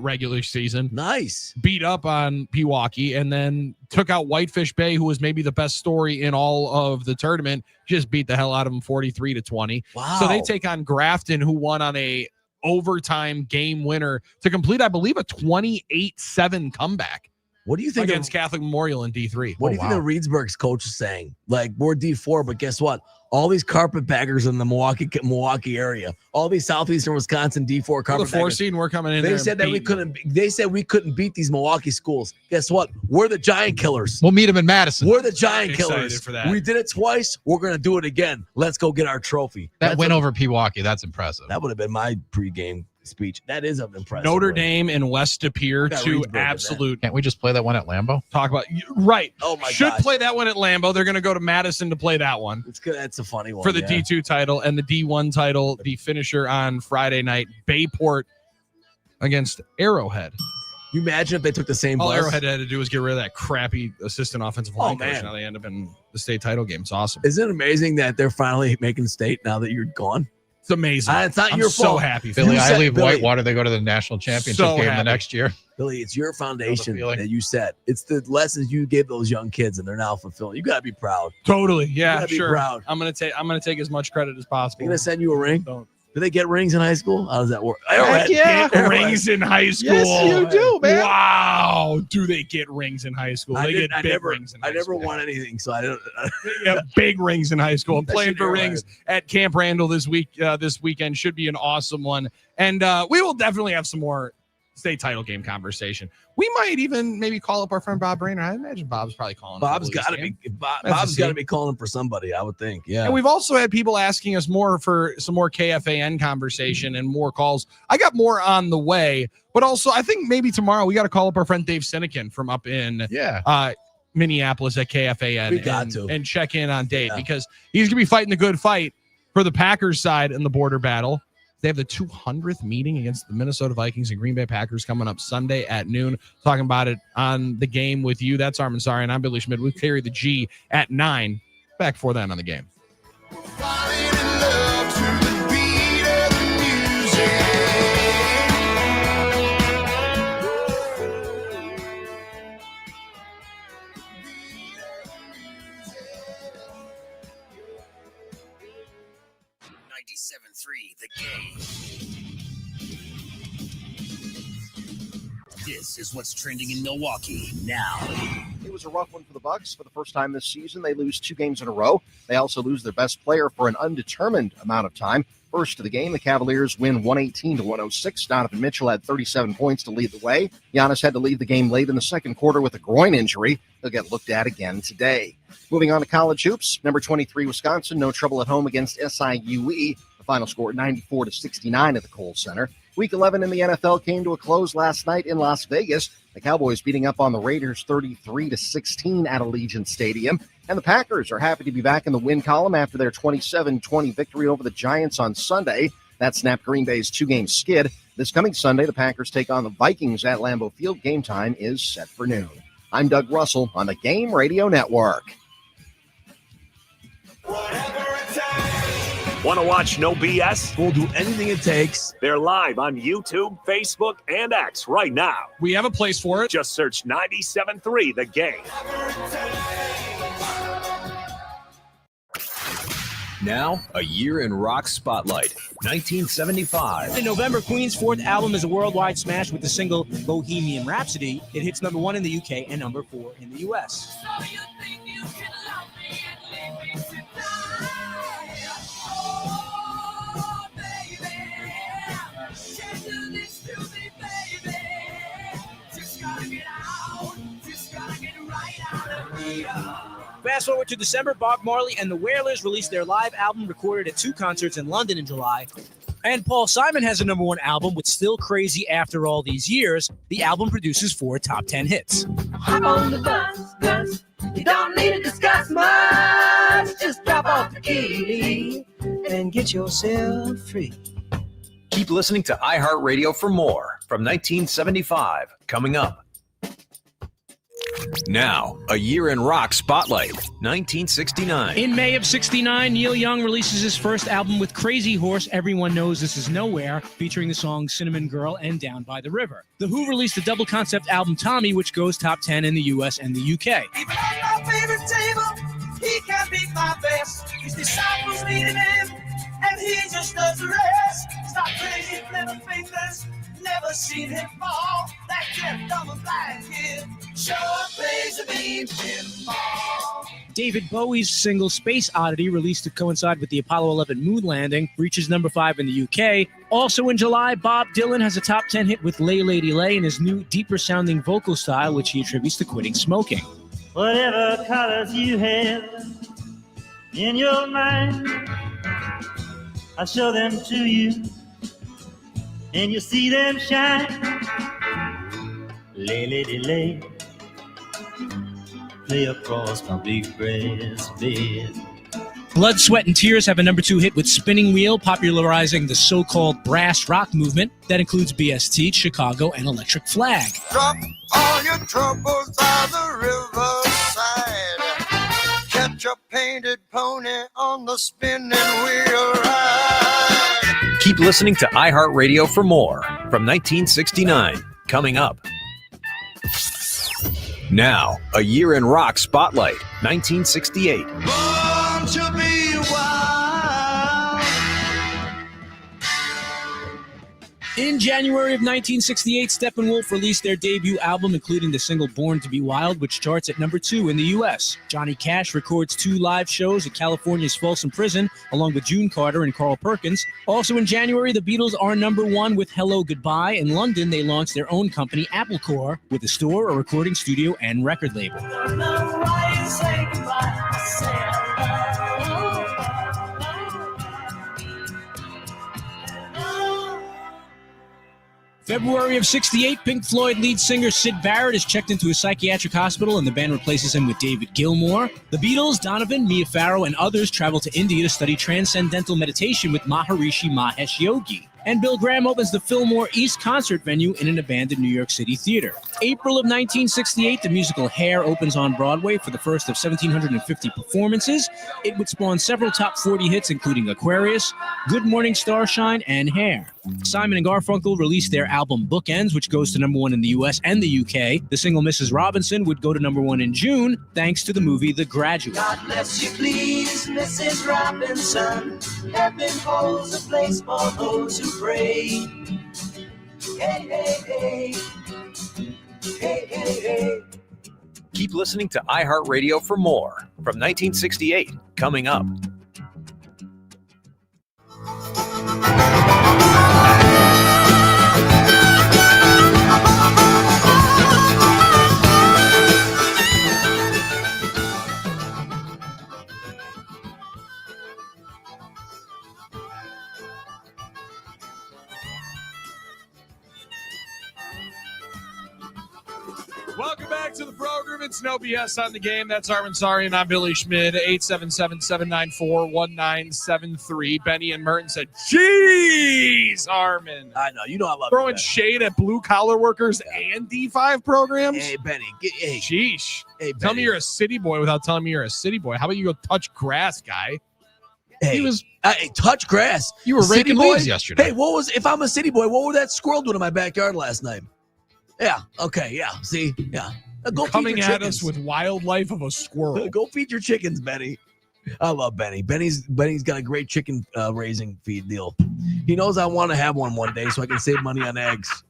[SPEAKER 1] regular season.
[SPEAKER 2] Nice.
[SPEAKER 1] Beat up on Pewaukee and then took out Whitefish Bay, who was maybe the best story in all of the tournament. Just beat the hell out of them 43-20.
[SPEAKER 2] Wow.
[SPEAKER 1] So they take on Grafton, who won on a overtime game winner to complete, I believe, a 28-7 comeback.
[SPEAKER 2] What do you think
[SPEAKER 1] against Catholic Memorial in D3?
[SPEAKER 2] What do you think the Reedsburg's coach is saying? Like, we're D4, but guess what? All these carpetbaggers in the Milwaukee area, all these southeastern Wisconsin D4 carpetbaggers.
[SPEAKER 1] The 4 seed, and we're coming in.
[SPEAKER 2] They
[SPEAKER 1] there
[SPEAKER 2] said
[SPEAKER 1] and
[SPEAKER 2] that we
[SPEAKER 1] beating
[SPEAKER 2] couldn't. They said we couldn't beat these Milwaukee schools. Guess what? We're the giant killers.
[SPEAKER 9] We'll meet them in Madison.
[SPEAKER 2] We're the giant
[SPEAKER 1] Excited
[SPEAKER 2] killers.
[SPEAKER 1] for that.
[SPEAKER 2] We did it twice. We're gonna do it again. Let's go get our trophy.
[SPEAKER 9] That win over Pewaukee, that's impressive.
[SPEAKER 2] That would have been my pregame speech. That is an impressive.
[SPEAKER 1] Notre
[SPEAKER 2] win.
[SPEAKER 1] Dame and West De Pere,
[SPEAKER 2] got
[SPEAKER 1] two
[SPEAKER 2] Reedsburg in that.
[SPEAKER 1] absolute.
[SPEAKER 9] Can't we just play that one at Lambeau?
[SPEAKER 1] Talk about right.
[SPEAKER 2] Oh my
[SPEAKER 1] Should
[SPEAKER 2] gosh.
[SPEAKER 1] play that one at Lambeau. They're going to go to Madison to play that one
[SPEAKER 2] It's good. That's a funny one
[SPEAKER 1] for the
[SPEAKER 2] yeah.
[SPEAKER 1] D2 title and the D1 title. The finisher on Friday night, Bayport against Arrowhead.
[SPEAKER 2] You imagine if they took the same
[SPEAKER 1] All
[SPEAKER 2] bus?
[SPEAKER 1] Arrowhead had to do was get rid of that crappy assistant offensive line coach.
[SPEAKER 2] man.
[SPEAKER 1] Now they end up in the state title game. It's awesome.
[SPEAKER 2] Isn't it amazing that they're finally making state now that you're gone?
[SPEAKER 1] It's amazing.
[SPEAKER 2] It's not
[SPEAKER 1] I'm
[SPEAKER 2] your
[SPEAKER 1] so
[SPEAKER 2] fault.
[SPEAKER 1] happy.
[SPEAKER 9] Billy,
[SPEAKER 2] You
[SPEAKER 9] I
[SPEAKER 2] said-
[SPEAKER 9] leave
[SPEAKER 2] Billy.
[SPEAKER 9] Whitewater. They go to the national championship
[SPEAKER 1] So
[SPEAKER 9] game
[SPEAKER 1] happy.
[SPEAKER 9] the next year.
[SPEAKER 2] Billy, it's your foundation
[SPEAKER 9] feeling.
[SPEAKER 2] that you set. It's the lessons you gave those young kids, and they're now fulfilling. You gotta be proud.
[SPEAKER 1] Totally. Yeah,
[SPEAKER 2] gotta be
[SPEAKER 1] sure.
[SPEAKER 2] proud.
[SPEAKER 1] I'm gonna take as much credit as possible.
[SPEAKER 2] They're gonna send you a ring.
[SPEAKER 1] Don't.
[SPEAKER 2] Do they get rings in high school? How does that work?
[SPEAKER 1] Get rings in high school.
[SPEAKER 9] Yes, you do, man.
[SPEAKER 1] Wow. Do they get rings in high school? They get big rings in high
[SPEAKER 2] I never
[SPEAKER 1] school.
[SPEAKER 2] won anything, so I don't.
[SPEAKER 1] Yeah, big rings in high school. I'm
[SPEAKER 2] That
[SPEAKER 1] playing
[SPEAKER 2] should
[SPEAKER 1] for
[SPEAKER 2] be
[SPEAKER 1] rings at Camp Randall this weekend should be an awesome one. And we will definitely have some more state title game conversation. We might even maybe call up our friend Bob Brainerd. I imagine Bob's probably calling.
[SPEAKER 2] Bob's got to be. Bob's got to be calling for somebody, I would think. Yeah.
[SPEAKER 1] And we've also had people asking us more for some more KFAN conversation and more calls. I got more on the way, but also I think maybe tomorrow we got to call up our friend Dave Sinekin from up in Minneapolis at KFAN and check in on Dave because he's gonna be fighting the good fight for the Packers side in the border battle. They have the 200th meeting against the Minnesota Vikings and Green Bay Packers coming up Sunday at noon. Talking about it on the game with you. That's Armen Sari, and I'm Billy Schmidt. We carry the G at 9. Back for then on the game.
[SPEAKER 11] 97.3 The Game. This is what's trending in Milwaukee now.
[SPEAKER 13] It was a rough one for the Bucks. For the first time this season, they lose 2 games in a row. They also lose their best player for an undetermined amount of time. First to the game, the Cavaliers win 118-106. Donovan Mitchell had 37 points to lead the way. Giannis had to leave the game late in the second quarter with a groin injury. He'll get looked at again today. Moving on to college hoops, number 23 Wisconsin, no trouble at home against SIUE. The final score 94-69 at the Kohl Center. Week 11 in the NFL came to a close last night in Las Vegas. The Cowboys beating up on the Raiders 33-16 at Allegiant Stadium. And the Packers are happy to be back in the win column after their 27-20 victory over the Giants on Sunday. That snapped Green Bay's 2-game skid. This coming Sunday, the Packers take on the Vikings at Lambeau Field. Game time is set for noon. I'm Doug Russell on the Game Radio Network.
[SPEAKER 6] Want to watch No BS?
[SPEAKER 2] We'll do anything it takes.
[SPEAKER 6] They're live on YouTube, Facebook, and X right now.
[SPEAKER 1] We have a place for it.
[SPEAKER 6] Just search 97.3 The Game.
[SPEAKER 19] Now, a year in rock spotlight. 1975.
[SPEAKER 25] In November, Queen's 4th album is a worldwide smash with the single Bohemian Rhapsody. It hits number 1 in the UK and number 4 in the US. Fast forward to December, Bob Marley and the Wailers released their live album recorded at 2 concerts in London in July. And Paul Simon has a number 1 album with Still Crazy After All These Years. The album produces 4 top 10 hits.
[SPEAKER 10] Hop on the bus, you don't need to discuss much. Just drop off the key and get yourself free.
[SPEAKER 19] Keep listening to iHeartRadio for more from 1975. Coming up. Now, a year in rock spotlight. 1969.
[SPEAKER 25] In May of 69, Neil Young releases his first album with Crazy Horse, Everyone Knows This Is Nowhere, featuring the songs Cinnamon Girl and Down by the River. The Who released the double concept album Tommy, which goes top 10 in the US and the UK.
[SPEAKER 10] Even on my favorite table, he can't beat my best. His disciples needed him, and he just does the rest. Stop crazy, little fingers. Never seen him fall. That deaf, dumb, and blind kid sure plays a beam pinball.
[SPEAKER 25] David Bowie's single Space Oddity, released to coincide with the Apollo 11 moon landing, reaches number 5 in the UK. Also in July, Bob Dylan has a top 10 hit with Lay Lady Lay in his new, deeper-sounding vocal style, which he attributes to quitting smoking.
[SPEAKER 17] Whatever colors you have in your mind, I'll show them to you, and you see them shine. Lay, lady, lay, lay across my big brass bed.
[SPEAKER 25] Blood, Sweat, and Tears have a number 2 hit with Spinning Wheel, popularizing the so-called brass rock movement. That includes BST, Chicago, and Electric Flag.
[SPEAKER 10] Drop all your troubles on the riverside. Catch a painted pony on the spinning wheel ride.
[SPEAKER 19] Keep listening to iHeartRadio for more from 1969. Coming up. Now, a year in rock spotlight. 1968.
[SPEAKER 10] Born to be wild.
[SPEAKER 25] In January of 1968, Steppenwolf released their debut album, including the single Born to Be Wild, which charts at number 2 in the U.S. Johnny Cash records 2 live shows at California's Folsom Prison, along with June Carter and Carl Perkins. Also in January, the Beatles are number 1 with Hello Goodbye. In London, they launched their own company, Applecore, with a store, a recording studio, and record label. February of 68, Pink Floyd lead singer Syd Barrett is checked into a psychiatric hospital and the band replaces him with David Gilmour. The Beatles, Donovan, Mia Farrow, and others travel to India to study transcendental meditation with Maharishi Mahesh Yogi. And Bill Graham opens the Fillmore East concert venue in an abandoned New York City theater. April of 1968, the musical Hair opens on Broadway for the first of 1,750 performances. It would spawn several top 40 hits, including Aquarius, Good Morning Starshine, and Hair. Simon and Garfunkel released their album Bookends, which goes to number 1 in the US and the UK. The single Mrs. Robinson would go to number 1 in June, thanks to the movie The Graduate.
[SPEAKER 10] God bless you, please, Mrs. Robinson. Heaven holds a place for those who pray. Hey, hey, hey. Hey, hey, hey.
[SPEAKER 19] Keep listening to iHeartRadio for more from 1968 coming up.
[SPEAKER 8] Welcome back to the program. It's No BS on the Game. That's Armin Sari and I'm Billy Schmid. 877-794-1973. Benny and Merton said, "Jeez, Armin."
[SPEAKER 2] I know. You know I love
[SPEAKER 8] throwing
[SPEAKER 2] you,
[SPEAKER 8] shade at blue-collar workers and D5 programs.
[SPEAKER 2] Hey, Benny. Hey.
[SPEAKER 8] Sheesh.
[SPEAKER 2] Hey,
[SPEAKER 8] tell me you're a city boy without telling me you're a city boy. How about you go touch grass, guy?
[SPEAKER 2] Hey,
[SPEAKER 8] he was
[SPEAKER 2] touch grass.
[SPEAKER 9] You were
[SPEAKER 2] City
[SPEAKER 9] raking
[SPEAKER 2] boy?
[SPEAKER 9] leaves yesterday.
[SPEAKER 2] Hey, if I'm a city boy, what would that squirrel doing in my backyard last night? Yeah. Okay. Yeah. See. Yeah. Go feed
[SPEAKER 8] coming
[SPEAKER 2] your
[SPEAKER 8] at
[SPEAKER 2] chickens.
[SPEAKER 8] us with wildlife of a squirrel.
[SPEAKER 2] Go feed your chickens, Benny. I love Benny. Benny's got a great chicken raising feed deal. He knows I want to have one day so I can save money on eggs.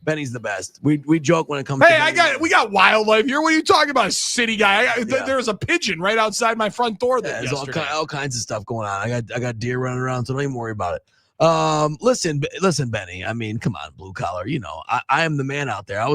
[SPEAKER 2] Benny's the best. We joke when it comes.
[SPEAKER 8] Hey,
[SPEAKER 2] to
[SPEAKER 8] we got wildlife here. What are you talking about, city guy?
[SPEAKER 2] Yeah.
[SPEAKER 8] There was a pigeon right outside my front door.
[SPEAKER 2] There's all kinds of stuff going on. I got deer running around, so don't even worry about it. Listen, Benny. I mean, come on, blue collar. You know, I am the man out there. I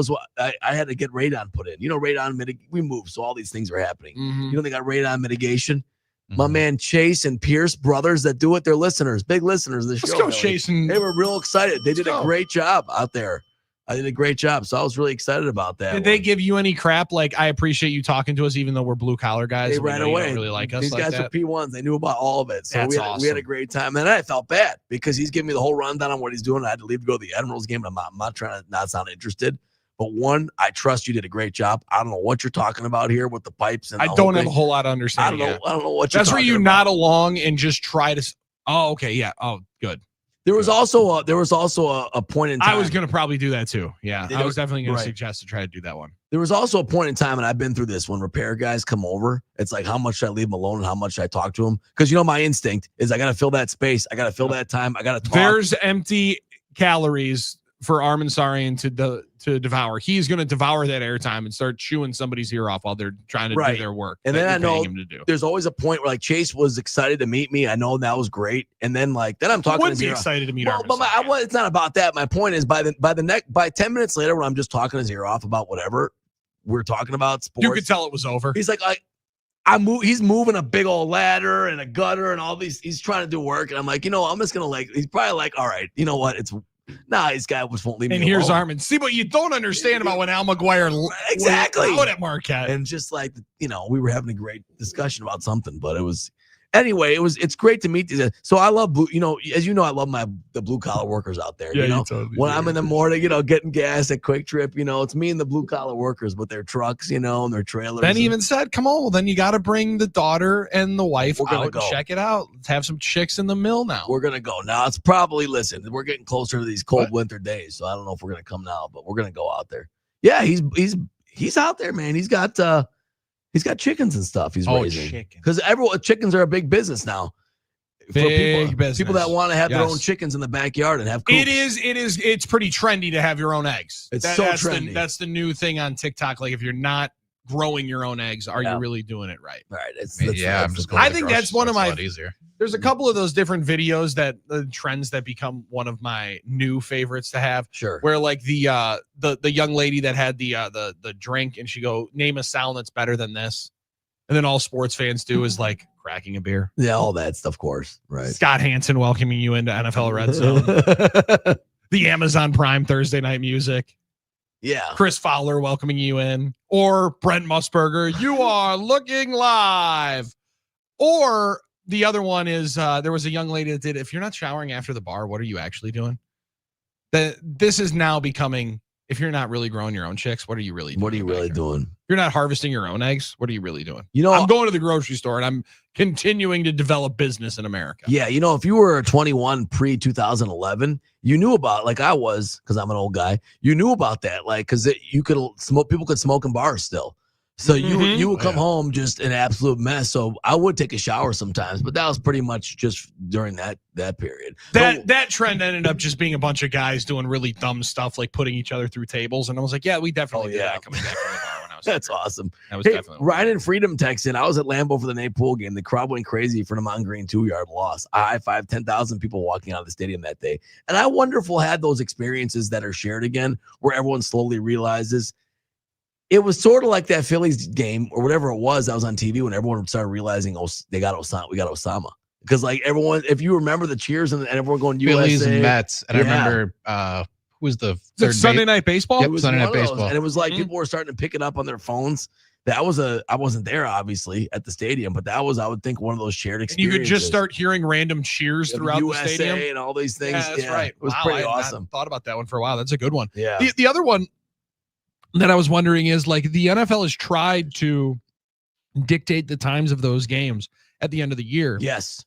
[SPEAKER 2] had to get radon put in. You know, radon we moved, so all these things are happening.
[SPEAKER 8] Mm-hmm.
[SPEAKER 2] You know, they got radon mitigation. My man Chase and Pierce, brothers that do it, they're listeners, big listeners of the show.
[SPEAKER 8] Let's go, Chase. And
[SPEAKER 2] they were real excited. They did a great job out there. I did a great job, so I was really excited about that.
[SPEAKER 8] Did they give you any crap? Like, I appreciate you talking to us, even though we're blue collar guys.
[SPEAKER 2] They ran away.
[SPEAKER 8] You don't really like us.
[SPEAKER 2] These
[SPEAKER 8] like
[SPEAKER 2] guys
[SPEAKER 8] that.
[SPEAKER 2] are P1s. They knew about all of it. So
[SPEAKER 8] That's
[SPEAKER 2] we had
[SPEAKER 8] awesome.
[SPEAKER 2] a great time. And I felt bad because he's giving me the whole rundown on what he's doing. I had to leave to go to the Admirals game. And I'm not trying to not sound interested. But one, I trust you did a great job. I don't know what you're talking about here with the pipes. And
[SPEAKER 8] I don't have a whole lot of understanding.
[SPEAKER 2] I don't know what you're
[SPEAKER 8] That's where
[SPEAKER 2] talking
[SPEAKER 8] you
[SPEAKER 2] about.
[SPEAKER 8] nod along and just try to. Oh, okay. Yeah. Oh, good.
[SPEAKER 2] There was also a point in time.
[SPEAKER 8] I was going to probably do that too. Yeah. I was definitely going
[SPEAKER 2] Right.
[SPEAKER 8] to suggest to try to do that one.
[SPEAKER 2] There was also a point in time, and I've been through this, when repair guys come over, it's like, how much should I leave them alone and how much should I talk to them? Because, you know, my instinct is I got to fill that space. I got to fill that time. I got to talk.
[SPEAKER 8] There's empty calories for Armin Sarian to devour. He's going to devour that airtime and start chewing somebody's ear off while they're trying to do their work.
[SPEAKER 2] And
[SPEAKER 8] that
[SPEAKER 2] then I
[SPEAKER 8] you're
[SPEAKER 2] know
[SPEAKER 8] paying him to do.
[SPEAKER 2] there's always a point where, like, Chase was excited to meet me. I know that was great. And then I'm talking
[SPEAKER 8] Wouldn't
[SPEAKER 2] to
[SPEAKER 8] be
[SPEAKER 2] his ear
[SPEAKER 8] excited to meet
[SPEAKER 2] off.
[SPEAKER 8] Armin
[SPEAKER 2] But it's not about that. My point is by 10 minutes later, when I'm just talking his ear off about whatever we're talking about sports,
[SPEAKER 8] You could tell it was over.
[SPEAKER 2] he's like he's moving a big old ladder and a gutter and all these. He's trying to do work, and I'm like, I'm just gonna he's probably like, all right, you know what? This guy won't leave me
[SPEAKER 8] And here's
[SPEAKER 2] alone.
[SPEAKER 8] Armin. See, what you don't understand about when Al McGuire
[SPEAKER 2] Exactly.
[SPEAKER 8] was out at Marquette.
[SPEAKER 2] And just like, we were having a great discussion about something, but it's great to meet these. So I love blue, as you know, I love the blue collar workers out there.
[SPEAKER 8] Yeah,
[SPEAKER 2] you know,
[SPEAKER 8] you totally
[SPEAKER 2] when
[SPEAKER 8] do.
[SPEAKER 2] I'm in the morning, getting gas at Quick Trip, it's me and the blue collar workers with their trucks, and their trailers.
[SPEAKER 8] Ben even said, come on, well, then you got to bring the daughter and the wife
[SPEAKER 2] We're gonna
[SPEAKER 8] out
[SPEAKER 2] go.
[SPEAKER 8] and check it out. Let's have some chicks in the mill now.
[SPEAKER 2] We're gonna go now. It's probably we're getting closer to these cold winter days, so I don't know if we're gonna come now, but we're gonna go out there. Yeah, he's out there, man. He's got chickens and stuff. He's raising
[SPEAKER 8] chicken.
[SPEAKER 2] because chickens are a big business now.
[SPEAKER 1] Big business.
[SPEAKER 2] People that want to have their
[SPEAKER 1] Yes.
[SPEAKER 2] own chickens in the backyard and have coops.
[SPEAKER 1] It's pretty trendy to have your own eggs.
[SPEAKER 2] It's
[SPEAKER 1] That's
[SPEAKER 2] trendy.
[SPEAKER 1] that's the new thing on TikTok. Like if you're not growing your own eggs, are you really doing it right?
[SPEAKER 2] Right.
[SPEAKER 9] I'm just going
[SPEAKER 1] I
[SPEAKER 9] to the
[SPEAKER 1] think
[SPEAKER 9] grocery
[SPEAKER 1] that's one
[SPEAKER 9] store.
[SPEAKER 1] of my.
[SPEAKER 9] It's a lot easier.
[SPEAKER 1] There's a couple of those different videos that the trends that become one of my new favorites to have.
[SPEAKER 2] Sure.
[SPEAKER 1] Where like the young lady that had the drink and she go, name a sound that's better than this, and then all sports fans do is like cracking a beer.
[SPEAKER 2] Yeah, all that stuff, of course. Right.
[SPEAKER 1] Scott Hansen welcoming you into NFL Red Zone. The Amazon Prime Thursday night music.
[SPEAKER 2] Yeah.
[SPEAKER 1] Chris Fowler welcoming you in. Or Brent Musburger, you are looking live. Or the other one is there was a young lady that did, if you're not showering after the bar, what are you actually doing? This is now becoming, if you're not really growing your own chicks, what are you really doing?
[SPEAKER 2] What are you really doing?
[SPEAKER 1] If you're not harvesting your own eggs, what are you really doing?
[SPEAKER 2] You know,
[SPEAKER 1] I'm going to the grocery store and I'm continuing to develop business in America.
[SPEAKER 2] Yeah, if you were 21 pre-2011, you knew about, like I was, because I'm an old guy, you knew about that, like, because you could smoke, people could smoke in bars still. So you would come home just an absolute mess. So I would take a shower sometimes, but that was pretty much just during that period.
[SPEAKER 1] That trend ended up just being a bunch of guys doing really dumb stuff, like putting each other through tables. And I was like, yeah, we definitely did that coming back from the bar when I was
[SPEAKER 2] That's awesome.
[SPEAKER 1] That was
[SPEAKER 2] Hey,
[SPEAKER 1] definitely
[SPEAKER 2] Ryan and Freedom texted. I was at Lambeau for the Nate Pool game. The crowd went crazy for the Mountain Green 2-yard loss. I high-five 10,000 people walking out of the stadium that day. And I wonder if we'll have those experiences that are shared again, where everyone slowly realizes. It was sort of like that Phillies game or whatever it was that was on TV when everyone started realizing, oh, we got Osama. Because like everyone, if you remember the cheers and everyone going
[SPEAKER 9] Phillies
[SPEAKER 2] USA,
[SPEAKER 9] and Mets. And I remember who was the third
[SPEAKER 1] Sunday Night Baseball?
[SPEAKER 9] Yep, Sunday Night Baseball.
[SPEAKER 2] And it was like people were starting to pick it up on their phones. I wasn't there obviously at the stadium, but that was, I would think, one of those shared
[SPEAKER 1] And
[SPEAKER 2] experiences.
[SPEAKER 1] you could just start hearing random cheers throughout
[SPEAKER 2] USA
[SPEAKER 1] the stadium
[SPEAKER 2] and all these things.
[SPEAKER 1] Yeah, that's right.
[SPEAKER 2] It was
[SPEAKER 1] Wow,
[SPEAKER 2] pretty
[SPEAKER 1] I had not
[SPEAKER 2] awesome.
[SPEAKER 1] thought about that one for a while. That's a good one.
[SPEAKER 2] Yeah.
[SPEAKER 1] The other one that I was wondering is like the NFL has tried to dictate the times of those games at the end of the year.
[SPEAKER 2] Yes.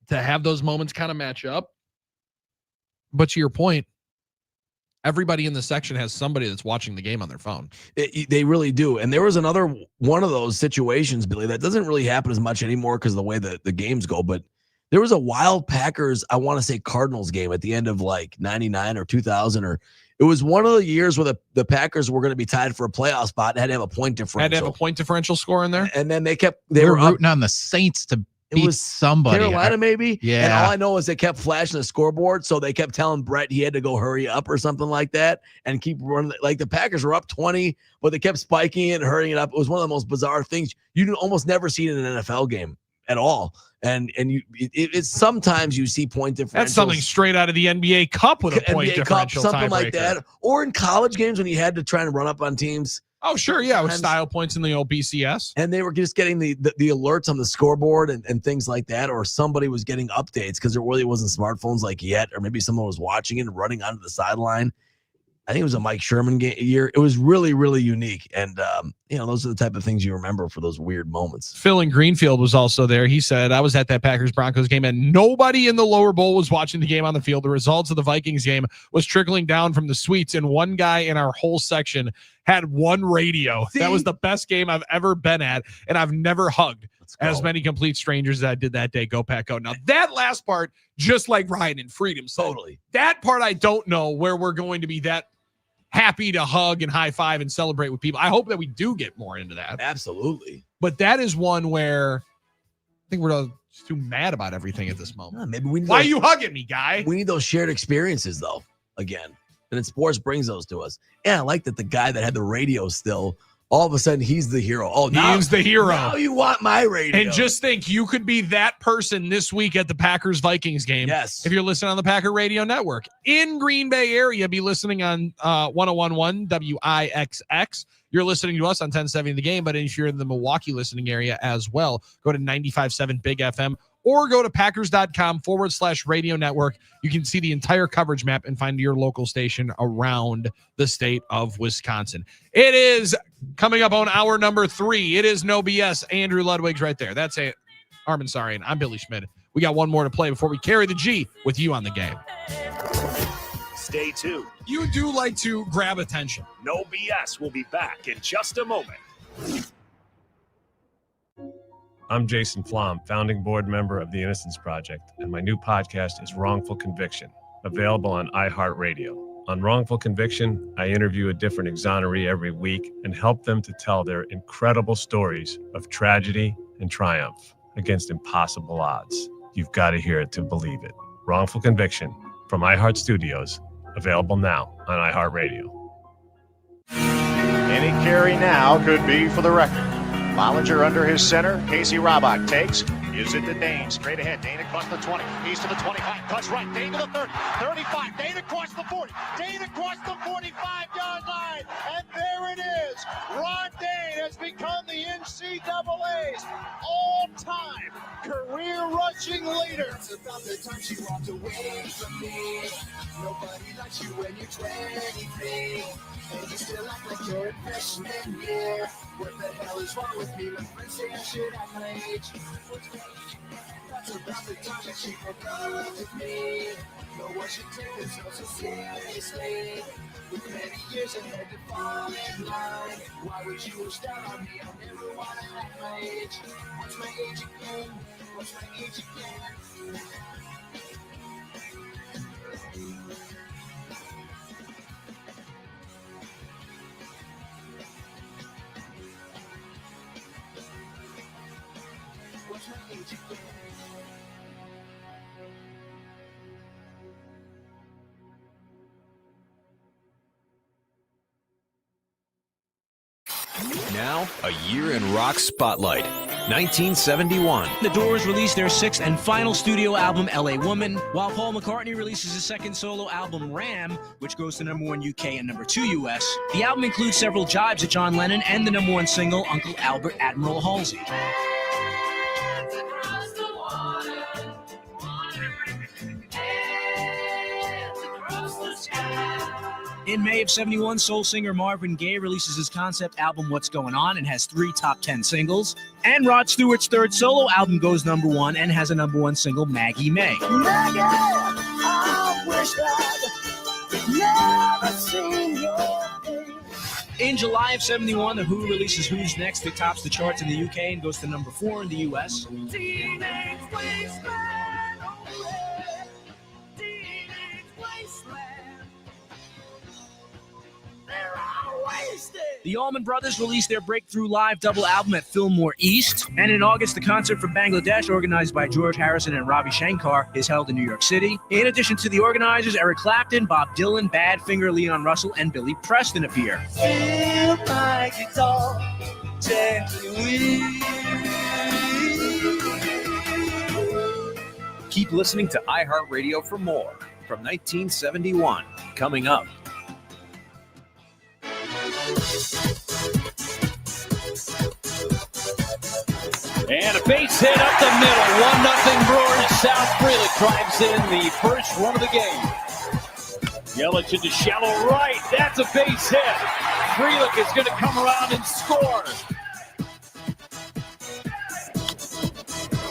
[SPEAKER 1] To have those moments kind of match up. But to your point, everybody in the section has somebody that's watching the game on their phone.
[SPEAKER 2] They really do. And there was another one of those situations, Billy, that doesn't really happen as much anymore because of the way the games go. But there was a wild Packers, I want to say Cardinals game at the end of like 99 or 2000, or it was one of the years where the Packers were going to be tied for a playoff spot and had to have a point differential.
[SPEAKER 1] Had to have a point differential score in there.
[SPEAKER 2] And then they
[SPEAKER 9] were
[SPEAKER 2] up,
[SPEAKER 9] rooting on the Saints to
[SPEAKER 2] it
[SPEAKER 9] beat
[SPEAKER 2] was
[SPEAKER 9] somebody.
[SPEAKER 2] Carolina, maybe?
[SPEAKER 9] Yeah.
[SPEAKER 2] And all I know is they kept flashing the scoreboard, so they kept telling Brett he had to go hurry up or something like that and keep running. Like the Packers were up 20, but they kept spiking it and hurrying it up. It was one of the most bizarre things. You almost never see it in an NFL game at all. And it's sometimes you see point differentials.
[SPEAKER 1] That's something straight out of the NBA Cup with a point
[SPEAKER 2] NBA Cup,
[SPEAKER 1] differential,
[SPEAKER 2] something like
[SPEAKER 1] tiebreaker.
[SPEAKER 2] that. Or in college games when you had to try and run up on teams.
[SPEAKER 1] Oh, sure. Yeah. With style points in the old BCS.
[SPEAKER 2] And they were just getting the alerts on the scoreboard and things like that. Or somebody was getting updates because there really wasn't smartphones like yet. Or maybe someone was watching it and running onto the sideline. I think it was a Mike Sherman year. It was really, really unique. And, those are the type of things you remember for those weird moments.
[SPEAKER 1] Phil in Greenfield was also there. He said, I was at that Packers-Broncos game, and nobody in the lower bowl was watching the game on the field. The results of the Vikings game was trickling down from the suites, and one guy in our whole section had one radio.
[SPEAKER 2] See?
[SPEAKER 1] That was the best game I've ever been at, and I've never hugged as many complete strangers as I did that day. Go Pack Go. Now, that last part, just like Ryan and Freedom said,
[SPEAKER 2] totally.
[SPEAKER 1] That part I don't know where we're going to be that happy to hug and high five and celebrate with people. I hope that we do get more into that.
[SPEAKER 2] Absolutely.
[SPEAKER 1] But that is one where I think we're just too mad about everything at this moment.
[SPEAKER 2] Maybe we need
[SPEAKER 1] Why are you hugging me, guy?
[SPEAKER 2] We need those shared experiences, though, again. And then sports brings those to us. Yeah, I like that the guy that had the radio still, all of a sudden, he's the hero. Oh, now
[SPEAKER 1] he's the hero.
[SPEAKER 2] Now you want my radio.
[SPEAKER 1] And just think, you could be that person this week at the Packers-Vikings game.
[SPEAKER 2] Yes.
[SPEAKER 1] If you're listening on the Packer Radio Network. In Green Bay area, be listening on 101.1 WIXX. You're listening to us on 1070 The Game, but if you're in the Milwaukee listening area as well, go to 95.7 Big FM or go to packers.com/radio network. You can see the entire coverage map and find your local station around the state of Wisconsin. It is coming up on hour number 3. It is No BS. Andrew Ludwig's right there. That's it. Armen Sarian. I'm Billy Schmidt. We got one more to play before we carry the G with you on the game.
[SPEAKER 6] Stay tuned.
[SPEAKER 1] You do like to grab attention.
[SPEAKER 6] No BS will be back in just a moment.
[SPEAKER 4] I'm Jason Flom, founding board member of the Innocence Project, and my new podcast is Wrongful Conviction, available on iHeartRadio. On Wrongful Conviction, I interview a different exoneree every week and help them to tell their incredible stories of tragedy and triumph against impossible odds. You've got to hear it to believe it. Wrongful Conviction from iHeart Studios, available now on iHeartRadio.
[SPEAKER 15] Any carry now could be for the record. Bollinger under his center. Casey Robach takes. Gives it to Dane. Straight ahead. Dane across the 20. He's to the 25. Cuts right. Dane to the 30. 35. Dane across the 40. Dane across the 45-yard line. And there it is. Ron Dane has become the NCAA's all-time career rushing leader.
[SPEAKER 10] It's about the time she walked away from me. Nobody likes you when you're 23. And you still act like you're in freshman year. What the hell is wrong with me? My friends say I should act my age. That's about the time that she broke up with me. No one should take this so seriously. With many years ahead to fall in line. Why would you wish that on me? I never want to act my age. What's my age again? What's my age again? What's my age again?
[SPEAKER 18] Now, a year in rock spotlight. 1971.
[SPEAKER 25] The Doors released their sixth and final studio album, L.A. Woman, while Paul McCartney releases his second solo album, Ram, which goes to number 1 UK and number 2 US. The album includes several jibes at John Lennon and the number 1 single, Uncle Albert Admiral Halsey. In May of 71, soul singer Marvin Gaye releases his concept album What's Going On and has 3 top 10 singles. And Rod Stewart's third solo album goes number 1 and has a number 1 single, Maggie May.
[SPEAKER 10] Maggie, I wish I'd never seen your face.
[SPEAKER 25] In July of 71, The Who releases Who's Next. It tops the charts in the UK and goes to number 4 in the US.
[SPEAKER 10] Teenage wasteland, oh yeah. Teenage wasteland. They're all wasted.
[SPEAKER 25] The Allman Brothers released their breakthrough live double album at Fillmore East. And in August, the concert for Bangladesh, organized by George Harrison and Ravi Shankar, is held in New York City. In addition to the organizers, Eric Clapton, Bob Dylan, Badfinger, Leon Russell, and Billy Preston appear.
[SPEAKER 10] Feel my guitar gently.
[SPEAKER 19] Keep listening to iHeartRadio for more from 1971. Coming up.
[SPEAKER 23] And a base hit up the middle. 1-0 Brewers. South Freelick drives in the first run of the game. Yelich into shallow right. That's a base hit. Freelick is going to come around and score.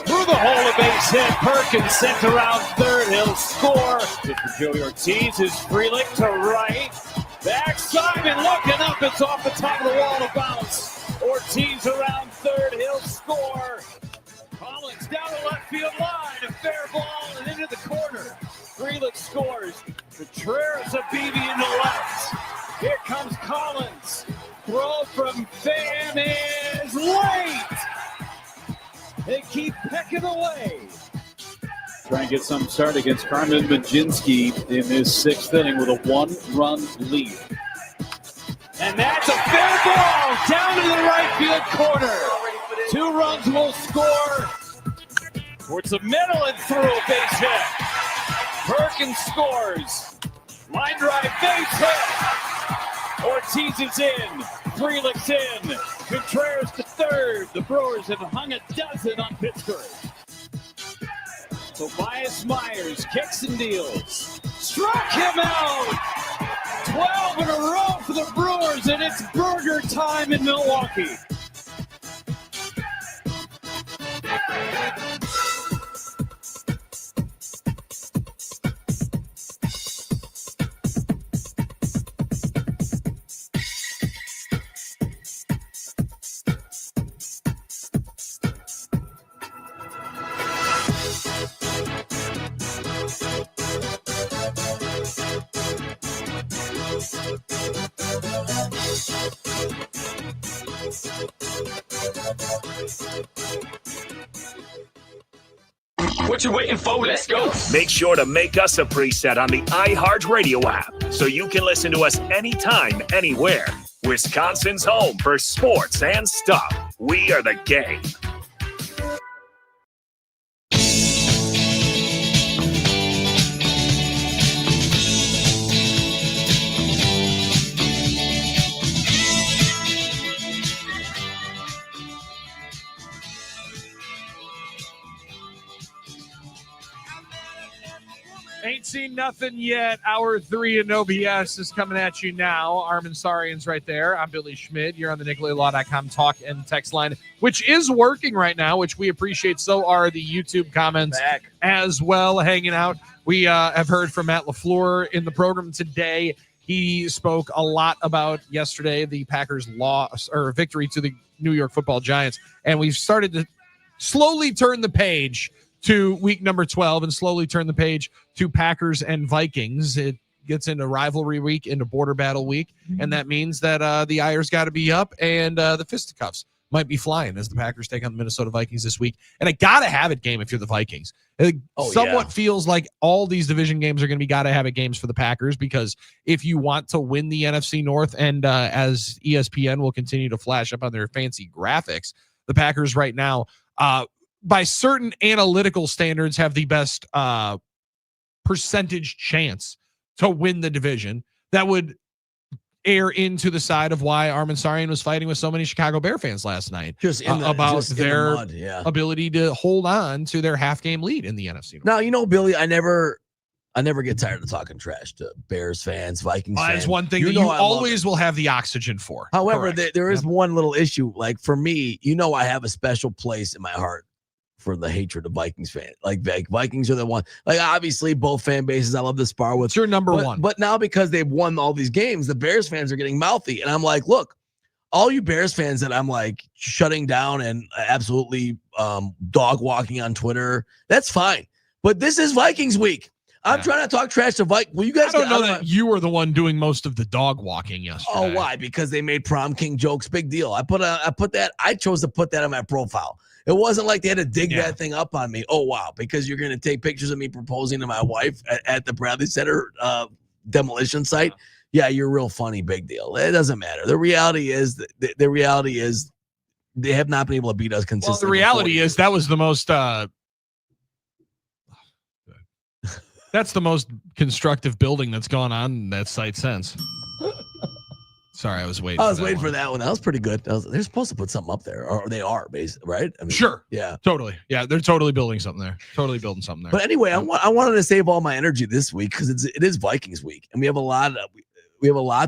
[SPEAKER 23] Through the hole, a base hit. Perkins sent around third. He'll score. Good for Joey Ortiz. Is Freelick to right. Backside and looking up. It's off the top of the wall to bounce. Ortiz around third. He'll score. Collins down the left field line. A fair ball and into the corner. Freelick scores. Contreras a BB in the left. Here comes Collins. Throw from Pham is late. They keep pecking away. Try and get some start against Carmen Majinski in his 6th inning with a 1-run lead. And that's a fair ball down to the right field corner. 2 runs will score. Towards the middle and through a base hit. Perkins scores. Line drive, base hit. Ortiz is in. Freelick's in. Contreras to third. The Brewers have hung a dozen on Pittsburgh. Tobias Myers kicks and deals. Struck him out. 12 in a row for the Brewers, and it's burger time in Milwaukee.
[SPEAKER 3] What you waiting for? Let's go.
[SPEAKER 6] Make sure to make us a preset on the iHeartRadio app so you can listen to us anytime, anywhere. Wisconsin's home for sports and stuff. We are the game.
[SPEAKER 8] Ain't seen nothing yet. Hour 3 in OBS is coming at you now. Armen Sarian's right there. I'm Billy Schmidt. You're on the NicoletLaw.com talk and text line, which is working right now, which we appreciate. So are the YouTube comments as well, hanging out. We have heard from Matt LaFleur in the program today. He spoke a lot about yesterday, the Packers' loss or victory to the New York Football Giants. And we've started to slowly turn the page to week number 12 and slowly turn the page to Packers and Vikings. It gets into rivalry week, into border battle week, and that means that the ire's got to be up and the fisticuffs might be flying as the Packers take on the Minnesota Vikings this week. And a gotta-have-it game if you're the Vikings. It somewhat feels like all these division games are going to be gotta-have-it games for the Packers, because if you want to win the NFC North, and as ESPN will continue to flash up on their fancy graphics, the Packers right now, by certain analytical standards, have the best percentage chance to win the division. That would air into the side of why Armen Sarian was fighting with so many Chicago Bear fans last night about their ability to hold on to their half-game lead in the NFC North.
[SPEAKER 2] Now, Billy, I never get tired of talking trash to Bears fans, Vikings fans.
[SPEAKER 8] That's one thing that you always will have the oxygen for.
[SPEAKER 2] However, there is one little issue. Like for me, I have a special place in my heart for the hatred of Vikings fans. Like Vikings are the one. Like obviously both fan bases I love to spar with.
[SPEAKER 8] It's your number one.
[SPEAKER 2] But now because they've won all these games, the Bears fans are getting mouthy. And I'm like, look, all you Bears fans that I'm like shutting down and absolutely dog walking on Twitter, that's fine. But this is Vikings week. I'm trying to talk trash to Vikings. Well, you guys
[SPEAKER 8] don't know that you were the one doing most of the dog walking yesterday.
[SPEAKER 2] Oh, why? Because they made prom king jokes big deal. I chose to put that on my profile. It wasn't like they had to dig that thing up on me. Oh, wow. Because you're going to take pictures of me proposing to my wife at the Bradley Center demolition site. Yeah, you're real funny. Big deal. It doesn't matter. The reality is they have not been able to beat us consistently.
[SPEAKER 8] Well, the reality is that was the most that's the most constructive building that's gone on in that site since. Sorry, I was waiting.
[SPEAKER 2] I was waiting for that one. That was pretty good. They're supposed to put something up there, or they are, basically, right? I mean,
[SPEAKER 8] sure.
[SPEAKER 2] Yeah.
[SPEAKER 8] Totally. Yeah, they're totally building something there. Totally building something there.
[SPEAKER 2] But anyway, I wanted to save all my energy this week because it is Vikings week, and we have a lot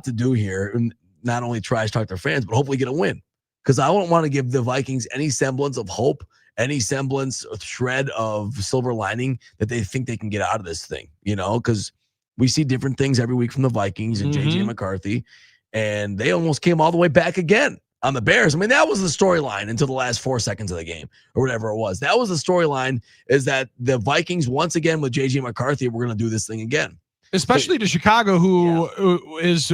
[SPEAKER 2] to do here, and not only trash talk their fans, but hopefully get a win. Because I don't want to give the Vikings any semblance of hope, any semblance of shred of silver lining that they think they can get out of this thing. Because we see different things every week from the Vikings and JJ McCarthy. And they almost came all the way back again on the Bears. I mean, that was the storyline until the last 4 seconds of the game or whatever it was. That was the storyline, is that the Vikings, once again with J.J. McCarthy, we're going to do this thing again.
[SPEAKER 8] Especially to Chicago, who is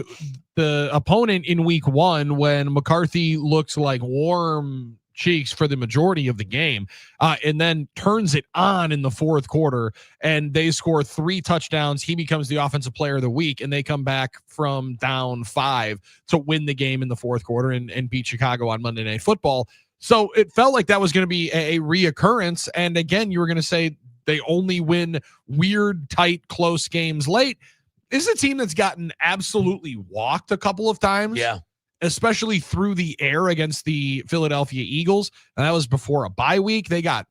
[SPEAKER 8] the opponent in week 1 when McCarthy looked like warm cheeks for the majority of the game, and then turns it on in the fourth quarter, and they score 3 touchdowns. He becomes the offensive player of the week, and they come back from down 5 to win the game in the fourth quarter and beat Chicago on Monday Night Football. So it felt like that was going to be a reoccurrence. And again, you were going to say they only win weird, tight, close games late. This is a team that's gotten absolutely walked a couple of times.
[SPEAKER 2] Yeah.
[SPEAKER 8] Especially through the air against the Philadelphia Eagles. And that was before a bye week. They got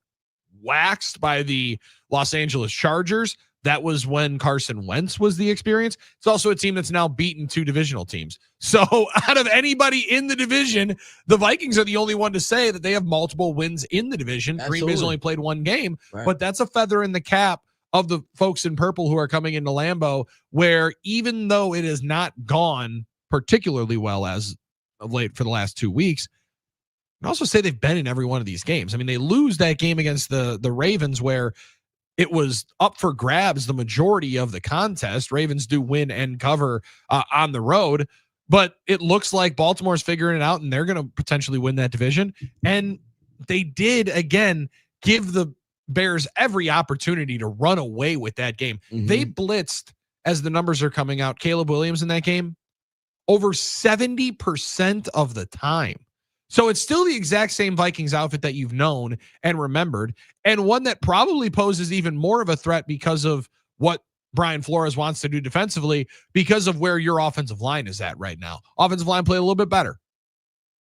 [SPEAKER 8] waxed by the Los Angeles Chargers. That was when Carson Wentz was the experience. It's also a team that's now beaten 2 divisional teams. So out of anybody in the division, the Vikings are the only one to say that they have multiple wins in the division.
[SPEAKER 2] Absolutely.
[SPEAKER 8] Green Bay's only played 1 game,
[SPEAKER 2] right.
[SPEAKER 8] But that's a feather in the cap of the folks in purple who are coming into Lambeau, where even though it has not gone particularly well as of late for the last 2 weeks, I'd also say they've been in every one of these games. I mean, they lose that game against the Ravens where it was up for grabs the majority of the contest. Ravens do win and cover on the road, but it looks like Baltimore's figuring it out and they're going to potentially win that division. And they did, again, give the
[SPEAKER 1] Bears every opportunity to run away with that game. They blitzed, as the numbers are coming out, Caleb Williams in that game over 70% of the time. So it's still the exact same Vikings outfit that you've known and remembered, and one that probably poses even more of a threat because of what Brian Flores wants to do defensively, because of where your offensive line is at right now. Offensive line played a little bit better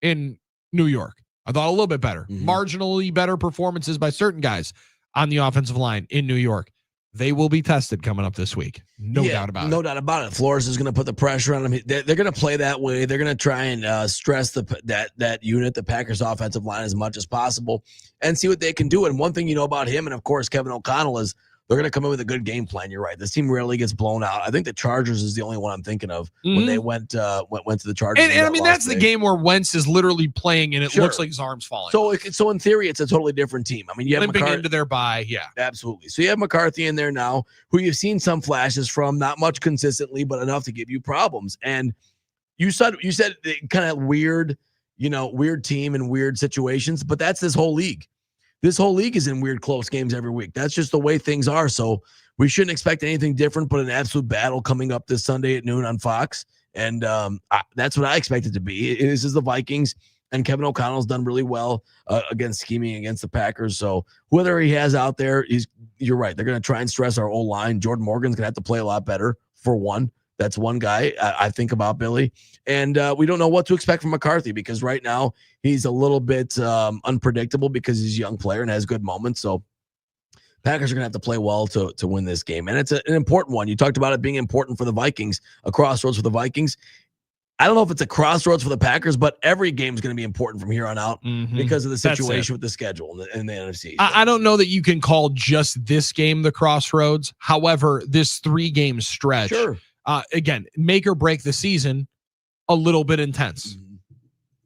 [SPEAKER 1] in New York. I thought a little bit better. Marginally better performances by certain guys on the offensive line in New York. They will be tested coming up this week. No doubt about it.
[SPEAKER 2] No doubt about it. Flores is going to put the pressure on them. They're going to play that way. They're going to try and stress that unit, the Packers offensive line, as much as possible and see what they can do. And one thing you know about him and, of course, Kevin O'Connell is they're going to come in with a good game plan. You're right. This team rarely gets blown out. I think the Chargers is the only one I'm thinking of when they went to the Chargers.
[SPEAKER 1] And I mean, that's the game where Wentz is literally playing and it looks like his arm's falling.
[SPEAKER 2] So in theory, it's a totally different team. I mean, you have
[SPEAKER 1] limping into their bye. Yeah,
[SPEAKER 2] absolutely. So you have McCarthy in there now, who you've seen some flashes from, not much consistently, but enough to give you problems. And you said kind of weird team in weird situations, but that's this whole league. This whole league is in weird, close games every week. That's just the way things are. So we shouldn't expect anything different, but an absolute battle coming up this Sunday at noon on Fox. And that's what I expect it to be. This is the Vikings, and Kevin O'Connell's done really well against scheming against the Packers. So whoever he has out there, you're right. They're going to try and stress our O-line. Jordan Morgan's going to have to play a lot better, for one. That's one guy I think about, Billy. And we don't know what to expect from McCarthy, because right now he's a little bit unpredictable because he's a young player and has good moments. So Packers are going to have to play well to win this game. And it's an important one. You talked about it being important for the Vikings, a crossroads for the Vikings. I don't know if it's a crossroads for the Packers, but every game is going to be important from here on out because of the situation with the schedule in the NFC.
[SPEAKER 1] I don't know that you can call just this game the crossroads. However, this 3-game stretch, again, make or break the season, a little bit intense.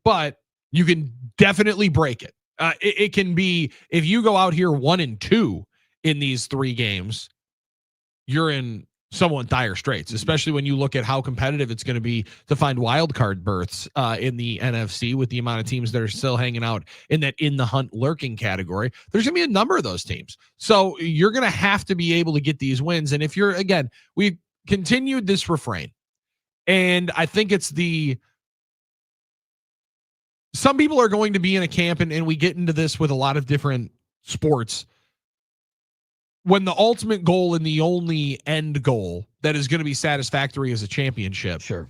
[SPEAKER 1] But you can definitely break it. It can be, if you go out here 1-2 in these 3 games, you're in somewhat dire straits, especially when you look at how competitive it's going to be to find wild card berths in the NFC with the amount of teams that are still hanging out in that in the hunt lurking category. There's going to be a number of those teams. So you're going to have to be able to get these wins. And if you're, again, we've continued this refrain, and I think it's some people are going to be in a camp, and we get into this with a lot of different sports, when the ultimate goal and the only end goal that is going to be satisfactory is a championship.
[SPEAKER 2] Sure.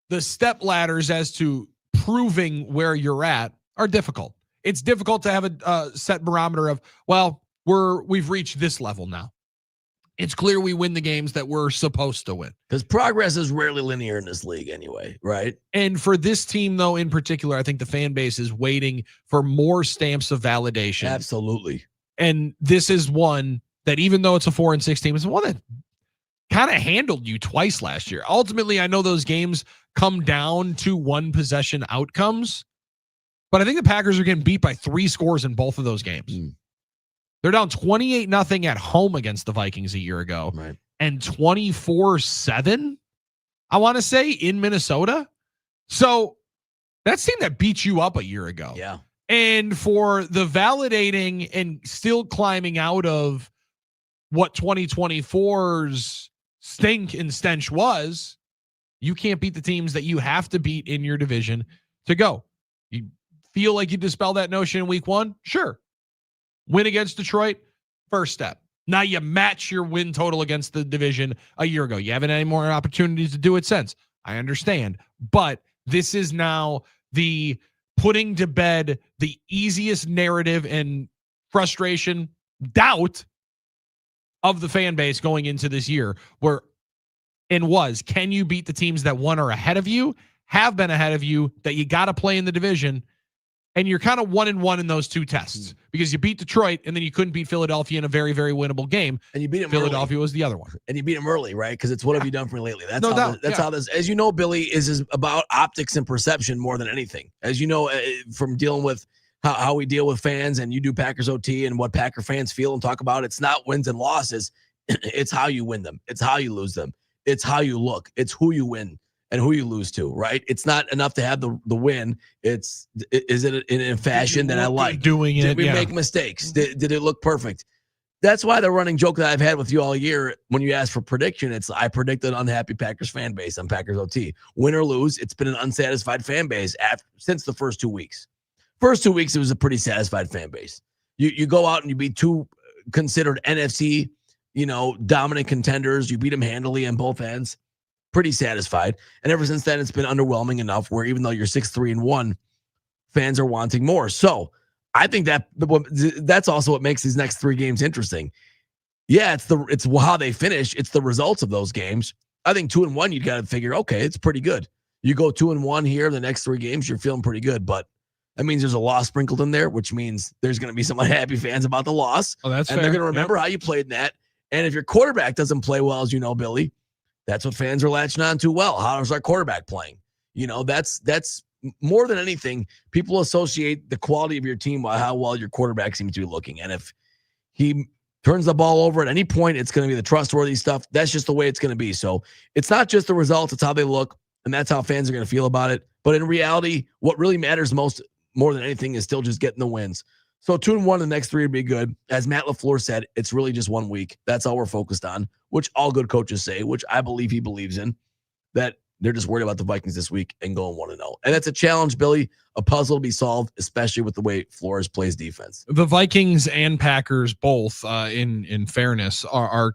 [SPEAKER 1] The step ladders as to proving where you're at are difficult. It's difficult to have a set barometer of, well, we've reached this level now. It's clear we win the games that we're supposed to win.
[SPEAKER 2] Because progress is rarely linear in this league anyway, right?
[SPEAKER 1] And for this team, though, in particular, I think the fan base is waiting for more stamps of validation.
[SPEAKER 2] Absolutely.
[SPEAKER 1] And this is one that, even though it's a 4-6 team, it's one that kind of handled you twice last year. Ultimately, I know those games come down to 1-possession outcomes, but I think the Packers are getting beat by 3 scores in both of those games. They're down 28-0 at home against the Vikings a year ago, and 24-7, I want to say, in Minnesota. So that's the team that beat you up a year ago.
[SPEAKER 2] Yeah.
[SPEAKER 1] And for the validating and still climbing out of what 2024's stink and stench was, you can't beat the teams that you have to beat in your division to go. You feel like you dispel that notion in week 1? Sure. Win against Detroit, first step. Now you match your win total against the division a year ago. You haven't had any more opportunities to do it since. I understand. But this is now the putting to bed the easiest narrative and frustration, doubt of the fan base going into this year, can you beat the teams that are ahead of you, have been ahead of you, that you got to play in the division? And you're kind of 1-1 in those 2 tests because you beat Detroit and then you couldn't beat Philadelphia in a very, very winnable game.
[SPEAKER 2] And you beat them
[SPEAKER 1] Philadelphia
[SPEAKER 2] early.
[SPEAKER 1] Was the other one.
[SPEAKER 2] And you beat them early, right? Because it's what have you done for me lately? That's
[SPEAKER 1] no
[SPEAKER 2] how
[SPEAKER 1] doubt.
[SPEAKER 2] That's how this, as you know, Billy, is about optics and perception more than anything. As you know, from dealing with how we deal with fans, and you do Packers OT and what Packer fans feel and talk about, it's not wins and losses. It's how you win them. It's how you lose them. It's how you look. It's who you win. and who you lose to, right? It's not enough to have the win. Is it in a fashion that I like?
[SPEAKER 8] Doing it.
[SPEAKER 2] Did we make mistakes? Did it look perfect? That's why the running joke that I've had with you all year, when you ask for prediction, it's I predict an unhappy Packers fan base on Packers OT. Win or lose, it's been an unsatisfied fan base since the first 2 weeks. First 2 weeks, it was a pretty satisfied fan base. You go out and you beat two considered NFC, dominant contenders. You beat them handily on both ends. Pretty satisfied. And ever since then, it's been underwhelming enough where even though you're 6-3-1, fans are wanting more. So I think that's also what makes these next 3 games interesting. Yeah, it's how they finish. It's the results of those games. I think 2-1, you got to figure, okay, it's pretty good. You go 2-1 here, the next 3 games, you're feeling pretty good. But that means there's a loss sprinkled in there, which means there's going to be some unhappy fans about the loss.
[SPEAKER 8] Oh, that's
[SPEAKER 2] and
[SPEAKER 8] fair.
[SPEAKER 2] They're going to remember how you played in that. And if your quarterback doesn't play well, as you know, Billy, that's what fans are latching on to. Well, how is our quarterback playing? That's more than anything, people associate the quality of your team by how well your quarterback seems to be looking. And if he turns the ball over at any point, it's going to be the trustworthy stuff. That's just the way it's going to be. So it's not just the results, it's how they look. And that's how fans are going to feel about it. But in reality, what really matters more than anything is still just getting the wins. So 2-1, the next 3 would be good. As Matt LaFleur said, it's really just 1 week. That's all we're focused on, which all good coaches say, which I believe he believes in, that they're just worried about the Vikings this week and going 1-0. And that's a challenge, Billy, a puzzle to be solved, especially with the way Flores plays defense.
[SPEAKER 8] The Vikings and Packers both, in fairness, are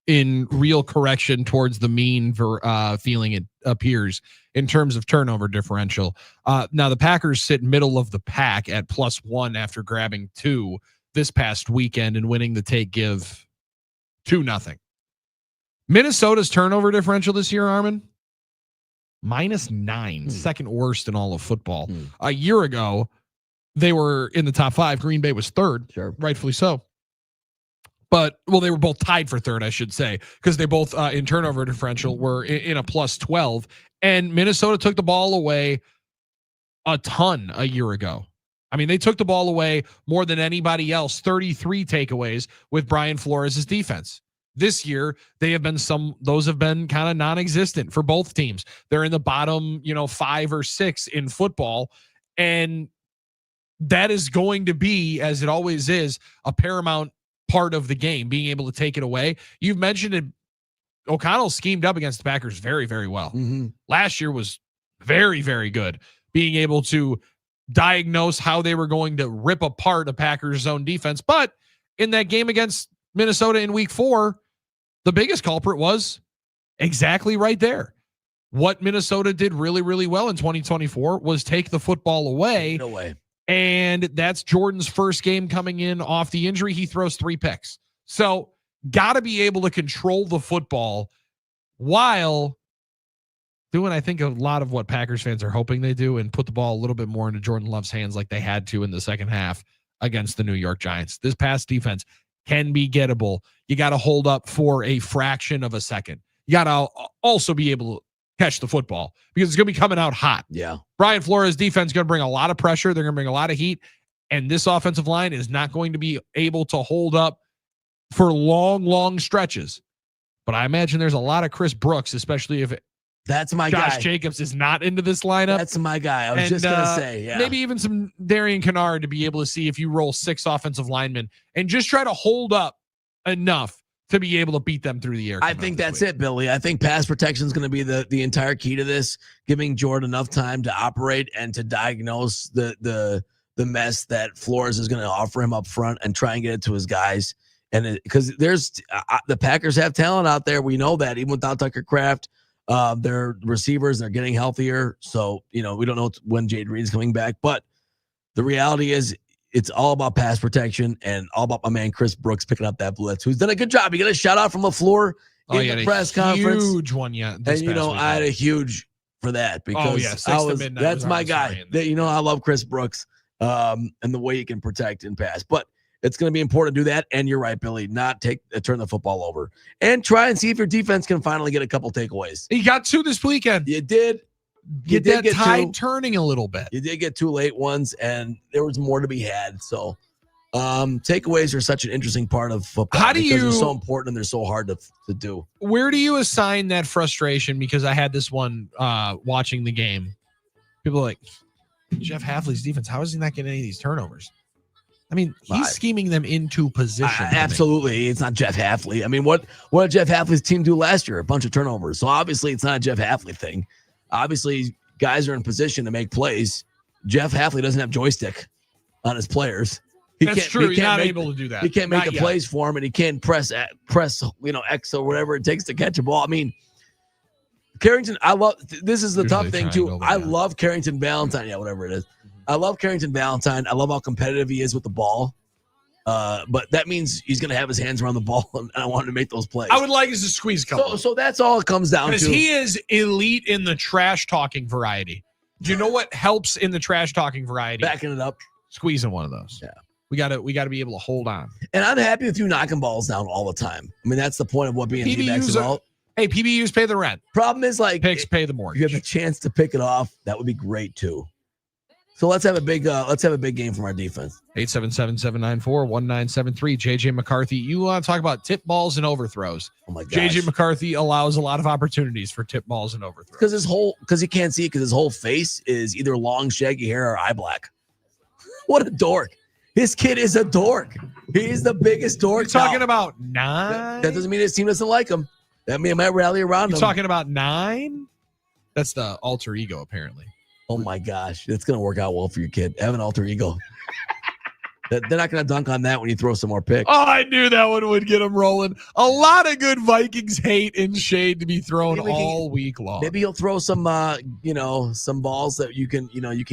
[SPEAKER 8] in real correction towards the mean feeling it appears in terms of turnover differential. Now the Packers sit middle of the pack at +1 after grabbing 2 this past weekend and winning the take give 2-0. Minnesota's turnover differential this year, Armin, -9, second worst in all of football. A year ago, they were in the top 5. Green Bay was third, rightfully so. But, they were both tied for third, I should say, because they both, in turnover differential, were in a +12. And Minnesota took the ball away a ton a year ago. I mean, they took the ball away more than anybody else, 33 takeaways with Brian Flores' defense. This year, those have been kind of non-existent for both teams. They're in the bottom, 5 or 6 in football. And that is going to be, as it always is, a paramount part of the game, being able to take it away. You've mentioned it. O'Connell schemed up against the Packers very, very well. Last year was very, very good, being able to diagnose how they were going to rip apart a Packers zone defense. But in that game against Minnesota in week 4, the biggest culprit was exactly right there. What Minnesota did really, really well in 2024 was take the football away. And that's Jordan's first game coming in off the injury. He throws 3 picks. So got to be able to control the football while doing, I think, a lot of what Packers fans are hoping they do and put the ball a little bit more into Jordan Love's hands like they had to in the second half against the New York Giants. This pass defense can be gettable. You got to hold up for a fraction of a second. You got to also be able to catch the football because it's going to be coming out hot.
[SPEAKER 2] Yeah.
[SPEAKER 8] Brian Flores' defense is going to bring a lot of pressure. They're going to bring a lot of heat. And this offensive line is not going to be able to hold up for long, long stretches. But I imagine there's a lot of Chris Brooks, especially if
[SPEAKER 2] that's my
[SPEAKER 8] Josh
[SPEAKER 2] guy.
[SPEAKER 8] Jacobs is not into this lineup.
[SPEAKER 2] That's my guy. I was just going to say, yeah.
[SPEAKER 8] Maybe even some Darian Kennard to be able to see if you roll 6 offensive linemen and just try to hold up enough to be able to beat them through the air.
[SPEAKER 2] I think that's it, Billy. I think pass protection is going to be the entire key to this, giving Jordan enough time to operate and to diagnose the mess that Flores is going to offer him up front and try and get it to his guys. And because there's the Packers have talent out there. We know that even without Tucker Kraft, their receivers, they're getting healthier. So, we don't know when Jade Reed's coming back, but the reality is it's all about pass protection and all about my man, Chris Brooks, picking up that blitz, who's done a good job. You get a shout out from LaFleur in the press conference.
[SPEAKER 8] Huge one, yeah.
[SPEAKER 2] And, I had a huge for that because that's my guy. I love Chris Brooks and the way he can protect and pass. But it's going to be important to do that. And you're right, Billy, not turn the football over and try and see if your defense can finally get a couple takeaways.
[SPEAKER 8] You got 2 this weekend.
[SPEAKER 2] You did.
[SPEAKER 8] Get that tide turning a little bit.
[SPEAKER 2] You did get 2 late ones, and there was more to be had. So Takeaways are such an interesting part of football.
[SPEAKER 1] How do
[SPEAKER 2] because
[SPEAKER 1] you?
[SPEAKER 2] they're so important and they're so hard to do.
[SPEAKER 1] Where do you assign that frustration? Because I had this one watching the game. People are like, Jeff Hafley's defense, how is he not getting any of these turnovers? I mean, he's scheming them into position.
[SPEAKER 2] Absolutely. It's not Jeff Hafley. I mean, what did Jeff Hafley's team do last year? A bunch of turnovers. So obviously it's not a Jeff Hafley thing. Obviously, guys are in position to make plays. Jeff Hafley doesn't have joystick on his players.
[SPEAKER 1] That's true. He's not able to do that.
[SPEAKER 2] He can't make
[SPEAKER 1] Not
[SPEAKER 2] the
[SPEAKER 1] yet.
[SPEAKER 2] plays for him, and he can't press X or whatever it takes to catch a ball. I mean, Carrington, I love this is the tough thing too. I love Carrington Valentine. Yeah, whatever it is. I love Carrington Valentine. I love how competitive he is with the ball. But that means he's going to have his hands around the ball, and I want him to make those plays.
[SPEAKER 1] I would like us to squeeze a couple.
[SPEAKER 2] So that's all it comes down to.
[SPEAKER 1] Because he is elite in the trash talking variety. Do you know what helps in the trash talking variety?
[SPEAKER 2] Backing it up,
[SPEAKER 1] squeezing one of those.
[SPEAKER 2] Yeah,
[SPEAKER 1] we got to be able to hold on.
[SPEAKER 2] And I'm happy with you knocking balls down all the time. I mean, that's the point of what being D-backs about.
[SPEAKER 1] Hey, PBUs pay the rent.
[SPEAKER 2] Problem is, like,
[SPEAKER 1] picks pay the mortgage.
[SPEAKER 2] If you have a chance to pick it off, that would be great too. So let's have a big game from our defense.
[SPEAKER 1] 877-794-1973. JJ McCarthy, you want to talk about tip balls and overthrows?
[SPEAKER 2] Oh my gosh.
[SPEAKER 1] JJ McCarthy allows a lot of opportunities for tip balls and overthrows.
[SPEAKER 2] Because he can't see it because his whole face is either long shaggy hair or eye black. What a dork. His kid is a dork. He's the biggest dork.
[SPEAKER 1] You're talking about 9?
[SPEAKER 2] That doesn't mean his team doesn't like him. That mean it might rally around him.
[SPEAKER 1] You're talking about 9? That's the alter ego, apparently.
[SPEAKER 2] Oh my gosh, it's gonna work out well for your kid. Have an alter ego. They're not gonna dunk on that when you throw some more picks.
[SPEAKER 1] Oh, I knew that one would get him rolling. A lot of good Vikings hate and shade to be thrown all week long.
[SPEAKER 2] Maybe he'll throw some, some balls that you can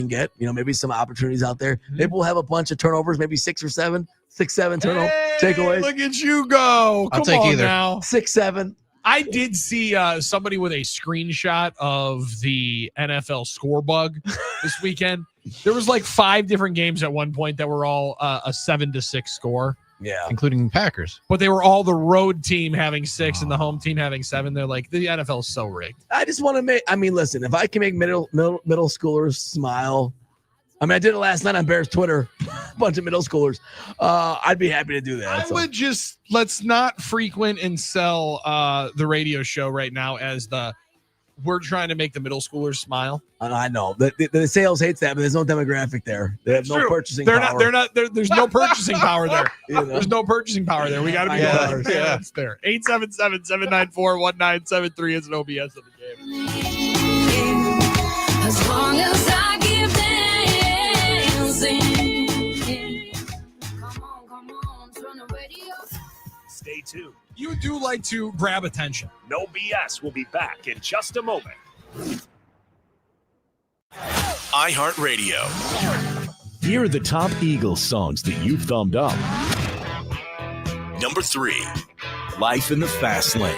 [SPEAKER 2] get. Maybe some opportunities out there. Maybe we'll have a bunch of turnovers. Maybe 6 or 7 turnover takeaways.
[SPEAKER 1] Look at you go!
[SPEAKER 9] I'll take either.
[SPEAKER 1] Now
[SPEAKER 2] 6, 7.
[SPEAKER 1] I did see somebody with a screenshot of the NFL score bug this weekend. There was like 5 different games at one point that were all a 7-6 score.
[SPEAKER 2] Yeah,
[SPEAKER 9] including Packers.
[SPEAKER 1] But they were all the road team having 6 and the home team having 7. They're like, the NFL is so rigged.
[SPEAKER 2] I just want to make. I mean, listen, if I can make middle schoolers smile. I mean, I did it last night on Bears Twitter. A bunch of middle schoolers. I'd be happy to do that.
[SPEAKER 1] Let's not frequent and sell the radio show right now as we're trying to make the middle schoolers smile.
[SPEAKER 2] I know the sales hates that, but there's no demographic there. They have no purchasing power.
[SPEAKER 1] There's no purchasing power there. There's no purchasing power there. We got to be it's there. 877-794-1973 is an OBS of the game.
[SPEAKER 10] As long as I give dancing. Come on, turn the radio.
[SPEAKER 6] Stay tuned.
[SPEAKER 1] You do like to grab attention.
[SPEAKER 6] No BS. We'll be back in just a moment.
[SPEAKER 11] iHeartRadio.
[SPEAKER 6] Here are the top Eagles songs that you thumbed up.
[SPEAKER 11] Number 3.
[SPEAKER 6] Life in the Fast Lane.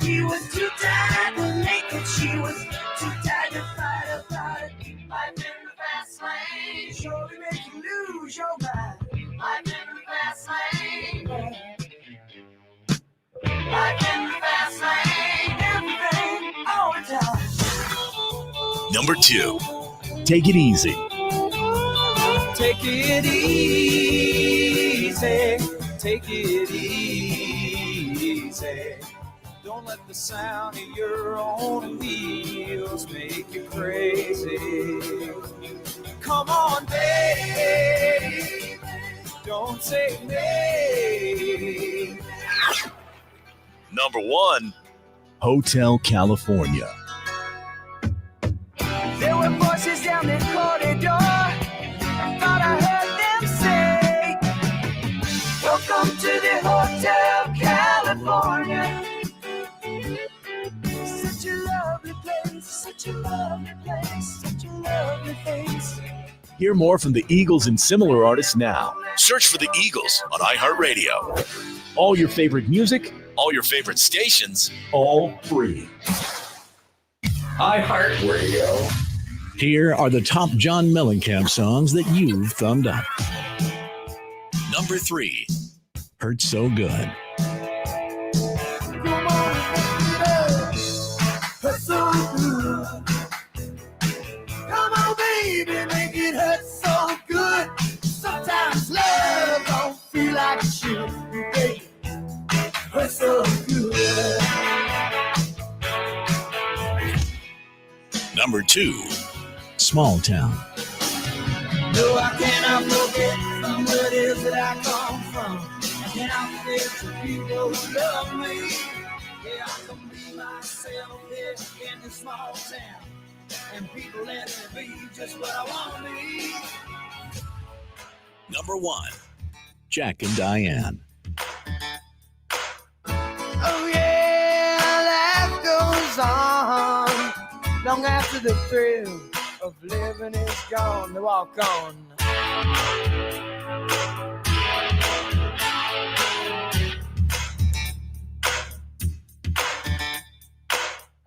[SPEAKER 10] He was too tired to make it. She was too tired to fight about it. Life in the fast lane. Surely make you lose your mind. Life in the fast lane. Life in the fast lane. Everything, all the time.
[SPEAKER 11] Number 2.
[SPEAKER 6] Take It Easy.
[SPEAKER 3] Take it easy. Take it easy. Don't let the sound of your own wheels make you crazy. Come on, baby. Don't say maybe.
[SPEAKER 11] Number 1.
[SPEAKER 6] Hotel California.
[SPEAKER 3] There were voices down the corridor. I thought I heard them say, welcome to the Hotel California. Such a lovely place, such a lovely place, such a lovely place.
[SPEAKER 6] Hear more from the Eagles and similar artists now.
[SPEAKER 11] Search for the Eagles on iHeartRadio.
[SPEAKER 6] All your favorite music,
[SPEAKER 11] all your favorite stations,
[SPEAKER 6] all free.
[SPEAKER 11] iHeartRadio.
[SPEAKER 6] Here are the top John Mellencamp songs that you've thumbed up.
[SPEAKER 11] Number 3.
[SPEAKER 6] Hurt So Good.
[SPEAKER 3] Hurt so good. Come on, baby, make it hurt so good. Sometimes so good.
[SPEAKER 11] Number 2. Small Town.
[SPEAKER 3] No, I cannot forget from where it is that I come from. I cannot forget the people who love me. Yeah, I can be myself here in this small town. And people let me be just what I want to be.
[SPEAKER 11] Number 1. Jack and Diane.
[SPEAKER 3] Oh yeah, life goes on long after the thrill of living is gone. To walk on.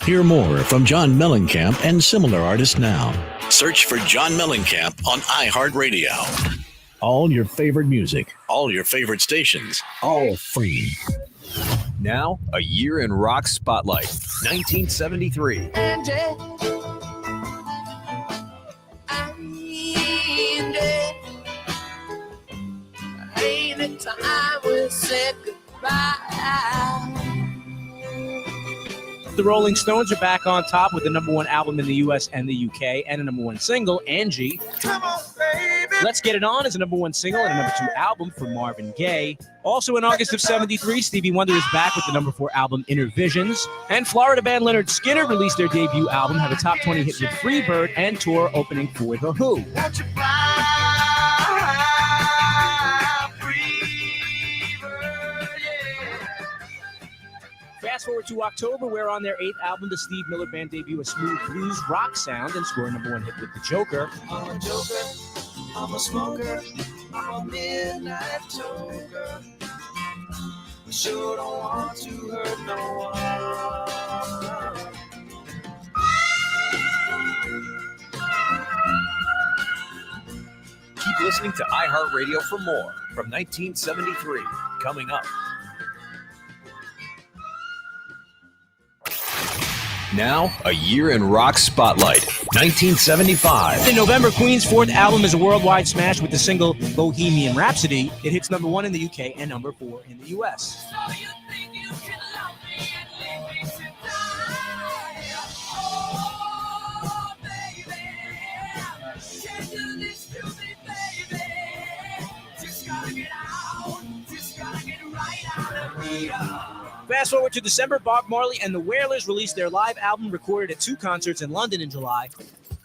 [SPEAKER 11] Hear more from John Mellencamp and similar artists now. Search for John Mellencamp on iHeartRadio. All your favorite music, all your favorite stations, all free.
[SPEAKER 19] Now, a year in rock spotlight. 1973.
[SPEAKER 3] Ain't it time we said goodbye?
[SPEAKER 25] The Rolling Stones are back on top with the number 1 album in the US and the UK and a number 1 single, Angie.
[SPEAKER 3] Come on, baby.
[SPEAKER 25] Let's Get It On is a number 1 single and a number 2 album for Marvin Gaye. Also in August of 73, Stevie Wonder is back with the number 4 album, Inner Visions. And Florida band Leonard Skinner released their debut album, had a top 20 hit with Freebird, and tour opening for The Who.
[SPEAKER 3] Won't you fly, Freebird, yeah.
[SPEAKER 25] Fast forward to October, where on their 8th album, the Steve Miller Band debut a smooth blues rock sound and score a number 1 hit with The Joker.
[SPEAKER 3] I'm a joker, I'm a smoker, I'm a midnight toker. I sure don't want to hurt no one.
[SPEAKER 19] Keep listening to iHeartRadio for more from 1973. Coming up. Now, a year in rock spotlight. 1975.
[SPEAKER 25] In November, Queen's 4th album is a worldwide smash with the single Bohemian Rhapsody. It hits number 1 in the UK and number 4 in the US. Fast forward to December, Bob Marley and the Wailers released their live album recorded at 2 concerts in London in July.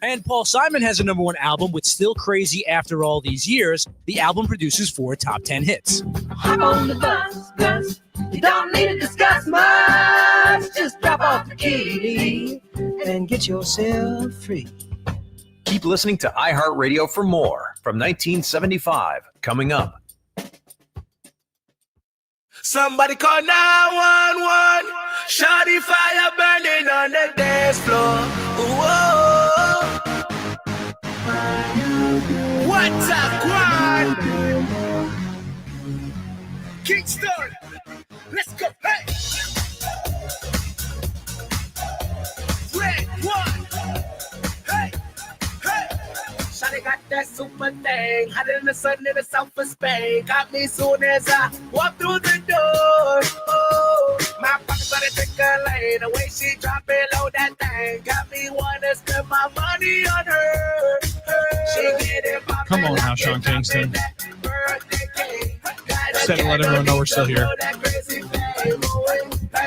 [SPEAKER 25] And Paul Simon has a number 1 album with Still Crazy After All These Years. The album produces 4 top 10 hits.
[SPEAKER 3] Hop on the bus, you don't need to discuss much. Just drop off the key and get yourself free.
[SPEAKER 19] Keep listening to iHeartRadio for more from 1975. Coming up.
[SPEAKER 3] Somebody call 911. Shawty fire burning on the dance floor. Whoa. What's up, Quan? Kingston. Let's go. Hey. Red one. Hey. Hey. Shawty got that super thing. Hotter than the sun in the south of Spain. Got me soon as I walk through the door. Oh, my pocket started tickling. The way she drop it low, that thing got me wanna spend my money on her. She get it.
[SPEAKER 8] Come on now, Sean Kingston. Said to let everyone know we're still here.
[SPEAKER 3] I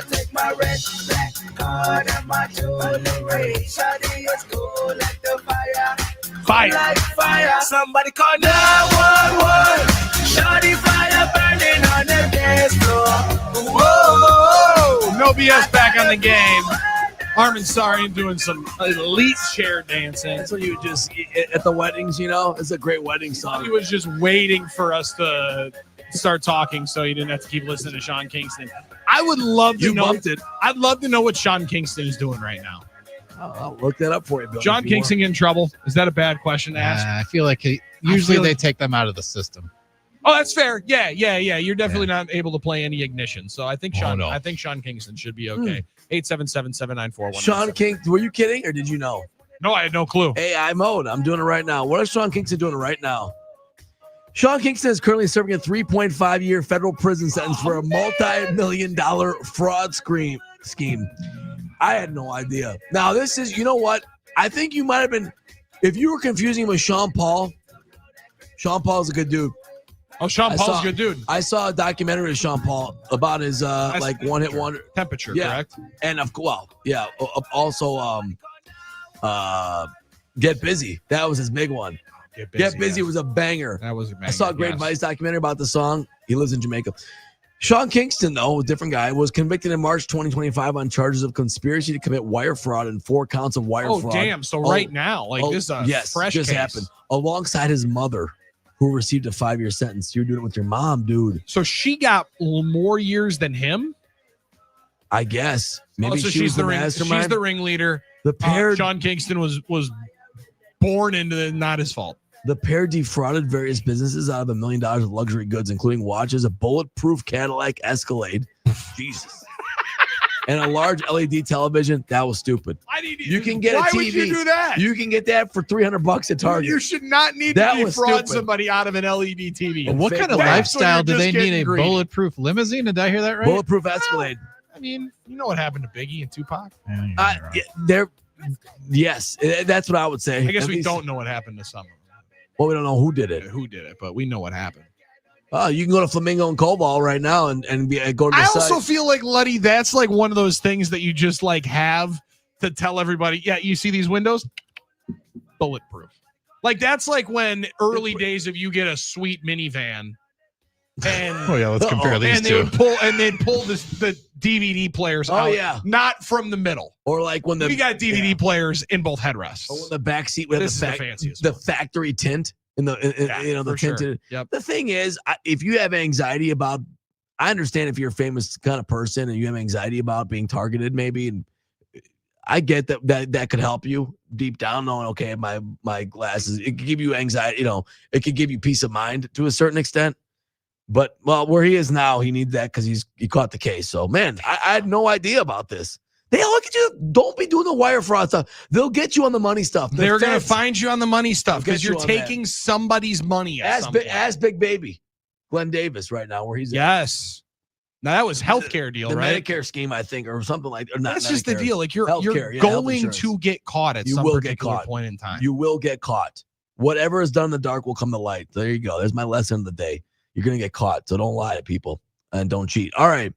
[SPEAKER 3] take my red, black card and my jewelry. Shawty is cool like the fire.
[SPEAKER 8] Fire.
[SPEAKER 3] Like fire. Somebody call 911. Shawty fire burning on the dance floor.
[SPEAKER 8] Whoa. No BS back on the game. Armen Sarian doing some elite chair dancing.
[SPEAKER 2] That's what you would just at the weddings, you know. It's a great wedding song.
[SPEAKER 8] He was just waiting for us to start talking, so you didn't have to keep listening to Sean Kingston. I would love to know. I'd love to know what Sean Kingston is doing right now.
[SPEAKER 2] I'll look that up for you, Bill.
[SPEAKER 8] John Kingston in trouble? Is that a bad question to ask?
[SPEAKER 9] I feel like usually they take them out of the system.
[SPEAKER 8] Oh, that's fair. Yeah. You're definitely not able to play any ignition. So I think Sean Kingston should be okay. 877-794-1.
[SPEAKER 2] Sean Kingston, were you kidding or did you know?
[SPEAKER 8] No, I had no clue.
[SPEAKER 2] AI mode. I'm doing it right now. What is Sean Kingston doing right now? Sean Kingston is currently serving a 3.5-year federal prison sentence for a multi-million-dollar fraud scheme. I had no idea. Now, this is, you know what? I think you might have been, if you were confusing him with Sean Paul is a good dude.
[SPEAKER 8] Oh, Sean Paul's a good dude.
[SPEAKER 2] I saw a documentary of Sean Paul about his one-hit wonder.
[SPEAKER 8] Temperature,
[SPEAKER 2] yeah.
[SPEAKER 8] correct?
[SPEAKER 2] And also Get Busy. That was his big one. Get Busy was a banger.
[SPEAKER 8] That was a banger.
[SPEAKER 2] I saw a great Vice documentary about the song. He lives in Jamaica. Sean Kingston, though, a different guy, was convicted in March 2025 on charges of conspiracy to commit wire fraud and 4 counts of wire fraud.
[SPEAKER 8] Oh, damn. So right now, this is a fresh
[SPEAKER 2] just
[SPEAKER 8] case.
[SPEAKER 2] happened. Alongside his mother, who received a 5-year sentence. You're doing it with your mom, dude.
[SPEAKER 8] So she got more years than him?
[SPEAKER 2] I guess. Maybe
[SPEAKER 8] so
[SPEAKER 2] she's the mastermind.
[SPEAKER 8] She's the ringleader.
[SPEAKER 2] The pair,
[SPEAKER 8] Sean Kingston was born into it, not his fault.
[SPEAKER 2] The pair defrauded various businesses out of $1 million of luxury goods, including watches, a bulletproof Cadillac Escalade, Jesus, and a large LED television. That was stupid. You can get a TV.
[SPEAKER 8] Why would you do that?
[SPEAKER 2] You can get that for $300 at Target.
[SPEAKER 8] You should not need
[SPEAKER 2] That
[SPEAKER 8] to
[SPEAKER 2] was
[SPEAKER 8] defraud
[SPEAKER 2] stupid.
[SPEAKER 8] somebody out of an LED TV.
[SPEAKER 9] Well, what kind of lifestyle do they need? A bulletproof limousine? Did I hear that right?
[SPEAKER 2] Bulletproof Escalade.
[SPEAKER 8] I mean, you know what happened to Biggie and Tupac?
[SPEAKER 2] Yes, that's what I would say.
[SPEAKER 8] I guess
[SPEAKER 2] At
[SPEAKER 8] we
[SPEAKER 2] least-
[SPEAKER 8] don't know what happened to some of them.
[SPEAKER 2] Well, we don't know who did it.
[SPEAKER 8] But we know what happened.
[SPEAKER 2] You can go to Flamingo and Cobalt right now and go to the
[SPEAKER 8] I
[SPEAKER 2] site.
[SPEAKER 8] also feel like, Luddy, that's like one of those things that you just like have to tell everybody, yeah, you see these windows? Bulletproof. Like that's like when early days of you get a sweet minivan. And
[SPEAKER 9] Oh, yeah, let's compare these
[SPEAKER 8] and
[SPEAKER 9] two.
[SPEAKER 8] They'd pull the DVD players out.
[SPEAKER 2] yeah.
[SPEAKER 8] Not from the middle.
[SPEAKER 2] Or like when
[SPEAKER 8] we got DVD players in both headrests.
[SPEAKER 2] Or when the back seat with
[SPEAKER 8] This is
[SPEAKER 2] the
[SPEAKER 8] the fanciest
[SPEAKER 2] the factory tint in the the
[SPEAKER 8] for sure.
[SPEAKER 2] tinted.
[SPEAKER 8] Yep.
[SPEAKER 2] The thing is, if you have anxiety about, I understand if you're a famous kind of person and you have anxiety about being targeted, maybe, and I get that could help you deep down, knowing okay, my glasses, it could give you anxiety, it could give you peace of mind to a certain extent. But well, where he is now, he needs that because he caught the case. So man, I had no idea about this. They all look at you. Don't be doing the wire fraud stuff. They'll get you on the money stuff.
[SPEAKER 8] They're going to find you on the money stuff
[SPEAKER 2] They'll
[SPEAKER 8] because
[SPEAKER 2] get
[SPEAKER 8] you're
[SPEAKER 2] you on
[SPEAKER 8] taking somebody's money.
[SPEAKER 2] As Big Baby, Glenn Davis, right now where he's at.
[SPEAKER 8] Yes. Now that was healthcare deal,
[SPEAKER 2] the
[SPEAKER 8] right?
[SPEAKER 2] Medicare scheme, I think, or something like. Or not
[SPEAKER 8] That's just the
[SPEAKER 2] Medicare.
[SPEAKER 8] deal. Like you're
[SPEAKER 2] Healthcare,
[SPEAKER 8] going
[SPEAKER 2] health insurance.
[SPEAKER 8] to get caught at
[SPEAKER 2] You
[SPEAKER 8] some
[SPEAKER 2] will get
[SPEAKER 8] particular
[SPEAKER 2] caught.
[SPEAKER 8] point in time.
[SPEAKER 2] You will get caught. Whatever is done in the dark will come to light. There you go. There's my lesson of the day. You're going to get caught. So don't lie to people and don't cheat. All right.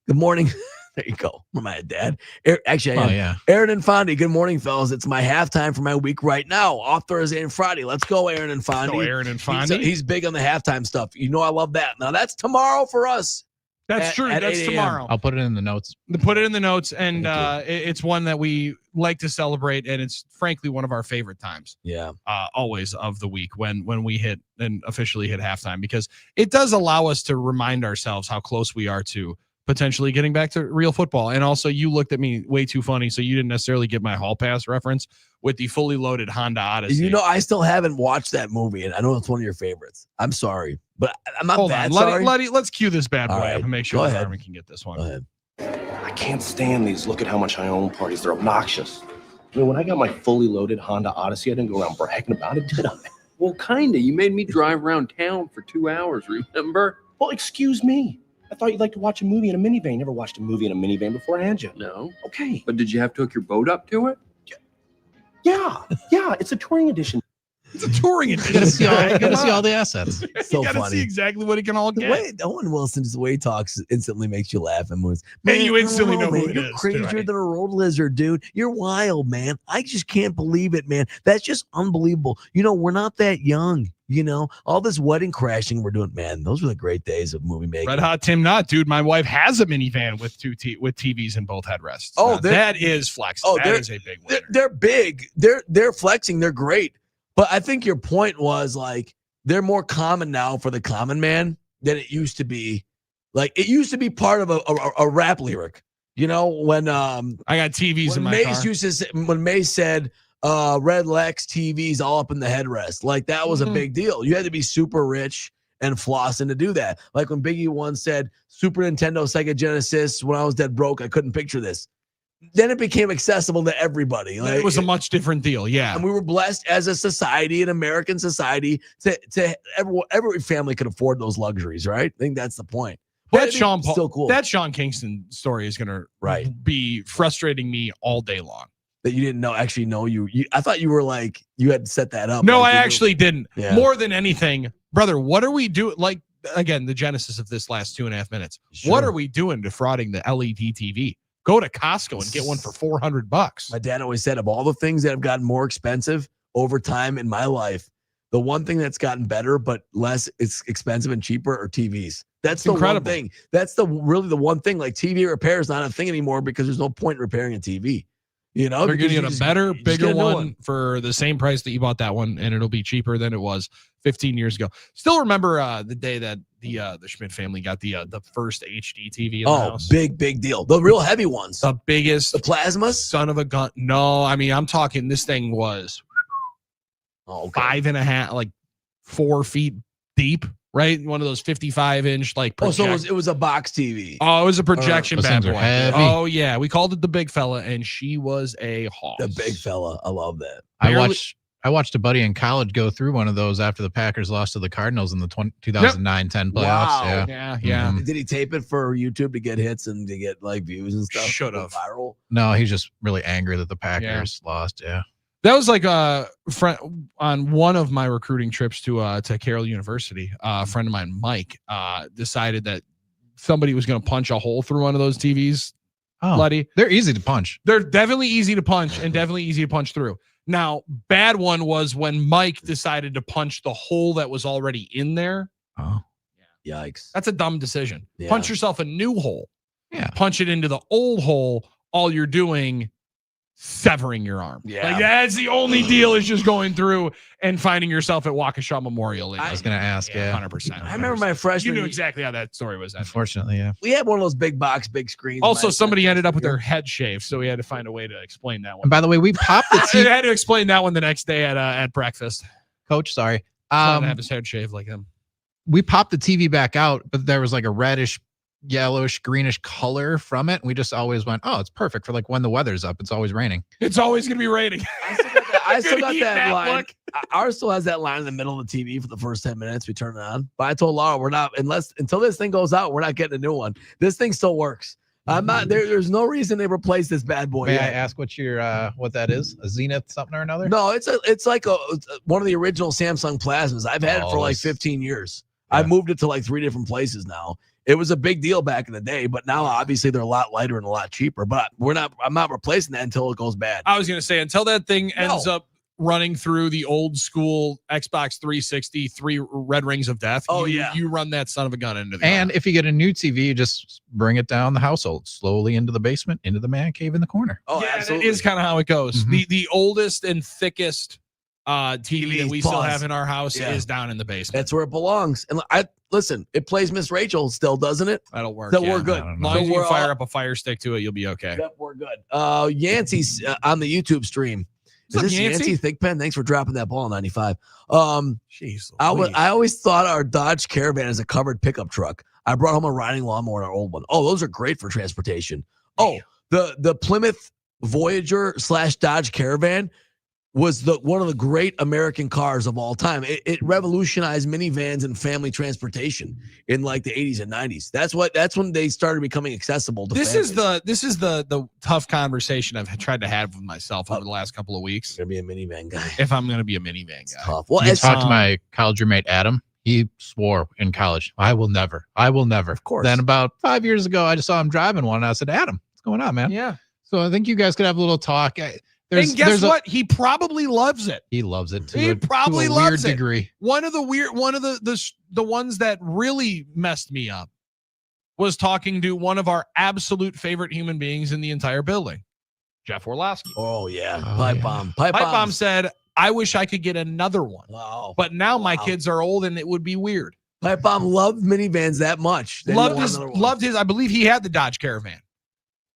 [SPEAKER 2] Good morning. There you go. Where am I, Dad? Actually, I am.
[SPEAKER 9] yeah.
[SPEAKER 2] Aaron and Fondy. Good morning, fellas. It's my halftime for my week right now, off Thursday and Friday. Let's go, Aaron and Fondy.
[SPEAKER 8] Go, Aaron and Fondy.
[SPEAKER 2] He's big on the halftime stuff. You know I love that. Now, that's tomorrow for us.
[SPEAKER 8] That's true.
[SPEAKER 2] at
[SPEAKER 8] That's
[SPEAKER 2] 8 a.m.
[SPEAKER 8] tomorrow.
[SPEAKER 9] I'll put it in the notes.
[SPEAKER 8] Put it in the notes, and it's one that we like to celebrate, and it's frankly one of our favorite times.
[SPEAKER 2] Yeah.
[SPEAKER 8] Always of the week when we hit and officially hit halftime, because it does allow us to remind ourselves how close we are to potentially getting back to real football. And also, you looked at me way too funny, so you didn't necessarily get my hall pass reference with the fully loaded Honda Odyssey.
[SPEAKER 2] You know, I still haven't watched that movie, and I know it's one of your favorites. I'm sorry, but I'm not
[SPEAKER 8] Hold
[SPEAKER 2] that
[SPEAKER 8] on.
[SPEAKER 2] sorry.
[SPEAKER 8] Let's cue this bad boy
[SPEAKER 2] All
[SPEAKER 8] up
[SPEAKER 2] right.
[SPEAKER 8] and make sure
[SPEAKER 2] Go
[SPEAKER 8] that
[SPEAKER 2] ahead.
[SPEAKER 8] Armen can get this one.
[SPEAKER 2] Go ahead.
[SPEAKER 14] I can't stand these look at how much I own parties. They're obnoxious. I mean, when I got my fully loaded Honda Odyssey, I didn't go around bragging about it, did I?
[SPEAKER 20] Well, kinda. You made me drive around town for 2 hours, remember?
[SPEAKER 14] Well, excuse me. I thought you'd like to watch a movie in a minivan. You never watched a movie in a minivan before, had you?
[SPEAKER 20] No.
[SPEAKER 14] Okay.
[SPEAKER 20] But did you have to hook your boat up to it?
[SPEAKER 14] Yeah. It's a touring edition.
[SPEAKER 8] It's a touring edition.
[SPEAKER 9] You gotta see all the assets.
[SPEAKER 2] So
[SPEAKER 8] you gotta
[SPEAKER 2] funny.
[SPEAKER 8] see exactly what it can all
[SPEAKER 2] The
[SPEAKER 8] get.
[SPEAKER 2] way Owen Wilson, just the way he talks, instantly makes you laugh. And moves.
[SPEAKER 8] And you instantly know who
[SPEAKER 2] man,
[SPEAKER 8] it
[SPEAKER 2] you're
[SPEAKER 8] is, too,
[SPEAKER 2] crazier
[SPEAKER 8] right?
[SPEAKER 2] than a road lizard, dude. You're wild, man. I just can't believe it, man. That's just unbelievable. You know, we're not that young. You know, all this wedding crashing we're doing, man. Those were the great days of movie making.
[SPEAKER 8] Red Hot Tim Knott, dude. My wife has a minivan with with TVs in both headrests.
[SPEAKER 2] Oh,
[SPEAKER 8] Now, that is flex.
[SPEAKER 2] oh,
[SPEAKER 8] That
[SPEAKER 2] they're-
[SPEAKER 8] is a big winner.
[SPEAKER 2] They're big. They're flexing. They're great. But I think your point was like they're more common now for the common man than it used to be. Like it used to be part of a rap lyric. You know, when
[SPEAKER 8] I got TVs in my
[SPEAKER 2] Mace
[SPEAKER 8] car.
[SPEAKER 2] used to say, when Mace said Red Lex TVs all up in the headrest, like that was a big deal. You had to be super rich and flossing to do that. Like when Biggie once said Super Nintendo, Sega Genesis, when I was dead broke, I couldn't picture this. then it became accessible to everybody.
[SPEAKER 1] It was a much different deal. Yeah.
[SPEAKER 2] And we were blessed as a society, an American society, to every family could afford those luxuries, right? I think that's the point. But still cool.
[SPEAKER 1] That Sean Kingston story is going to be frustrating me all day long.
[SPEAKER 2] That you didn't know you. I thought you were like, you had set that up.
[SPEAKER 1] No,
[SPEAKER 2] like
[SPEAKER 1] I actually didn't.
[SPEAKER 2] Yeah.
[SPEAKER 1] More than anything, brother, what are we doing? Like, again, the genesis of this last 2.5 minutes.
[SPEAKER 2] Sure.
[SPEAKER 1] What are we doing defrauding the LED TV? Go to Costco and get one for $400.
[SPEAKER 2] My dad always said, of all the things that have gotten more expensive over time in my life, the one thing that's gotten better but less expensive and cheaper are TVs. That's the
[SPEAKER 1] incredible.
[SPEAKER 2] one thing. That's really the one thing. Like, TV repair is not a thing anymore because there's no point in repairing a TV. You know,
[SPEAKER 1] they're going to get a better, bigger
[SPEAKER 2] one
[SPEAKER 1] one for the same price that you bought that one, and it'll be cheaper than it was 15 years ago. Still remember the day that the Schmidt family got the first HD TV in the house.
[SPEAKER 2] Big deal. The real heavy ones.
[SPEAKER 1] The biggest.
[SPEAKER 2] The plasmas?
[SPEAKER 1] Son of a gun. No, I mean, I'm talking this thing was 5.5, like 4 feet deep, right? One of those 55-inch like.
[SPEAKER 2] So it was a box TV.
[SPEAKER 1] Oh, it was a projection bad boy.
[SPEAKER 9] Heavy.
[SPEAKER 1] Oh yeah, we called it the big fella, and she was a hoss.
[SPEAKER 2] The big fella. I love that.
[SPEAKER 9] I watched a buddy in college go through one of those after the Packers lost to the Cardinals in the 2009-10 playoffs.
[SPEAKER 2] Wow.
[SPEAKER 1] Yeah.
[SPEAKER 2] Did he tape it for YouTube to get hits and to get like views and stuff?
[SPEAKER 1] Should have.
[SPEAKER 2] Viral.
[SPEAKER 9] No, he's just really angry that the Packers lost. Yeah.
[SPEAKER 1] That was like a friend on one of my recruiting trips to Carroll University. A friend of mine, Mike, decided that somebody was going to punch a hole through one of those TVs. Bloody.
[SPEAKER 9] They're easy to punch.
[SPEAKER 1] They're definitely easy to punch and definitely easy to punch through. Now, bad one was when Mike decided to punch the hole that was already in there.
[SPEAKER 9] Oh,
[SPEAKER 2] yikes!
[SPEAKER 1] That's a dumb decision.
[SPEAKER 2] Yeah.
[SPEAKER 1] Punch yourself a new hole.
[SPEAKER 9] Yeah.
[SPEAKER 1] Punch it into the old hole. All you're doing. Severing your arm.
[SPEAKER 2] Yeah.
[SPEAKER 1] Like that's the only deal is just going through and finding yourself at Waukesha Memorial.
[SPEAKER 9] I was going to ask. Yeah.
[SPEAKER 1] 100%.
[SPEAKER 2] I remember my freshman.
[SPEAKER 1] You knew exactly how that story was.
[SPEAKER 9] Unfortunately, yeah.
[SPEAKER 2] We had one of those big screens.
[SPEAKER 1] Also, somebody ended up with their head shaved, so we had to find a way to explain that one.
[SPEAKER 9] And by the way, we popped the
[SPEAKER 1] I had to explain that one the next day at breakfast.
[SPEAKER 9] Coach, sorry.
[SPEAKER 1] To have his head shaved like him.
[SPEAKER 9] We popped the TV back out, but there was like a reddish, yellowish, greenish color from it. We just always went, oh, it's perfect for like when the weather's up. It's always raining.
[SPEAKER 1] It's always going to be raining.
[SPEAKER 2] I still got that line. Ours still has that line in the middle of the TV for the first 10 minutes. We turn it on. But I told Laura, we're not, until this thing goes out, we're not getting a new one. This thing still works. I'm not there's no reason they replace this bad boy.
[SPEAKER 9] May I ask what that is? A Zenith something or another?
[SPEAKER 2] No, it's like one of the original Samsung plasmas. I've had it for like 15 years.
[SPEAKER 9] Yeah.
[SPEAKER 2] I've moved it to like 3 different places now. It was a big deal back in the day, but now obviously they're a lot lighter and a lot cheaper. But I'm not replacing that until it goes bad.
[SPEAKER 1] I was going to say until that thing ends up running through the old school Xbox 360 3 red rings of death. You run that son of a gun into the
[SPEAKER 9] And if you get a new TV, you just bring it down the household slowly into the basement, into the man cave in the corner.
[SPEAKER 2] Oh,
[SPEAKER 1] yeah,
[SPEAKER 2] absolutely.
[SPEAKER 1] it is kind of how it goes.
[SPEAKER 9] Mm-hmm.
[SPEAKER 1] The oldest and thickest TV that we still have in our house is down in the basement.
[SPEAKER 2] That's where it belongs. And listen, it plays Miss Rachel still, doesn't it?
[SPEAKER 1] That'll work.
[SPEAKER 2] So we're good.
[SPEAKER 1] As long as you fire up a fire stick to it, you'll be okay.
[SPEAKER 2] Yep, we're good. Yancey's on the YouTube stream. Is this Yancey Thickpen? Thanks for dropping that ball in 95.
[SPEAKER 1] Jeez,
[SPEAKER 2] I always thought our Dodge Caravan is a covered pickup truck. I brought home a riding lawnmower and our old one. Oh, those are great for transportation. Oh, the Plymouth Voyager / Dodge Caravan was one of the great American cars of all time. It revolutionized minivans and family transportation in like the 80s and 90s. That's when they started becoming accessible to families.
[SPEAKER 1] This is the tough conversation I've tried to have with myself over the last couple of weeks.
[SPEAKER 2] Gonna be a minivan guy.
[SPEAKER 1] If I'm gonna be a minivan guy.
[SPEAKER 2] Tough. Well,
[SPEAKER 9] I talked to my college roommate Adam. He swore in college, I will never. Of
[SPEAKER 2] course.
[SPEAKER 9] Then about 5 years ago, I just saw him driving one and I said, Adam, what's going on, man?
[SPEAKER 1] Yeah.
[SPEAKER 9] So I think you guys could have a little talk.
[SPEAKER 1] And guess what? He probably loves it.
[SPEAKER 9] He loves it too.
[SPEAKER 1] He probably
[SPEAKER 9] to a
[SPEAKER 1] loves
[SPEAKER 9] weird
[SPEAKER 1] it.
[SPEAKER 9] degree.
[SPEAKER 1] One of the ones that really messed me up was talking to one of our absolute favorite human beings in the entire building, Jeff Orlowski.
[SPEAKER 2] Oh yeah,
[SPEAKER 9] Pipe
[SPEAKER 2] bomb.
[SPEAKER 1] Pipe bomb said, "I wish I could get another one."
[SPEAKER 2] Wow.
[SPEAKER 1] But now my kids are old, and it would be weird.
[SPEAKER 2] Pipe bomb loved minivans that much.
[SPEAKER 1] Loved his. I believe he had the Dodge Caravan.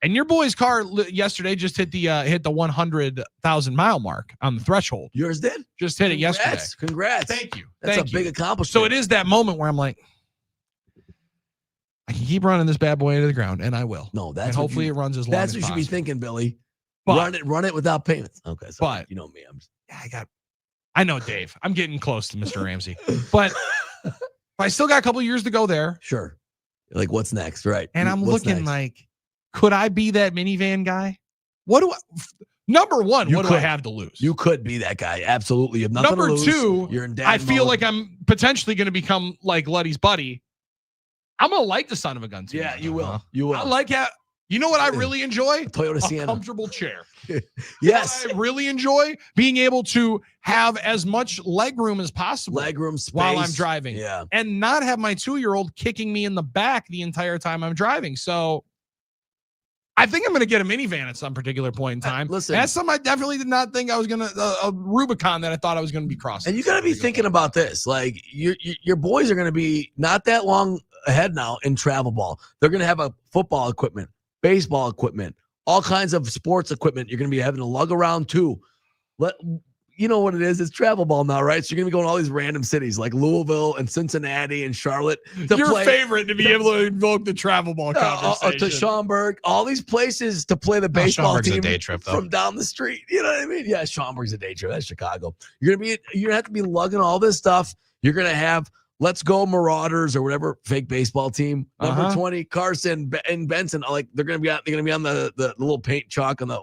[SPEAKER 1] And your boy's car yesterday just hit the 100,000 mile mark on the threshold.
[SPEAKER 2] Yours did?
[SPEAKER 1] Just hit it yesterday.
[SPEAKER 2] Congrats.
[SPEAKER 1] Thank you.
[SPEAKER 2] That's
[SPEAKER 1] Thank
[SPEAKER 2] a
[SPEAKER 1] you.
[SPEAKER 2] big accomplishment.
[SPEAKER 1] So it is that moment where I'm like, I can keep running this bad boy into the ground, and I will.
[SPEAKER 2] No, that's
[SPEAKER 1] and hopefully it runs as long
[SPEAKER 2] that's
[SPEAKER 1] as
[SPEAKER 2] what you should
[SPEAKER 1] possible.
[SPEAKER 2] be thinking, Billy.
[SPEAKER 1] But,
[SPEAKER 2] run it without payments. Okay, so
[SPEAKER 1] but
[SPEAKER 2] you know me.
[SPEAKER 1] I know Dave. I'm getting close to Mr. Ramsey. But I still got a couple years to go there.
[SPEAKER 2] Sure. Like, what's next? Right.
[SPEAKER 1] And I'm
[SPEAKER 2] What's
[SPEAKER 1] looking
[SPEAKER 2] next?
[SPEAKER 1] like, could I be that minivan guy? Number one, what do I have to lose?
[SPEAKER 2] You could be that guy. Absolutely. You have nothing
[SPEAKER 1] Number
[SPEAKER 2] to lose.
[SPEAKER 1] two,
[SPEAKER 2] You're in dad
[SPEAKER 1] I feel
[SPEAKER 2] mode.
[SPEAKER 1] like I'm potentially going to become like Letty's buddy. I'm going to like the son of a gun team.
[SPEAKER 2] Yeah, you will. You will.
[SPEAKER 1] I like how, you know what I really enjoy?
[SPEAKER 2] Toyota
[SPEAKER 1] A
[SPEAKER 2] Sienna.
[SPEAKER 1] comfortable chair.
[SPEAKER 2] Yes.
[SPEAKER 1] I really enjoy being able to have as much leg room as possible.
[SPEAKER 2] Leg room space.
[SPEAKER 1] While I'm driving.
[SPEAKER 2] Yeah.
[SPEAKER 1] And not have my 2-year-old kicking me in the back the entire time I'm driving. So I think I'm going to get a minivan at some particular point in time.
[SPEAKER 2] Listen.
[SPEAKER 1] That's something I definitely did not think I was going to, a Rubicon that I thought I was going to be crossing.
[SPEAKER 2] And you got to be thinking about this. Like, your boys are going to be not that long ahead now in travel ball. They're going to have a football equipment, baseball equipment, all kinds of sports equipment you're going to be having to lug around too. You know what it is? It's travel ball now, right? So you're going to be going to all these random cities like Louisville and Cincinnati and Charlotte.
[SPEAKER 1] Your favorite to be able to invoke the travel ball conversation.
[SPEAKER 2] To Schaumburg, all these places to play the baseball
[SPEAKER 9] Schaumburg's
[SPEAKER 2] team
[SPEAKER 9] a day trip, though.
[SPEAKER 2] from down the street. You know what I mean? Yeah, Schaumburg's a day trip. That's Chicago. You're gonna have to be lugging all this stuff. You're gonna have Let's Go Marauders or whatever fake baseball team. Number 20, Carson and Benson. Like they're gonna be on the little paint chalk on the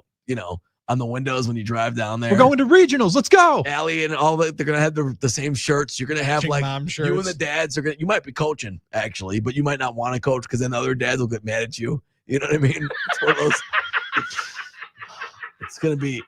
[SPEAKER 2] on the windows when you drive down there.
[SPEAKER 9] We're going to regionals. Let's go.
[SPEAKER 2] Allie and all that. They're gonna have the same shirts. You're gonna have
[SPEAKER 1] Matching
[SPEAKER 2] like
[SPEAKER 1] mom
[SPEAKER 2] you
[SPEAKER 1] shirts.
[SPEAKER 2] and the dads are gonna. You might be coaching actually, but you might not want to coach because then the other dads will get mad at you. You know what I mean? It's one of those. It's gonna be.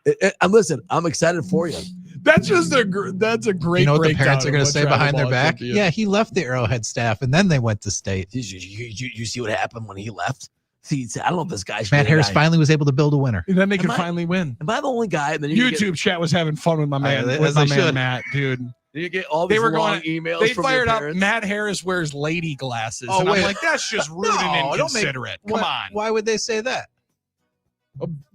[SPEAKER 2] Listen, I'm excited for you.
[SPEAKER 1] That's just that's a great.
[SPEAKER 9] You know what the
[SPEAKER 1] breakdown
[SPEAKER 9] parents are
[SPEAKER 1] of
[SPEAKER 9] going to
[SPEAKER 1] what
[SPEAKER 9] say
[SPEAKER 1] travel
[SPEAKER 9] behind their
[SPEAKER 1] ball
[SPEAKER 9] back?
[SPEAKER 1] could be.
[SPEAKER 9] Yeah, he left the Arrowhead staff and then they went to state.
[SPEAKER 2] You see what happened when he left? See, I don't know if this guy's
[SPEAKER 9] Matt Harris finally was able to build a winner.
[SPEAKER 1] And then they could finally win.
[SPEAKER 2] Am I the only guy? And then
[SPEAKER 1] YouTube chat was having fun with my man,
[SPEAKER 9] as they should.
[SPEAKER 1] Matt, dude.
[SPEAKER 2] You get all these long emails.
[SPEAKER 1] They
[SPEAKER 2] from
[SPEAKER 1] fired
[SPEAKER 2] your
[SPEAKER 1] up.
[SPEAKER 2] parents.
[SPEAKER 1] Matt Harris wears lady glasses,
[SPEAKER 9] Oh,
[SPEAKER 1] and I'm
[SPEAKER 9] wait.
[SPEAKER 1] like, that's just rude and inconsiderate. Come on,
[SPEAKER 9] Why would they say that?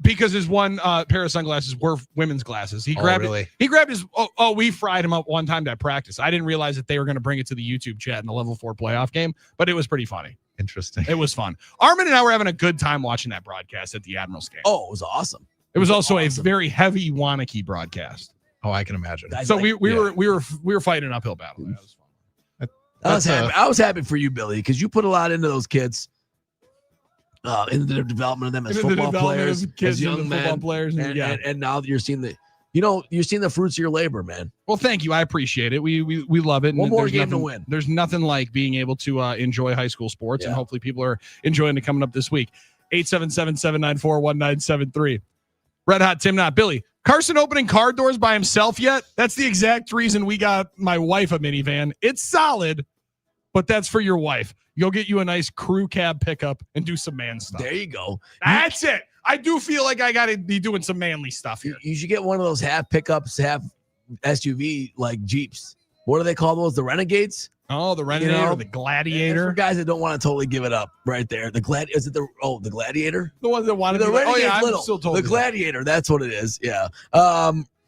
[SPEAKER 1] because his one pair of sunglasses were women's glasses. He grabbed
[SPEAKER 9] really?
[SPEAKER 1] it. He grabbed his. Oh, we fried him up one time at practice. I didn't realize that they were going to bring it to the YouTube chat in the level 4 playoff game, but it was pretty funny.
[SPEAKER 9] Interesting.
[SPEAKER 1] It was fun. Armin and I were having a good time watching that broadcast at the Admirals game.
[SPEAKER 2] Oh, it was awesome.
[SPEAKER 1] It was also a very heavy Wanakee broadcast.
[SPEAKER 9] Oh, I can imagine.
[SPEAKER 1] So we were fighting an uphill battle. That was fun.
[SPEAKER 2] I was happy for you, Billy, because you put a lot into those kids, into the development of them as
[SPEAKER 1] Into the
[SPEAKER 2] football
[SPEAKER 1] development
[SPEAKER 2] players,
[SPEAKER 1] of kids
[SPEAKER 2] as young
[SPEAKER 1] into
[SPEAKER 2] men,
[SPEAKER 1] football players,
[SPEAKER 2] and now you're seeing you're seeing the fruits of your labor, man.
[SPEAKER 1] Well, thank you. I appreciate it. We love it. And
[SPEAKER 2] One more
[SPEAKER 1] there's
[SPEAKER 2] game to
[SPEAKER 1] nothing-
[SPEAKER 2] win.
[SPEAKER 1] There's nothing like being able to enjoy high school sports, and hopefully people are enjoying it coming up this week. 877-794-1973. Red Hot Tim Knott. Billy, Carson opening car doors by himself yet? That's the exact reason we got my wife a minivan. It's solid, but that's for your wife. You'll get you a nice crew cab pickup and do some man stuff.
[SPEAKER 2] There you go.
[SPEAKER 1] That's it. I do feel like I got to be doing some manly stuff here.
[SPEAKER 2] You should get one of those half pickups, half SUV like Jeeps. What do they call those? The Renegades?
[SPEAKER 1] Oh, the Renegade or the Gladiator.
[SPEAKER 2] For guys that don't want to totally give it up, right there. The Gladiator?
[SPEAKER 1] The ones that wanted
[SPEAKER 2] The
[SPEAKER 1] to be like,
[SPEAKER 2] Renegade's
[SPEAKER 1] I'm
[SPEAKER 2] little.
[SPEAKER 1] still told
[SPEAKER 2] The
[SPEAKER 1] you that.
[SPEAKER 2] Gladiator, that's what it is. Yeah.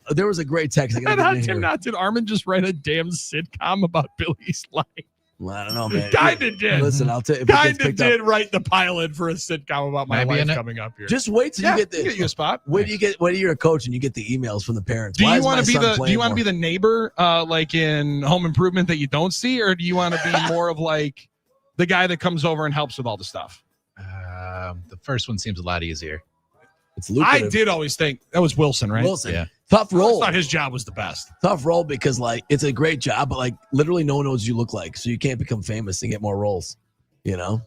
[SPEAKER 2] There was a great text. I gotta
[SPEAKER 1] Red
[SPEAKER 2] get
[SPEAKER 1] Hot
[SPEAKER 2] in
[SPEAKER 1] Tim
[SPEAKER 2] here.
[SPEAKER 1] Knott, did Armin just write a damn sitcom about Billy's life?
[SPEAKER 2] Well, I don't know, man.
[SPEAKER 1] Kinda did.
[SPEAKER 2] Listen, I'll tell you. If it gets
[SPEAKER 1] Kinda
[SPEAKER 2] picked up-
[SPEAKER 1] did write the pilot for a sitcom about my
[SPEAKER 9] Maybe
[SPEAKER 1] life
[SPEAKER 9] in it.
[SPEAKER 1] coming up here.
[SPEAKER 2] Just wait till
[SPEAKER 1] Yeah,
[SPEAKER 2] you get the.
[SPEAKER 1] you get you a spot.
[SPEAKER 2] When you're a coach and you get the emails from the parents.
[SPEAKER 1] Do
[SPEAKER 2] Why
[SPEAKER 1] you
[SPEAKER 2] is
[SPEAKER 1] want
[SPEAKER 2] my
[SPEAKER 1] to be
[SPEAKER 2] son
[SPEAKER 1] the
[SPEAKER 2] playing more?
[SPEAKER 1] the neighbor like in Home Improvement that you don't see, or do you want to be more of like the guy that comes over and helps with all the stuff?
[SPEAKER 9] The first one seems a lot easier.
[SPEAKER 2] It's lucrative.
[SPEAKER 1] I did always think that was Wilson, right?
[SPEAKER 2] Wilson.
[SPEAKER 9] Yeah.
[SPEAKER 2] Tough
[SPEAKER 1] I
[SPEAKER 2] role.
[SPEAKER 1] thought his job was the best.
[SPEAKER 2] Tough role because like it's a great job, but like literally no one knows what you look like, so you can't become famous and get more roles. You know.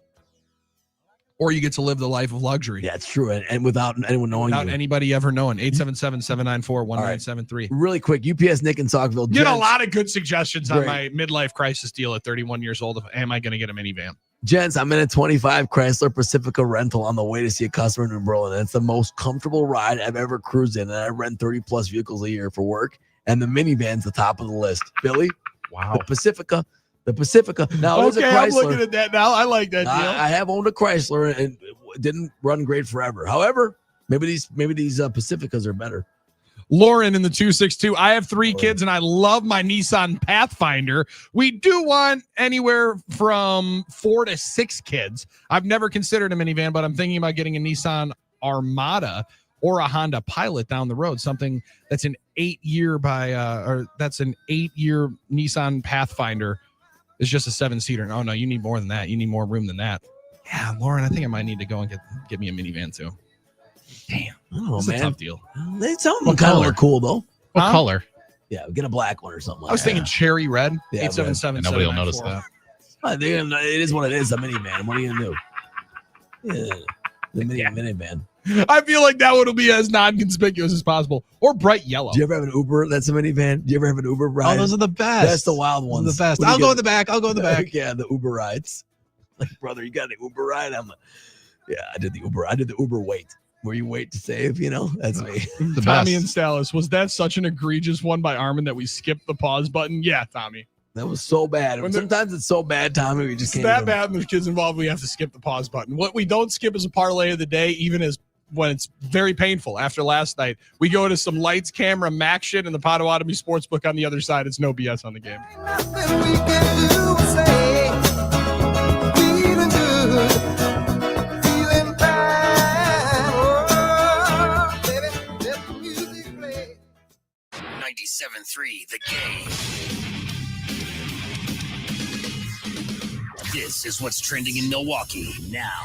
[SPEAKER 1] Or you get to live the life of luxury.
[SPEAKER 2] Yeah, it's true, and without anyone knowing
[SPEAKER 1] Without
[SPEAKER 2] you.
[SPEAKER 1] anybody ever knowing. 877-794-1973.
[SPEAKER 2] Really quick, UPS Nick in Saukville.
[SPEAKER 1] Get a
[SPEAKER 2] Gents-
[SPEAKER 1] lot of good suggestions on
[SPEAKER 2] Great.
[SPEAKER 1] my midlife crisis deal at 31 years old. Am I going to get a minivan?
[SPEAKER 2] Gents, I'm in a 25 Chrysler Pacifica rental on the way to see a customer in New Berlin. And it's the most comfortable ride I've ever cruised in. And I rent 30 plus vehicles a year for work. And the minivan's the top of the list. Billy?
[SPEAKER 9] Wow.
[SPEAKER 2] The Pacifica. Now, it is a
[SPEAKER 1] Okay,
[SPEAKER 2] Chrysler.
[SPEAKER 1] I'm looking at that now. I like that deal.
[SPEAKER 2] I have owned a Chrysler and it didn't run great forever. However, maybe these Pacificas are better.
[SPEAKER 1] Lauren in the 262. I have 3 kids and I love my Nissan Pathfinder. We do want anywhere from 4 to 6 kids. I've never considered a minivan, but I'm thinking about getting a Nissan Armada or a Honda Pilot down the road. Something that's an 8-year that's an 8-year Nissan Pathfinder is just a 7-seater. Oh no, you need more than that. You need more room than that. Yeah, Lauren, I think I might need to go and get me a minivan too. Damn,
[SPEAKER 2] it's
[SPEAKER 1] a tough deal.
[SPEAKER 2] Some of them kind of look cool though.
[SPEAKER 9] What color?
[SPEAKER 2] Yeah, get a black one or something.
[SPEAKER 1] I was thinking cherry red.
[SPEAKER 2] Yeah,
[SPEAKER 1] 877.
[SPEAKER 9] Nobody will notice that.
[SPEAKER 2] It is what it is. A minivan. What are you gonna do? Yeah, the minivan.
[SPEAKER 1] I feel like that would be as non-conspicuous as possible, or bright yellow.
[SPEAKER 2] Do you ever have an Uber? That's a minivan. Do you ever have an Uber ride?
[SPEAKER 9] Oh, those are the best.
[SPEAKER 2] That's the wild ones.
[SPEAKER 9] Those are the best. I'll go in the back. I'll go in the back.
[SPEAKER 2] Yeah, the Uber rides. Like, brother, you got an Uber ride? I did the Uber. I did the Uber wait. Where you wait to save, that's me.
[SPEAKER 1] Tommy and Salas, was that such an egregious one by Armen that we skipped the pause button? Yeah, Tommy.
[SPEAKER 2] That was so bad. Sometimes it's so bad, Tommy, we just can't.
[SPEAKER 1] It's that bad when there's kids involved, we have to skip the pause button. What we don't skip is a parlay of the day, even as when it's very painful. After last night, we go to some lights, camera, Mac shit, and the Potawatomi Sportsbook on the other side. It's no BS on the game.
[SPEAKER 5] The Game. This is what's trending in Milwaukee now.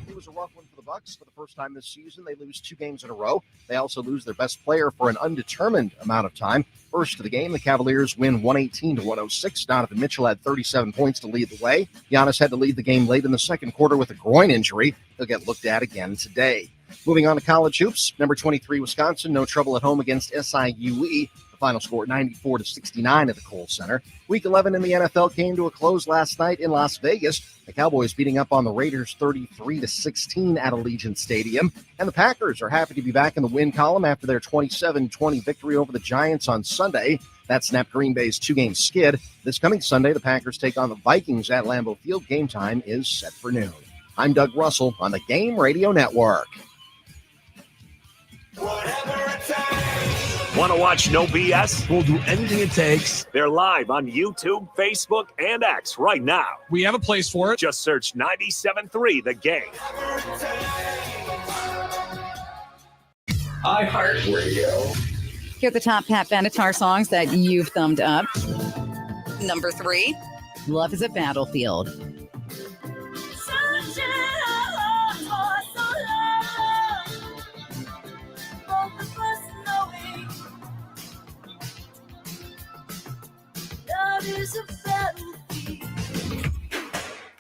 [SPEAKER 13] It was a rough one for the Bucks. For the first time this season, they lose 2 games in a row. They also lose their best player for an undetermined amount of time. First to the game, the Cavaliers win 118-106. Donovan Mitchell had 37 points to lead the way. Giannis had to leave the game late in the second quarter with a groin injury. He'll get looked at again today. Moving on to college hoops, number 23 Wisconsin, no trouble at home against SIUE. Final score 94-69 at the Kohl Center. Week 11 in the NFL came to a close last night in Las Vegas. The Cowboys beating up on the Raiders 33-16 at Allegiant Stadium. And the Packers are happy to be back in the win column after their 27-20 victory over the Giants on Sunday. That snapped Green Bay's 2-game skid. This coming Sunday, the Packers take on the Vikings at Lambeau Field. Game time is set for noon. I'm Doug Russell on the Game Radio Network.
[SPEAKER 6] Want to watch No BS?
[SPEAKER 2] We'll do anything it takes.
[SPEAKER 6] They're live on YouTube, Facebook, and X right now.
[SPEAKER 1] We have a place for it.
[SPEAKER 6] Just search 97.3 The Game.
[SPEAKER 7] iHeartRadio. Here are the top Pat Benatar songs that you've thumbed up. Number 3, Love is a Battlefield.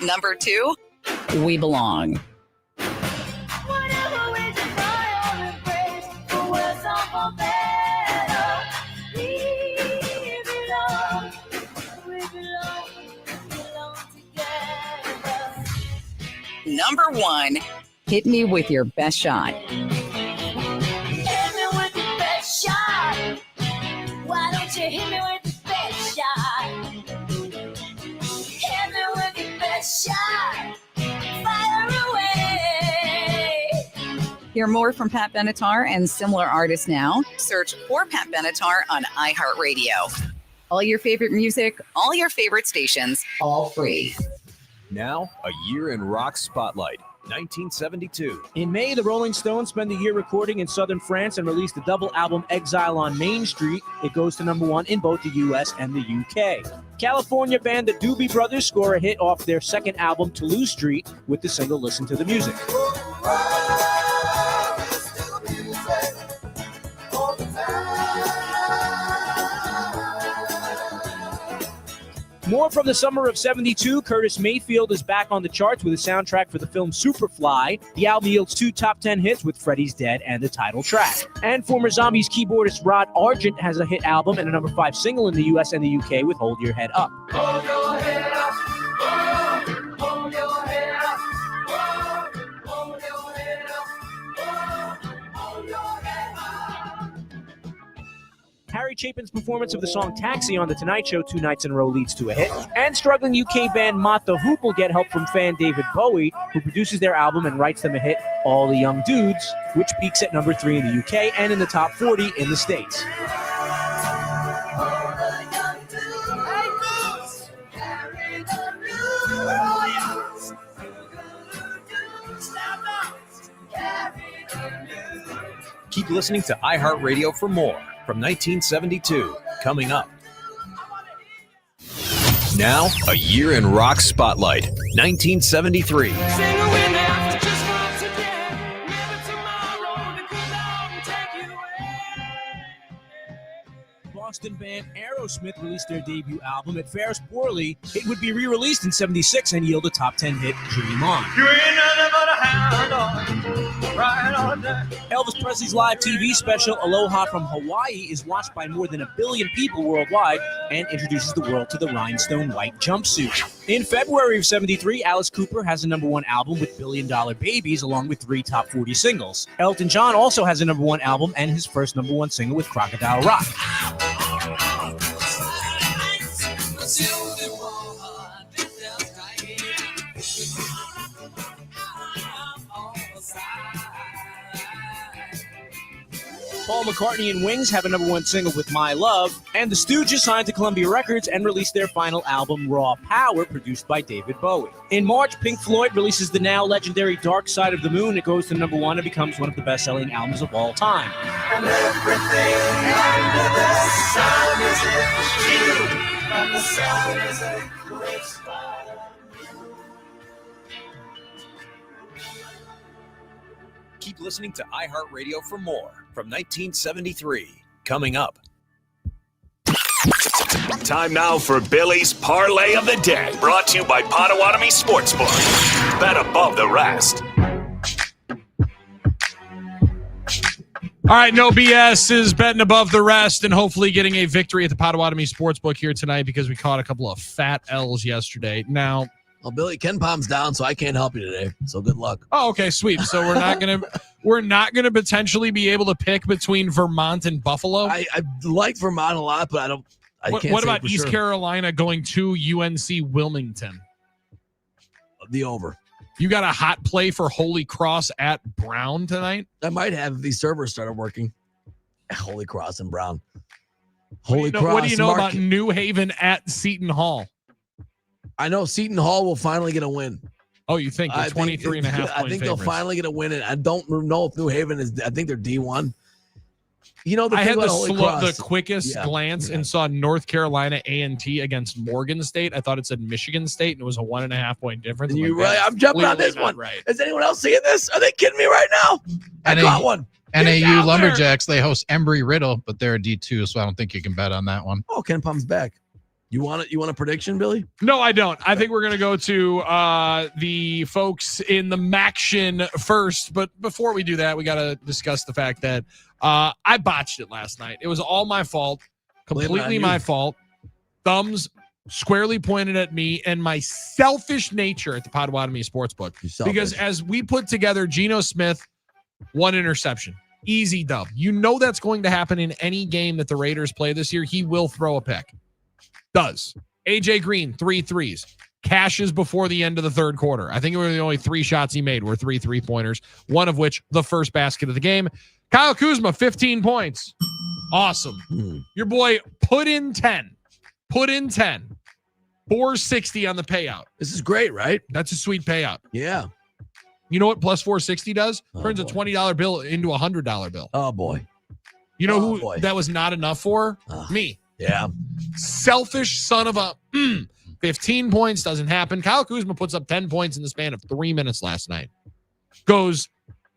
[SPEAKER 7] Number 2, We Belong. Number 1, Hit Me With Your Best Shot.
[SPEAKER 10] Hit me with your best shot. Why don't you hit me with your best shot? Hit me with your best shot. Fire away.
[SPEAKER 7] Hear more from Pat Benatar and similar artists now. Search for Pat Benatar on iHeartRadio. All your favorite music, all your favorite stations, all free.
[SPEAKER 18] Now, a year in rock spotlight. 1972.
[SPEAKER 25] In May, the Rolling Stones spent a year recording in southern France and released the double album Exile on Main Street. It goes to number 1 in both the US and the UK. California band the Doobie Brothers score a hit off their second album, Toulouse Street, with the single Listen to the Music. More from the summer of 72, Curtis Mayfield is back on the charts with a soundtrack for the film Superfly. The album yields 2 top 10 hits with Freddy's Dead and the title track. And former Zombies keyboardist Rod Argent has a hit album and a number 5 single in the US and the UK with Hold Your Head Up.
[SPEAKER 10] Hold your head up. Hold your head up. Hold your head up. Hold your head up.
[SPEAKER 25] Harry Jerry Chapin's performance of the song Taxi on The Tonight Show 2 nights in a row leads to a hit. And struggling UK band Mott the Hoople get help from fan David Bowie, who produces their album and writes them a hit, All the Young Dudes, which peaks at number 3 in the UK and in the top 40 in the States.
[SPEAKER 18] Keep listening to iHeartRadio for more from 1972. Coming up. Now, a year in rock spotlight. 1973.
[SPEAKER 25] Boston band Aerosmith released their debut album. It fares poorly. It would be re-released in 76 and yield a top 10 hit, Dream On.
[SPEAKER 10] You ain't nothing but a hound dog, right on there.
[SPEAKER 25] Elvis Presley's live TV special, Aloha from Hawaii, is watched by more than 1 billion people worldwide and introduces the world to the rhinestone white jumpsuit. In February of 73, Alice Cooper has a #1 album with Billion Dollar Babies, along with 3 top 40 singles. Elton John also has a #1 album and his first #1 single with Crocodile Rock. Paul McCartney and Wings have a #1 single with My Love, and the Stooges signed to Columbia Records and released their final album, Raw Power, produced by David Bowie. In March, Pink Floyd releases the now legendary Dark Side of the Moon. It goes to #1 and becomes one of the best-selling albums of all time.
[SPEAKER 10] And everything under the sun is you, and the sun is a great spot.
[SPEAKER 18] Keep listening to iHeartRadio for more from 1973. Coming up.
[SPEAKER 6] Time now for Billy's Parlay of the Day, brought to you by Potawatomi Sportsbook. Bet above the rest.
[SPEAKER 8] All right, no BS is betting above the rest and hopefully getting a victory at the Potawatomi Sportsbook here tonight because we caught a couple of fat L's yesterday. Now,
[SPEAKER 2] well, Billy, Ken Palm's down, so I can't help you today. So good luck.
[SPEAKER 8] Oh, okay, sweet. So we're not gonna potentially be able to pick between Vermont and Buffalo.
[SPEAKER 2] I like Vermont a lot, but I don't.
[SPEAKER 8] What about East Carolina going to UNC Wilmington?
[SPEAKER 2] The over.
[SPEAKER 8] You got a hot play for Holy Cross at Brown tonight?
[SPEAKER 2] I might have if these servers started working. Holy Cross and Brown.
[SPEAKER 8] What do you know about New Haven at Seton Hall?
[SPEAKER 2] I know Seton Hall will finally get a win.
[SPEAKER 8] Oh, you think? 23.5
[SPEAKER 2] I think they'll finally get a win, and I don't know if New Haven is. I think they're D1. You know,
[SPEAKER 8] I had the quickest glance and saw North Carolina A&T against Morgan State. I thought it said Michigan State, and it was a 1.5 point difference.
[SPEAKER 2] I'm jumping on this one. Right. Is anyone else seeing this? Are they kidding me right now? I got one.
[SPEAKER 9] NAU Lumberjacks, they host Embry-Riddle, but they're a D2, so I don't think you can bet on that one.
[SPEAKER 2] Oh, Ken Palm's back. You want a prediction, Billy?
[SPEAKER 8] No, I don't. I think we're going to go to the folks in the Maction first. But before we do that, we got to discuss the fact that I botched it last night. It was all my fault, completely my fault. Thumbs squarely pointed at me and my selfish nature at the Potawatomi Sportsbook. Because as we put together, Geno Smith, 1 interception. Easy dub. You know that's going to happen in any game that the Raiders play this year. He will throw a pick. Does. AJ Green, 3 threes. Cashes before the end of the third quarter. I think it were the only 3 shots he made were 3 3-pointers, one of which the first basket of the game. Kyle Kuzma, 15 points. Awesome. Your boy put in 10. 460 on the payout.
[SPEAKER 2] This is great, right?
[SPEAKER 8] That's a sweet payout.
[SPEAKER 2] Yeah.
[SPEAKER 8] You know what plus 460 does? Turns a $20 bill into a $100 bill.
[SPEAKER 2] Oh, boy.
[SPEAKER 8] You know who that was not enough for? Me.
[SPEAKER 2] Yeah.
[SPEAKER 8] Selfish son of a 15 points doesn't happen. Kyle Kuzma puts up 10 points in the span of 3 minutes last night. Goes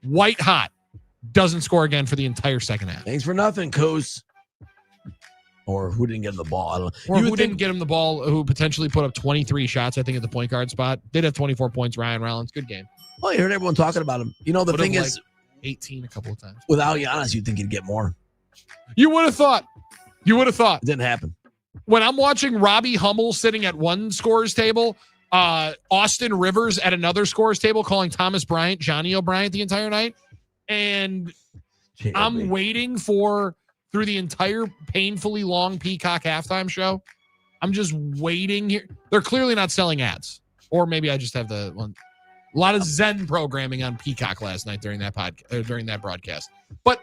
[SPEAKER 8] white hot. Doesn't score again for the entire second half.
[SPEAKER 2] Thanks for nothing, Kuz. Or who didn't get him the ball? I don't know.
[SPEAKER 8] Or who didn't get him the ball, who potentially put up 23 shots, I think, at the point guard spot. Did have 24 points, Ryan Rollins. Good game.
[SPEAKER 2] Well, you heard everyone talking about him. You know, the thing is,
[SPEAKER 8] 18 a couple of times.
[SPEAKER 2] Without Giannis, you'd think he'd get more.
[SPEAKER 8] You would have thought.
[SPEAKER 2] It didn't happen.
[SPEAKER 8] When I'm watching Robbie Hummel sitting at one scorer's table, Austin Rivers at another scorer's table calling Thomas Bryant Johnny O'Bryant the entire night, and I'm waiting for through the entire painfully long Peacock halftime show. I'm just waiting here. They're clearly not selling ads. Or maybe I just have the one. A lot of Zen programming on Peacock last night during that during that broadcast. But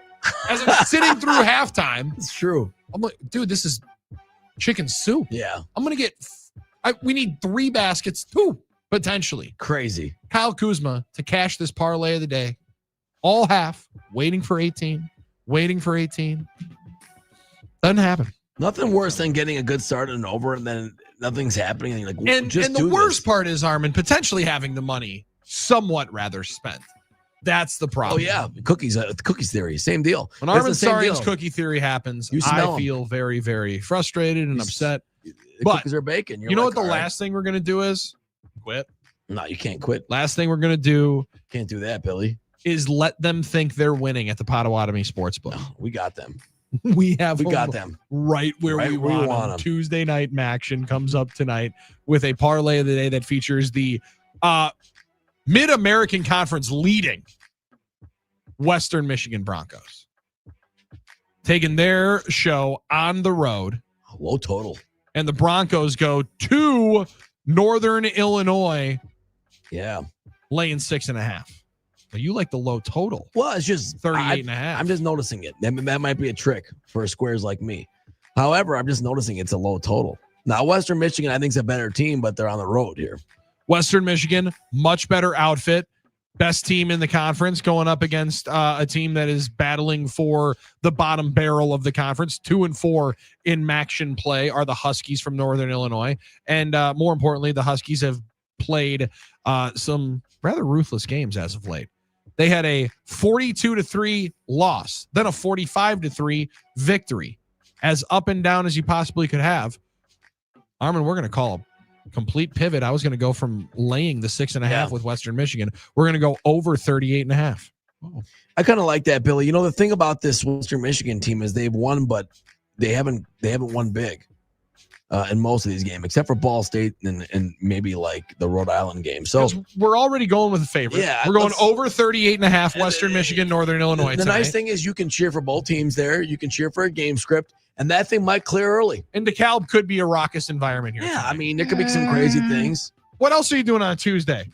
[SPEAKER 8] as I'm sitting through halftime,
[SPEAKER 2] it's true.
[SPEAKER 8] I'm like, dude, this is chicken soup.
[SPEAKER 2] Yeah.
[SPEAKER 8] I'm going to get, we need 3 baskets, 2 potentially.
[SPEAKER 2] Crazy.
[SPEAKER 8] Kyle Kuzma to cash this parlay of the day. All half, waiting for 18. Doesn't happen.
[SPEAKER 2] Nothing worse than getting a good start and over and then nothing's happening. And you're like,
[SPEAKER 8] And the worst part is, Armin, potentially having the money somewhat rather spent. That's the problem.
[SPEAKER 2] Oh, yeah. Cookies theory. Same deal.
[SPEAKER 8] When Armin Sarian's cookie theory happens, I feel very, very frustrated and upset.
[SPEAKER 2] The
[SPEAKER 8] But
[SPEAKER 2] cookies are baking.
[SPEAKER 8] You know what the last thing we're going to do is? Quit.
[SPEAKER 2] No, you can't quit.
[SPEAKER 8] Last thing we're going to do.
[SPEAKER 2] Can't do that, Billy.
[SPEAKER 8] Is let them think they're winning at the Potawatomi Sportsbook.
[SPEAKER 2] No, we got them.
[SPEAKER 8] We got
[SPEAKER 2] them
[SPEAKER 8] right where we want them. Tuesday night action comes up tonight with a parlay of the day that features the Mid-American Conference leading Western Michigan Broncos, taking their show on the road.
[SPEAKER 2] Low total.
[SPEAKER 8] And the Broncos go to Northern Illinois.
[SPEAKER 2] Yeah.
[SPEAKER 8] Laying 6.5. You like the low total.
[SPEAKER 2] Well, it's just
[SPEAKER 8] 38.5.
[SPEAKER 2] I'm just noticing it. That might be a trick for squares like me. However, I'm just noticing it's a low total. Now, Western Michigan, I think, is a better team, but they're on the road here.
[SPEAKER 8] Western Michigan, much better outfit. Best team in the conference going up against a team that is battling for the bottom barrel of the conference. 2-4 in MACtion play are the Huskies from Northern Illinois. And more importantly, the Huskies have played some rather ruthless games as of late. They had a 42-3 loss, then a 45-3 victory. As up and down as you possibly could have. Armin, we're going to call a complete pivot. I was going to go from laying the 6.5 with Western Michigan. We're going to go over 38.5.
[SPEAKER 2] Oh. I kind of like that, Billy. You know, the thing about this Western Michigan team is they've won, but they haven't won big in most of these games, except for Ball State and maybe like the Rhode Island game. So
[SPEAKER 8] we're already going with a favorite.
[SPEAKER 2] Yeah,
[SPEAKER 8] we're going over 38.5 Western Michigan, Northern Illinois.
[SPEAKER 2] The nice thing is you can cheer for both teams there. You can cheer for a game script, and that thing might clear early.
[SPEAKER 8] And DeKalb could be a raucous environment here.
[SPEAKER 2] Yeah, tonight. I mean, there could be some crazy things.
[SPEAKER 8] What else are you doing on Tuesday?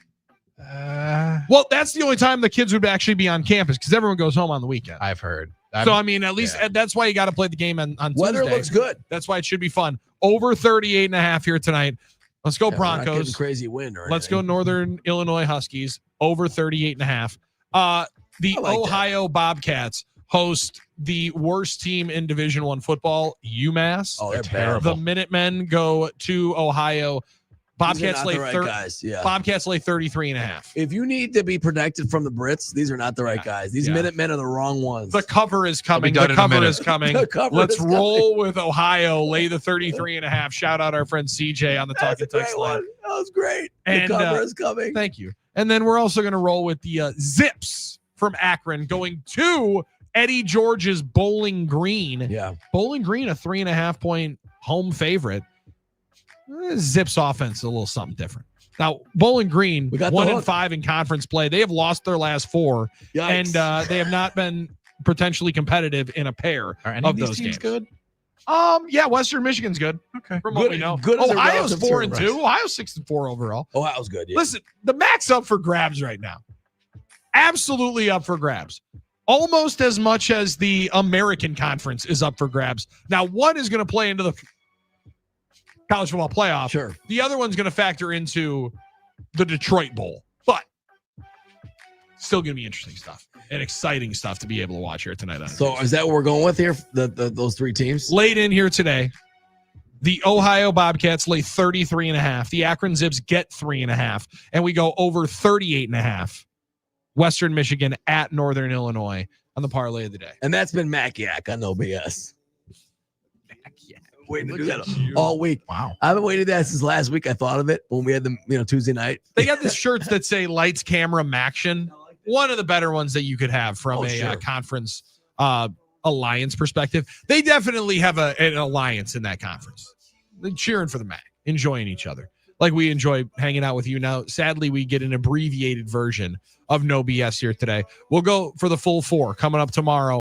[SPEAKER 8] Well, that's the only time the kids would actually be on campus because everyone goes home on the weekend.
[SPEAKER 9] I've heard.
[SPEAKER 8] So, I mean, at least that's why you got to play the game on
[SPEAKER 2] Weather
[SPEAKER 8] Tuesday.
[SPEAKER 2] looks good.
[SPEAKER 8] That's why it should be fun. Over 38.5 here tonight. Let's go Broncos.
[SPEAKER 2] Crazy wind.
[SPEAKER 8] Let's go Northern Illinois Huskies. Over 38.5. The Ohio Bobcats host the worst team in Division I football, UMass.
[SPEAKER 2] Oh, they're terrible.
[SPEAKER 8] The Minutemen go to Ohio. Bobcats lay Bobcats lay 33.5.
[SPEAKER 2] If you need to be protected from the Brits, these are not the right guys. These Minutemen are the wrong ones.
[SPEAKER 8] The cover is coming. The cover is coming. Let's roll with Ohio. Lay the 33.5. Shout out our friend CJ on the Talking Text line.
[SPEAKER 2] That was great.
[SPEAKER 8] And,
[SPEAKER 2] the cover is coming.
[SPEAKER 8] Thank you. And then we're also going to roll with the Zips from Akron going to Eddie George's Bowling Green.
[SPEAKER 2] Yeah.
[SPEAKER 8] Bowling Green, a 3.5 point home favorite. Zips offense is a little something different. Now, Bowling Green, 1-5 in conference play. They have lost their last 4.
[SPEAKER 2] Yikes.
[SPEAKER 8] And they have not been potentially competitive in a pair of those games.
[SPEAKER 9] Good?
[SPEAKER 8] Yeah, Western Michigan's good.
[SPEAKER 9] Okay.
[SPEAKER 8] From what we know.
[SPEAKER 2] Good
[SPEAKER 8] Ohio's 4-2. Ohio's 6-4 overall.
[SPEAKER 2] Ohio's good, yeah.
[SPEAKER 8] Listen, the MAC's up for grabs right now. Absolutely up for grabs. Almost as much as the American Conference is up for grabs. Now, one is going to play into the college football playoff.
[SPEAKER 2] Sure.
[SPEAKER 8] The other one's going to factor into the Detroit Bowl. But still going to be interesting stuff and exciting stuff to be able to watch here tonight.
[SPEAKER 2] So is that what we're going with here? Those 3 teams?
[SPEAKER 8] Laid in here today. The Ohio Bobcats lay 33.5. The Akron Zips get 3.5. And we go over 38.5. Western Michigan at Northern Illinois on the parlay of the day.
[SPEAKER 2] And that's been Mac Yak on No BS. Waiting to do that all week.
[SPEAKER 9] Wow.
[SPEAKER 2] I've been waiting to do that since last week. I thought of it when we had them, Tuesday night.
[SPEAKER 8] They got the shirts that say Lights, Camera, MACtion. One of the better ones that you could have from conference alliance perspective. They definitely have an alliance in that conference. They're cheering for the MAC, enjoying each other. Like we enjoy hanging out with you. Now, sadly, we get an abbreviated version of No BS here today. We'll go for the full 4 coming up tomorrow.